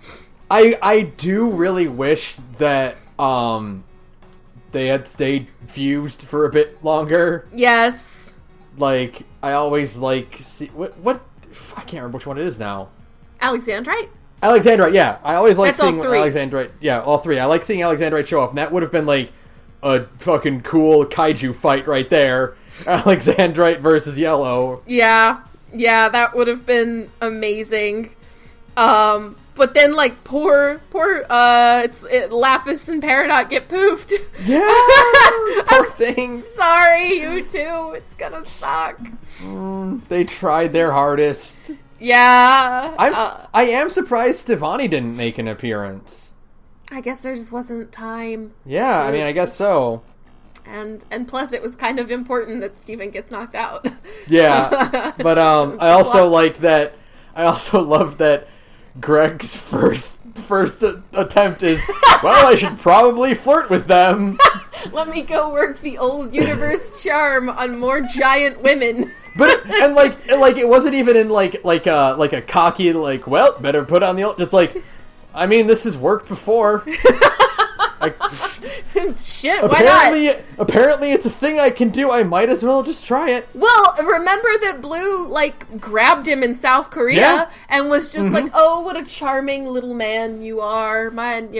I do really wish that they had stayed fused for a bit longer. Yes. Like, I always like see what I can't remember which one it is now. Alexandrite, yeah. I always like seeing all three. Alexandrite. Yeah, all three. I like seeing Alexandrite show off, and that would have been like a fucking cool kaiju fight right there. Alexandrite versus Yellow. Yeah, that would have been amazing. But then, like, poor Lapis and Peridot get poofed. Yeah, poor thing. Sorry, you too. It's gonna suck. They tried their hardest. Yeah. I am surprised Stevani didn't make an appearance. I guess there just wasn't time. Yeah, I mean, I guess so. and plus it was kind of important that Steven gets knocked out. Yeah, but I also like that. I also love that Greg's first attempt is, well, I should probably flirt with them. Let me go work the old universe charm on more giant women. But it wasn't even in like a cocky well, better put on the old. It's like, I mean, this has worked before. Shit, why not? Apparently it's a thing I can do. I might as well just try it. Well, remember that Blue, grabbed him in South Korea and was just like, oh, what a charming little man you are.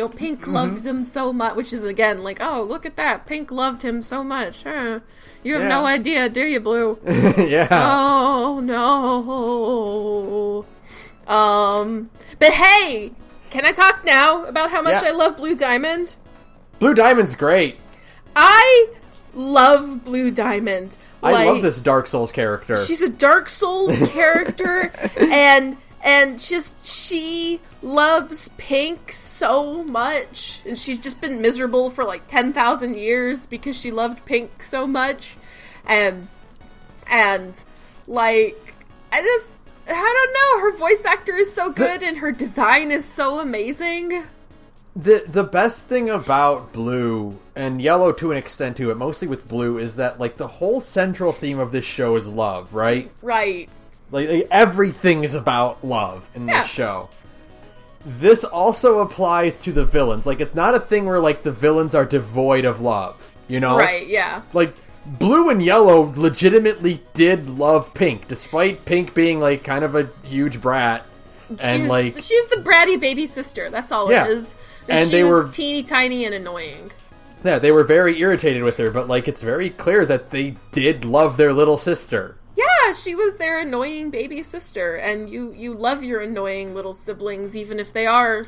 Pink loved him so much, which is, again, oh, look at that. Pink loved him so much. You have no idea, do you, Blue? Yeah. Oh, no. But hey, can I talk now about how much I love Blue Diamond? Blue Diamond's great. I love Blue Diamond. I love this Dark Souls character. She's a Dark Souls character, and she loves Pink so much, and she's just been miserable for 10,000 years because she loved Pink so much, and I don't know, her voice actor is so good, and her design is so amazing. The best thing about Blue, and Yellow to an extent too, but mostly with Blue, is that, the whole central theme of this show is love, right? Right. Everything is about love in this show. This also applies to the villains. It's not a thing where, the villains are devoid of love, you know? Right, yeah. Blue and Yellow legitimately did love Pink, despite Pink being, kind of a huge brat. She's the bratty baby sister, that's all it is. And she was teeny tiny and annoying. Yeah, they were very irritated with her, but it's very clear that they did love their little sister. Yeah, she was their annoying baby sister, and you love your annoying little siblings, even if they are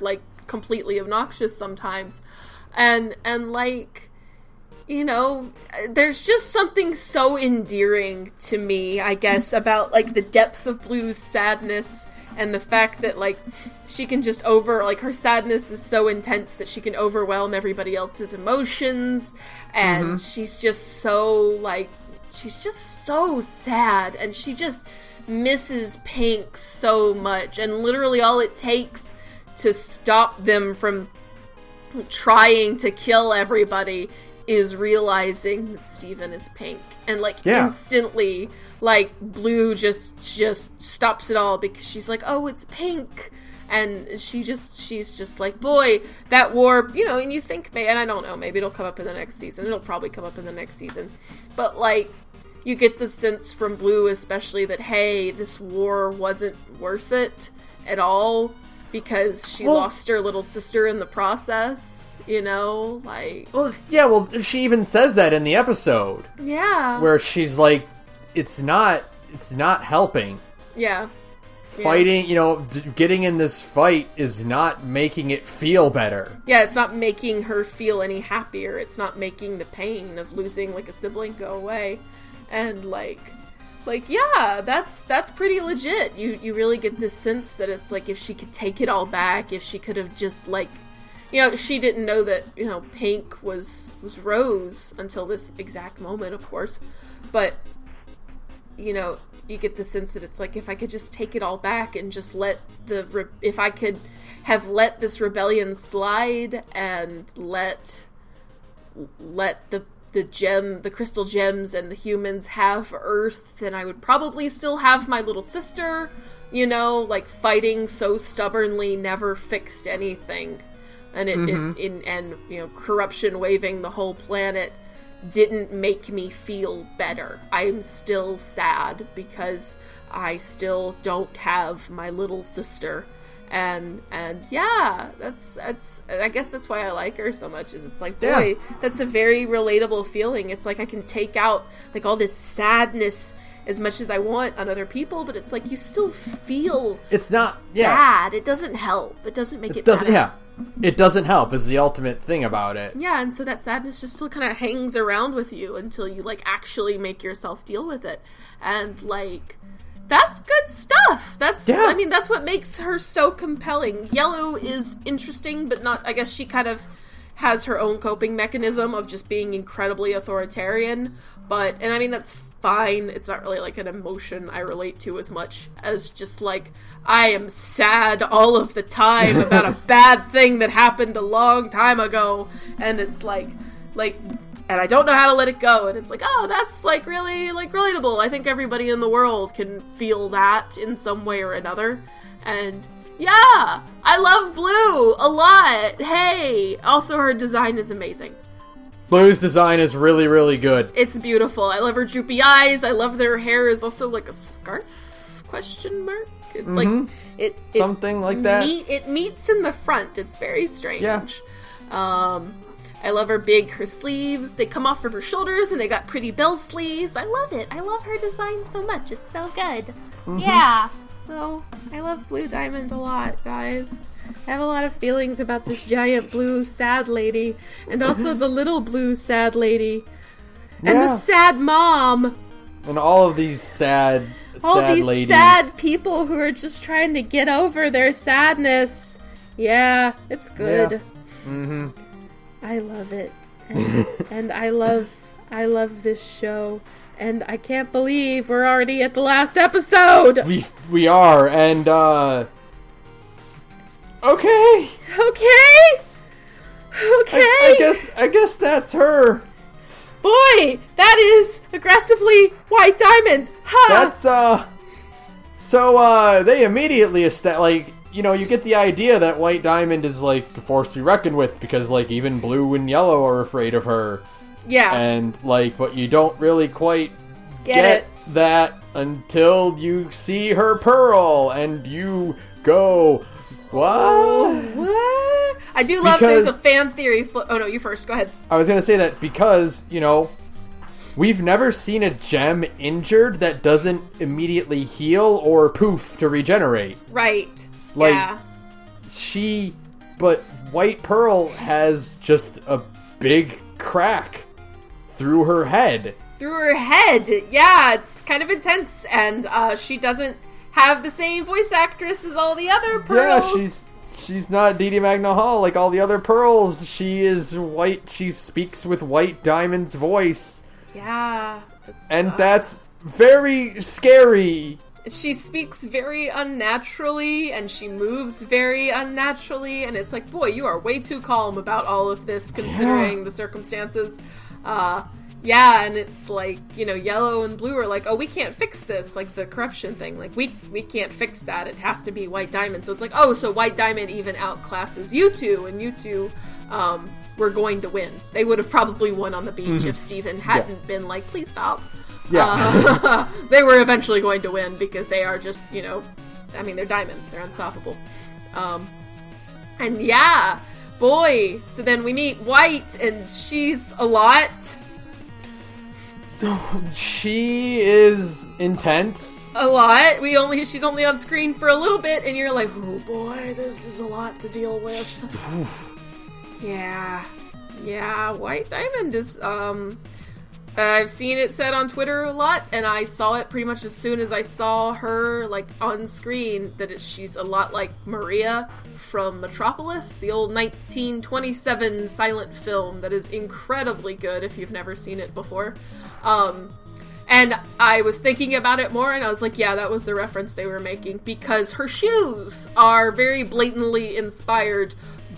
completely obnoxious sometimes. And there's just something so endearing to me, I guess, about the depth of Blue's sadness. And the fact that, she can just her sadness is so intense that she can overwhelm everybody else's emotions. And she's just so, sad. And she just misses Pink so much. And literally all it takes to stop them from trying to kill everybody is realizing that Steven is Pink. And, instantly... Blue just stops it all because she's like, oh, it's Pink. And she's just like, boy, that war, and you think, and I don't know, maybe it'll come up in the next season. It'll probably come up in the next season. But, you get the sense from Blue especially that, hey, this war wasn't worth it at all because she lost her little sister in the process, Well, she even says that in the episode. Yeah. Where she's like, it's not helping. Yeah. Fighting, getting in this fight is not making it feel better. Yeah, it's not making her feel any happier. It's not making the pain of losing, a sibling go away. And, yeah, that's pretty legit. You really get this sense that it's if she could take it all back, if she could have just, she didn't know that, Pink was Rose until this exact moment, of course. But... you get the sense that it's if I could just take it all back and just if I could have let this rebellion slide and let the crystal gems and the humans have Earth, then I would probably still have my little sister, fighting so stubbornly never fixed anything. And corruption waving the whole planet didn't make me feel better. I'm still sad because I still don't have my little sister. And yeah, that's I guess that's why I like her so much, is it's boy, that's a very relatable feeling. It's I can take out all this sadness as much as I want on other people, but it's you still feel it's not bad. It doesn't help. It doesn't make it better. Yeah. It doesn't help is the ultimate thing about it. Yeah, and so that sadness just still kind of hangs around with you until you, actually make yourself deal with it. And, that's good stuff. That's what makes her so compelling. Yellow is interesting, but not, I guess she kind of has her own coping mechanism of just being incredibly authoritarian, and I mean, that's fine. It's not really, like, an emotion I relate to as much as just, like, I am sad all of the time about a bad thing that happened a long time ago, and it's, like, and I don't know how to let it go, and it's like, oh, that's, like, really, like, relatable. I think everybody in the world can feel that in some way or another, and yeah, I love Blue a lot. Hey, also her design is amazing. Blue's design is really, really good. It's beautiful. I love her droopy eyes. I love that her hair is also like a scarf? Question mark? Like it something like that. It meets in the front. It's very strange. Yeah. I love her sleeves. They come off of her shoulders, and they got pretty bell sleeves. I love it. I love her design so much. It's so good. Mm-hmm. Yeah. So, I love Blue Diamond a lot, guys. I have a lot of feelings about this giant blue sad lady, and also the little blue sad lady, and the sad mom. And all of these sad ladies. Sad people who are just trying to get over their sadness. Yeah, it's good. Yeah. Mm-hmm. I love it. And I love this show. And I can't believe we're already at the last episode! We are, and, okay! I guess that's her! Boy! That is aggressively White Diamond! Ha! That's, so, they immediately you get the idea that White Diamond is, like, a force to be reckoned with, because, like, even Blue and Yellow are afraid of her. Yeah. And, like, but you don't really quite get that until you see her pearl, and you go, what? What? I do love there's a fan theory. Oh, no, you first. Go ahead. I was going to say that because, we've never seen a gem injured that doesn't immediately heal or poof to regenerate. Right. Like, yeah. But White Pearl has just a big crack through her head. Yeah, it's kind of intense, and she doesn't have the same voice actress as all the other pearls. Yeah, she's not Dee Dee Magna Hall like all the other pearls. She is white. She speaks with White Diamond's voice. Yeah. And that's very scary. She speaks very unnaturally, and she moves very unnaturally, and it's like, boy, you are way too calm about all of this, considering the circumstances. Yeah, and it's like, Yellow and Blue are like, oh, we can't fix this, like the corruption thing. Like, we can't fix that. It has to be White Diamond. So it's like, oh, so White Diamond even outclasses you two, and you two were going to win. They would have probably won on the beach if Steven hadn't been like, please stop. Yeah. They were eventually going to win because they are just, they're diamonds. They're unstoppable. And yeah, boy. So then we meet White, and she's a lot. She is intense. A lot. She's only on screen for a little bit, and you're like, oh boy, this is a lot to deal with. Yeah. White Diamond is, I've seen it said on Twitter a lot, and I saw it pretty much as soon as I saw her, like, on screen, that she's a lot like Maria from Metropolis, the old 1927 silent film that is incredibly good if you've never seen it before. And I was thinking about it more, and I was like, yeah, that was the reference they were making, because her shoes are very blatantly inspired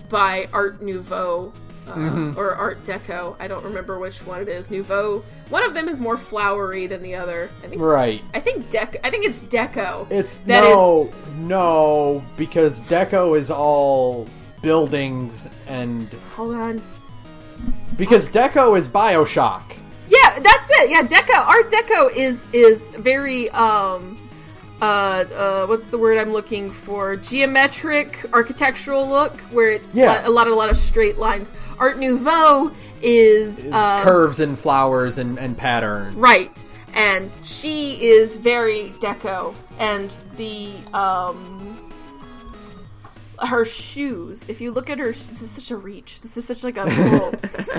by Art Nouveau, or Art Deco. I don't remember which one it is. Nouveau. One of them is more flowery than the other. I think it's Deco. No, because Deco is all buildings and... Hold on. Because Deco is BioShock. Yeah, that's it. Yeah, Art Deco is very, what's the word I'm looking for? Geometric, architectural look, where it's a lot of straight lines. Art Nouveau is curves and flowers and patterns. Right. And she is very Deco. And the, her shoes, if you look at her, this is such a reach. This is such like a pull.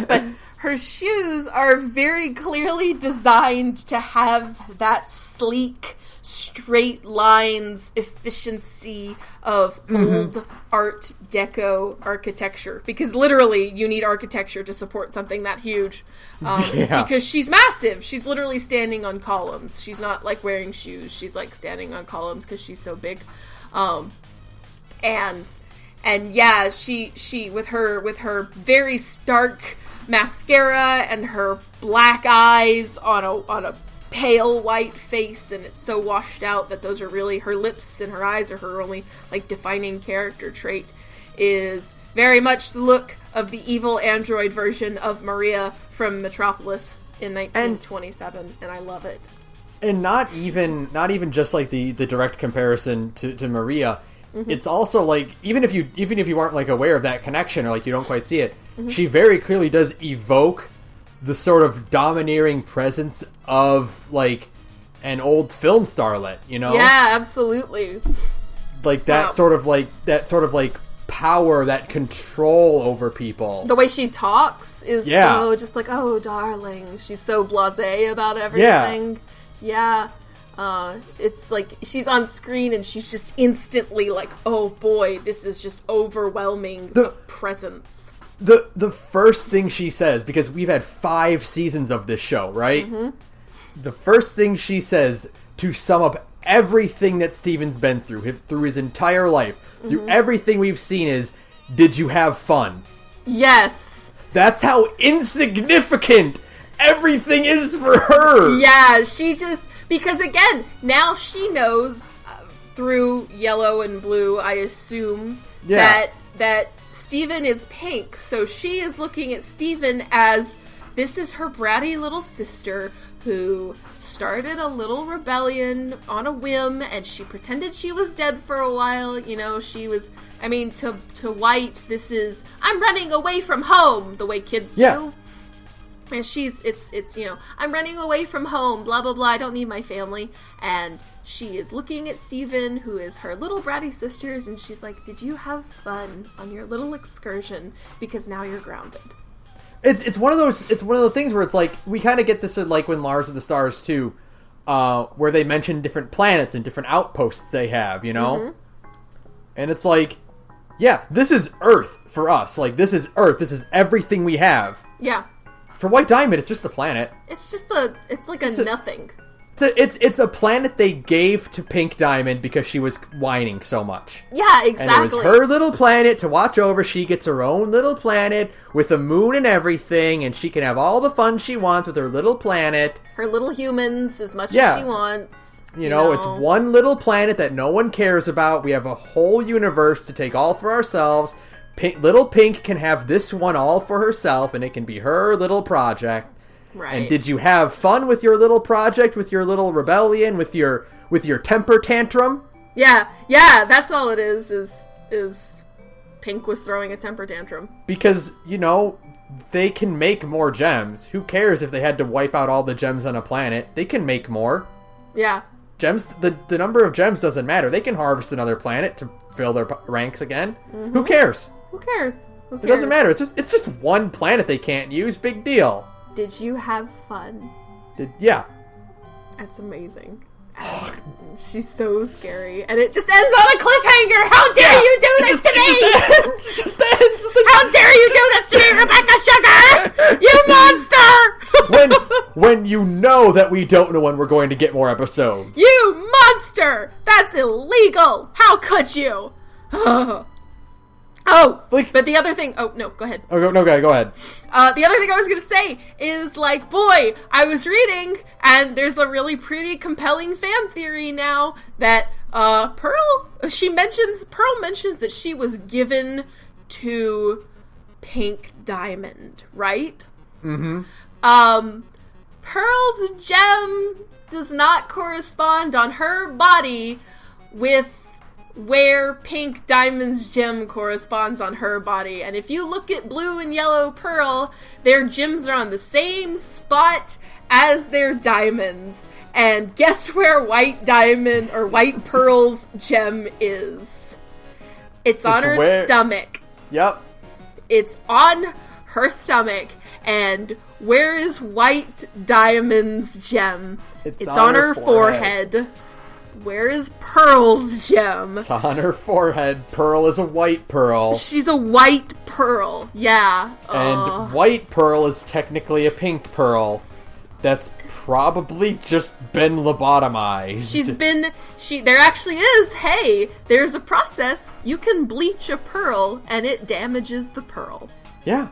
But her shoes are very clearly designed to have that sleek, straight lines, efficiency of old Art Deco architecture. Because literally, you need architecture to support something that huge. Because she's massive. She's literally standing on columns. She's not, like, wearing shoes. She's, like, standing on columns because she's so big. And yeah, she with her very stark mascara and her black eyes on a pale white face, and it's so washed out that those are really her lips and her eyes are her only, like, defining character trait, is very much the look of the evil android version of Maria from Metropolis in 1927, and I love it. And not even just like the direct comparison to Maria. It's also like even if you aren't, like, aware of that connection, or, like, you don't quite see it, she very clearly does evoke the sort of domineering presence of, like, an old film starlet, you know? Yeah, absolutely. Like that sort of like power, that control over people. The way she talks is so just like, oh, darling. She's so blasé about everything. Yeah. It's like she's on screen and she's just instantly like, oh boy, this is just overwhelming the presence. The first thing she says, because we've had 5 seasons of this show, right? The first thing she says to sum up everything that Steven's been through his entire life, through everything we've seen, is, did you have fun? Yes. That's how insignificant everything is for her. Yeah, she just... Because, again, now she knows, through Yellow and Blue, I assume, that Steven is pink. So she is looking at Steven as, this is her bratty little sister who started a little rebellion on a whim, and she pretended she was dead for a while. You know, she was... I mean, to White, this is, I'm running away from home, the way kids do. And it's, you know, I'm running away from home, blah, blah, blah, I don't need my family. And she is looking at Steven, who is her little bratty sisters, and she's like, did you have fun on your little excursion? Because now you're grounded. It's one of those things where it's like, we kind of get this like when Lars of the Stars too, where they mention different planets and different outposts they have, you know? And it's like, yeah, this is Earth for us. Like, this is Earth. This is everything we have. Yeah. For White Diamond, it's just a planet. It's like nothing. It's a planet they gave to Pink Diamond because she was whining so much. Yeah, exactly. And it was her little planet to watch over. She gets her own little planet with a moon and everything, and she can have all the fun she wants with her little planet. Her little humans as much as she wants. You know, it's one little planet that no one cares about. We have a whole universe to take all for ourselves. Little Pink can have this one all for herself, and it can be her little project. Right. And did you have fun with your little project, with your little rebellion, with your temper tantrum? Yeah, that's all it is Pink was throwing a temper tantrum. Because, you know, they can make more gems. Who cares if they had to wipe out all the gems on a planet? They can make more. Yeah. Gems, the number of gems doesn't matter. They can harvest another planet to fill their ranks again. Who cares? Who cares? It doesn't matter. It's just one planet they can't use. Big deal. Did you have fun? Yeah. That's amazing. She's so scary. And it just ends on a cliffhanger. How dare you do this to me? It just ends. How dare you do this to me, Rebecca Sugar? You monster! when you know that we don't know when we're going to get more episodes. You monster! That's illegal! How could you? But the other thing... Oh, no, go ahead. Oh, no, go ahead. The other thing I was going to say is, like, boy, I was reading, and there's a really pretty compelling fan theory now that Pearl mentions that she was given to Pink Diamond, right? Pearl's gem does not correspond on her body with where Pink Diamond's gem corresponds on her body. And if you look at Blue and Yellow Pearl, their gems are on the same spot as their diamonds. And guess where White Diamond or White Pearl's gem is? It's on her stomach. Yep. It's on her stomach. And where is White Diamond's gem? It's on her forehead. Where is Pearl's gem? It's on her forehead. Pearl is a white pearl. She's a white pearl, yeah. And white pearl is technically a pink pearl. That's probably just been lobotomized. There actually is, hey, there's a process. You can bleach a pearl, and it damages the pearl. Yeah.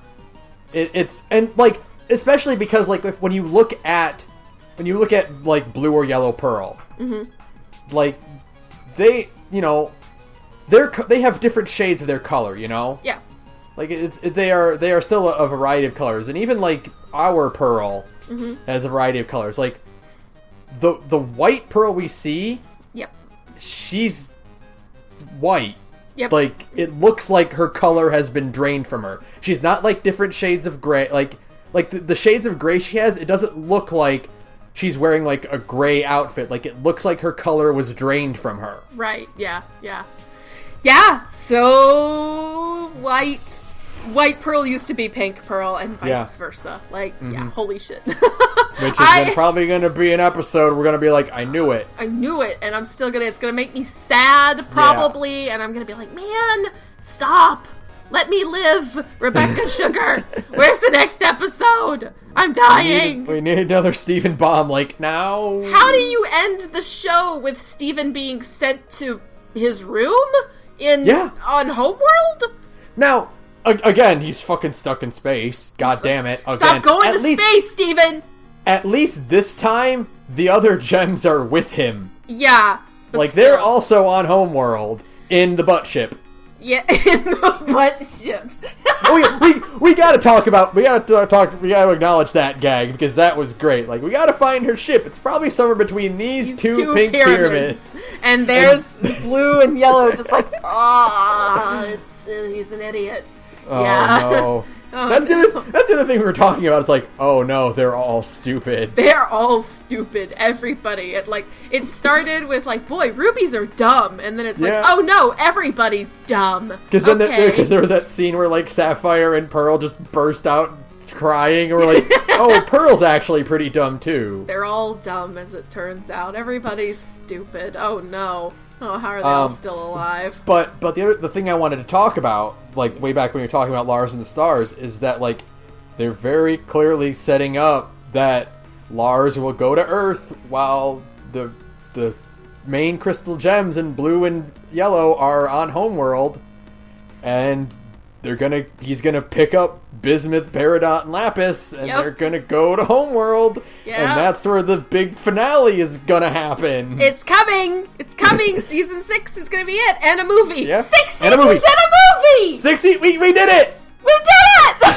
It's, and, like, especially because, like, when you look at, like, blue or yellow pearl, like, they, you know, they have different shades of their color, you know? Yeah. Like, they are still a variety of colors, and even, like, our pearl has a variety of colors. Like, the white pearl we see, yep, she's white. Yep. Like, it looks like her color has been drained from her. She's not, like, different shades of gray. Like the shades of gray she has, it doesn't look like she's wearing, like, a gray outfit. Like, it looks like her color was drained from her. Right, yeah. Yeah, so White Pearl used to be Pink Pearl and vice versa. Like, yeah, holy shit. Which is probably going to be an episode we're going to be like, I knew it. And it's going to make me sad, probably, and I'm going to be like, man, stop. Let me live, Rebecca Sugar. Where's the next episode? I'm dying. We need another Steven bomb, like, now. How do you end the show with Steven being sent to his room on Homeworld? Now, again, he's fucking stuck in space. God damn it. Again, stop going to space, Steven! At least this time, the other gems are with him. Yeah. Like, they're also on Homeworld in the butt ship. Yeah, in the butt ship. we gotta acknowledge that gag, because that was great. Like, we gotta find her ship. It's probably somewhere between these two pink pyramids. And there's blue and yellow, just like, he's an idiot. Oh, yeah. No. That's the other thing we were talking about. It's like, oh no, they're all stupid. They're all stupid. Everybody. It started with like, boy, rubies are dumb, and then it's like, oh no, everybody's dumb. Because there was that scene where like Sapphire and Pearl just burst out crying, or like, oh, Pearl's actually pretty dumb too. They're all dumb, as it turns out. Everybody's stupid. Oh no. Oh, how are they all still alive? But the thing I wanted to talk about, like, way back when you were talking about Lars and the Stars, is that, like, they're very clearly setting up that Lars will go to Earth while the main crystal gems in blue and yellow are on Homeworld, and he's gonna pick up Bismuth, Peridot, and Lapis, and they're gonna go to Homeworld, and that's where the big finale is gonna happen. It's coming! Season 6 is gonna be it, and a movie! Yeah. 6 seasons and a movie! 60, we did it! We did it!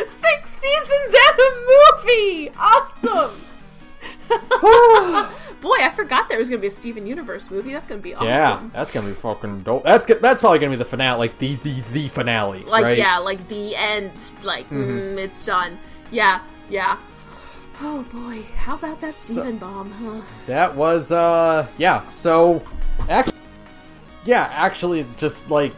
6 seasons and a movie! Awesome! Boy, I forgot there was going to be a Steven Universe movie. That's going to be awesome. Yeah, that's going to be fucking dope. That's probably going to be the finale, like the finale, like, right? Yeah, like the end, like, it's done. Yeah. Oh boy, how about that Steven bomb, huh? That was, actually, just, like,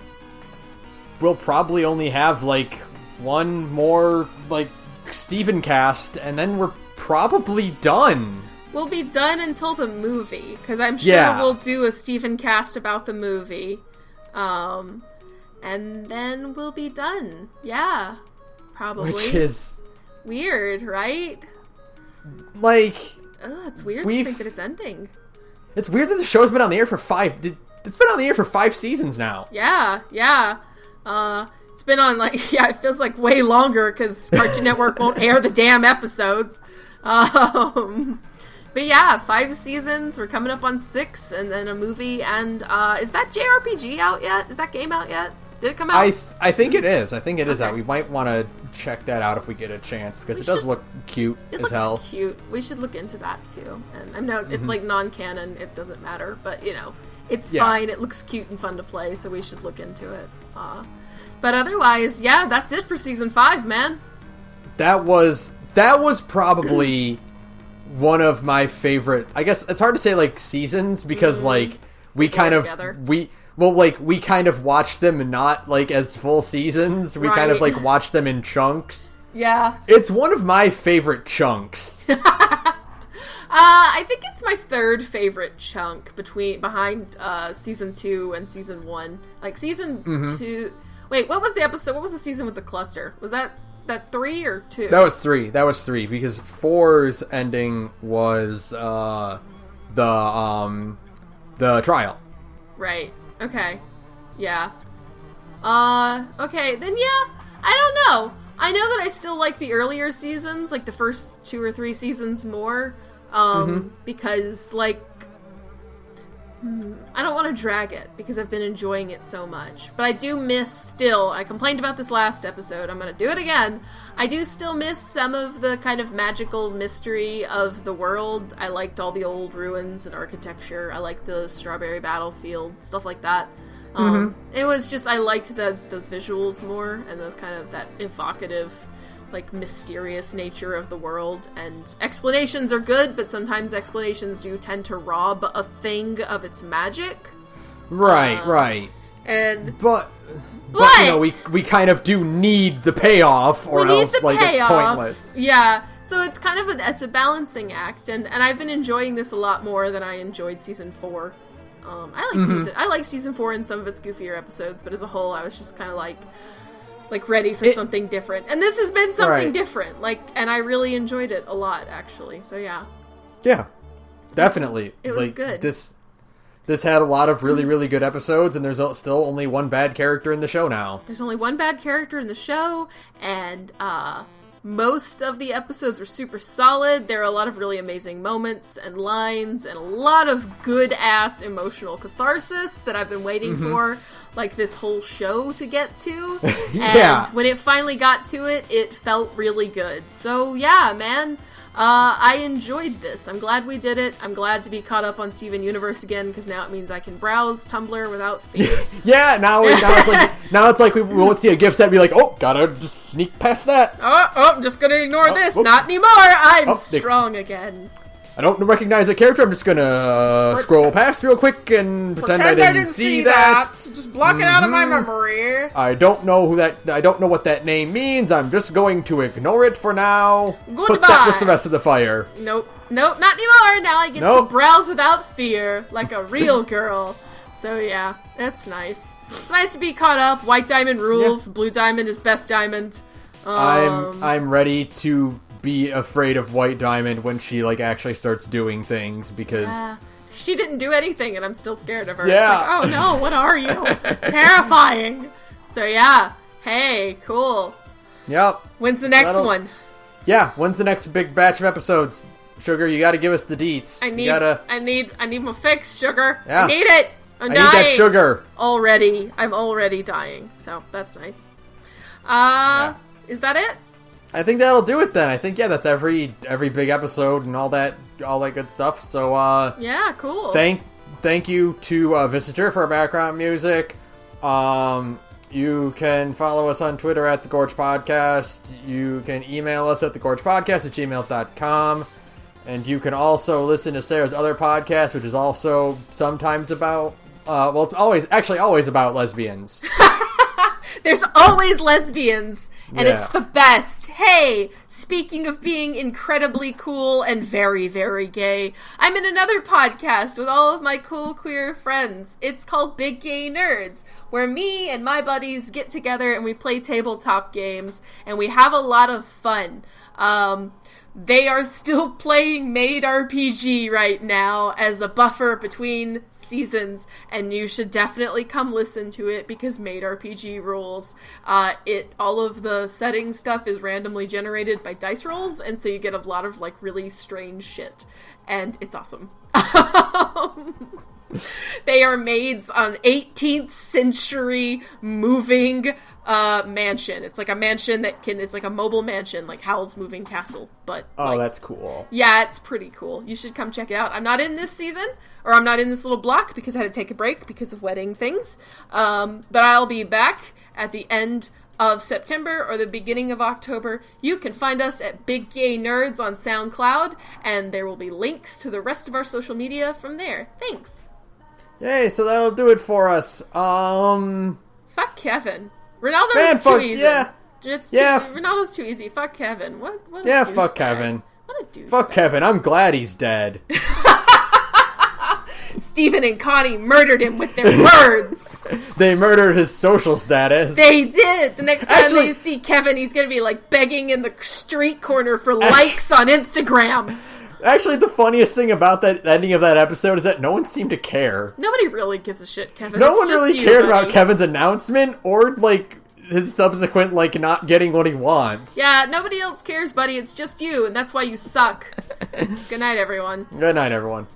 we'll probably only have, like, one more, like, Stevencast, and then we're probably done. We'll be done until the movie, because I'm sure we'll do a Stevencast about the movie. And then we'll be done. Yeah, probably. Which is weird, right? Like, it's weird to think that it's ending. It's weird that the show's been on the air for 5... It's been on the air for 5 seasons now. Yeah. It's been on, like, it feels like way longer, because Cartoon Network won't air the damn episodes. But yeah, 5 seasons. We're coming up on 6, and then a movie. And is that JRPG out yet? Is that game out yet? Did it come out? I think it is. I think it is out. We might want to check that out if we get a chance, because it does look cute as hell. It looks cute. We should look into that too. And I know it's like non-canon. It doesn't matter, but you know, it's fine. It looks cute and fun to play, so we should look into it. But otherwise, that's it for season 5, man. That was probably one of my favorite. I guess it's hard to say like seasons, because like we kind of well, like, we kind of watched them not, like, as full seasons. We kind of, like, watched them in chunks. Yeah. It's one of my favorite chunks. I think it's my third favorite chunk behind season 2 and season 1. Like, season 2... Wait, what was the episode? What was the season with the cluster? Was that 3 or 2? That was 3. Because 4's ending was the trial. Right. Okay. Yeah. Okay, then yeah. I don't know. I know that I still like the earlier seasons, like the first 2 or 3 seasons more. Because, like, I don't want to drag it because I've been enjoying it so much. But I do miss still, I complained about this last episode, I'm going to do it again. I do still miss some of the kind of magical mystery of the world. I liked all the old ruins and architecture. I liked the strawberry battlefield, stuff like that. It was just, I liked those visuals more and those kind of, that evocative, like, mysterious nature of the world. And explanations are good, but sometimes explanations do tend to rob a thing of its magic. Right. And but you know, we kind of do need the payoff, or else, like, it's pointless. Yeah. So it's kind of it's a balancing act, and I've been enjoying this a lot more than I enjoyed season 4. I like season 4 in some of its goofier episodes, but as a whole, I was just kind of like ready for something different. And this has been something different, and I really enjoyed it a lot, actually. So yeah. Yeah, definitely. It was good. This had a lot of really, really good episodes, and there's still only one bad character in the show now. There's only one bad character in the show, and most of the episodes were super solid. There are a lot of really amazing moments and lines, and a lot of good-ass emotional catharsis that I've been waiting for, like, this whole show to get to. Yeah. And when it finally got to it, it felt really good. So, yeah, man. I enjoyed this. I'm glad we did it. I'm glad to be caught up on Steven Universe again, because now it means I can browse Tumblr without fear. Yeah, now it's like we won't see a gift set and be like, oh, gotta just sneak past that. I'm just gonna ignore this. Whoops. Not anymore. I'm strong again. I don't recognize the character. I'm just gonna scroll past real quick and pretend I didn't see that. So just block it out of my memory. I don't know what that name means. I'm just going to ignore it for now. Goodbye. Put that with the rest of the fire. Nope, not anymore. Now I get to browse without fear, like a real girl. So yeah, that's nice. It's nice to be caught up. White Diamond rules. Yeah. Blue Diamond is best diamond. I'm ready to be afraid of White Diamond when she, like, actually starts doing things, because she didn't do anything and I'm still scared of her. Yeah. It's like, oh no, what are you? Terrifying. So yeah, hey, cool. Yep. When's the next one? Yeah, when's the next big batch of episodes? Sugar, you gotta give us the deets. I need my fix, Sugar. Yeah. I need it. I need that sugar. Already. I'm already dying, so that's nice. Is that it? I think that'll do it then. I think, that's every big episode and all that good stuff. So, yeah, cool. Thank you to Visitor for our background music. You can follow us on Twitter at thegorgepodcast. You can email us at thegorgepodcast@gmail.com. And you can also listen to Sarah's other podcast, which is also sometimes about, it's always about lesbians. There's always lesbians. And it's the best. Hey, speaking of being incredibly cool and very, very gay, I'm in another podcast with all of my cool queer friends. It's called Big Gay Nerds, where me and my buddies get together and we play tabletop games, and we have a lot of fun. They are still playing Made RPG right now as a buffer between seasons, and you should definitely come listen to it because Made RPG rules. All of the setting stuff is randomly generated by dice rolls, and so you get a lot of, like, really strange shit, and it's awesome. They are maids on 18th century moving mansion. It's like a mansion it's like a mobile mansion, like Howl's Moving Castle. But that's cool. Yeah, it's pretty cool. You should come check it out. I'm not in this season, or I'm not in this little block because I had to take a break because of wedding things. But I'll be back at the end of September or the beginning of October. You can find us at Big Gay Nerds on SoundCloud, and there will be links to the rest of our social media from there. Thanks. Yay, so that'll do it for us. Fuck Kevin. Ronaldo Man, is too easy. Yeah. Ronaldo's too easy. Fuck Kevin. What yeah, fuck Kevin. What a douchebag. Fuck Kevin. I'm glad he's dead. Stephen and Connie murdered him with their words. They murdered his social status. They did. The next time they see Kevin, he's going to be like begging in the street corner for likes on Instagram. Actually, the funniest thing about that ending of that episode is that no one seemed to care. Nobody really gives a shit, Kevin. No one really cared about Kevin's announcement or, like, his subsequent, like, not getting what he wants. Yeah, nobody else cares, buddy. It's just you, and that's why you suck. Good night, everyone. Good night, everyone.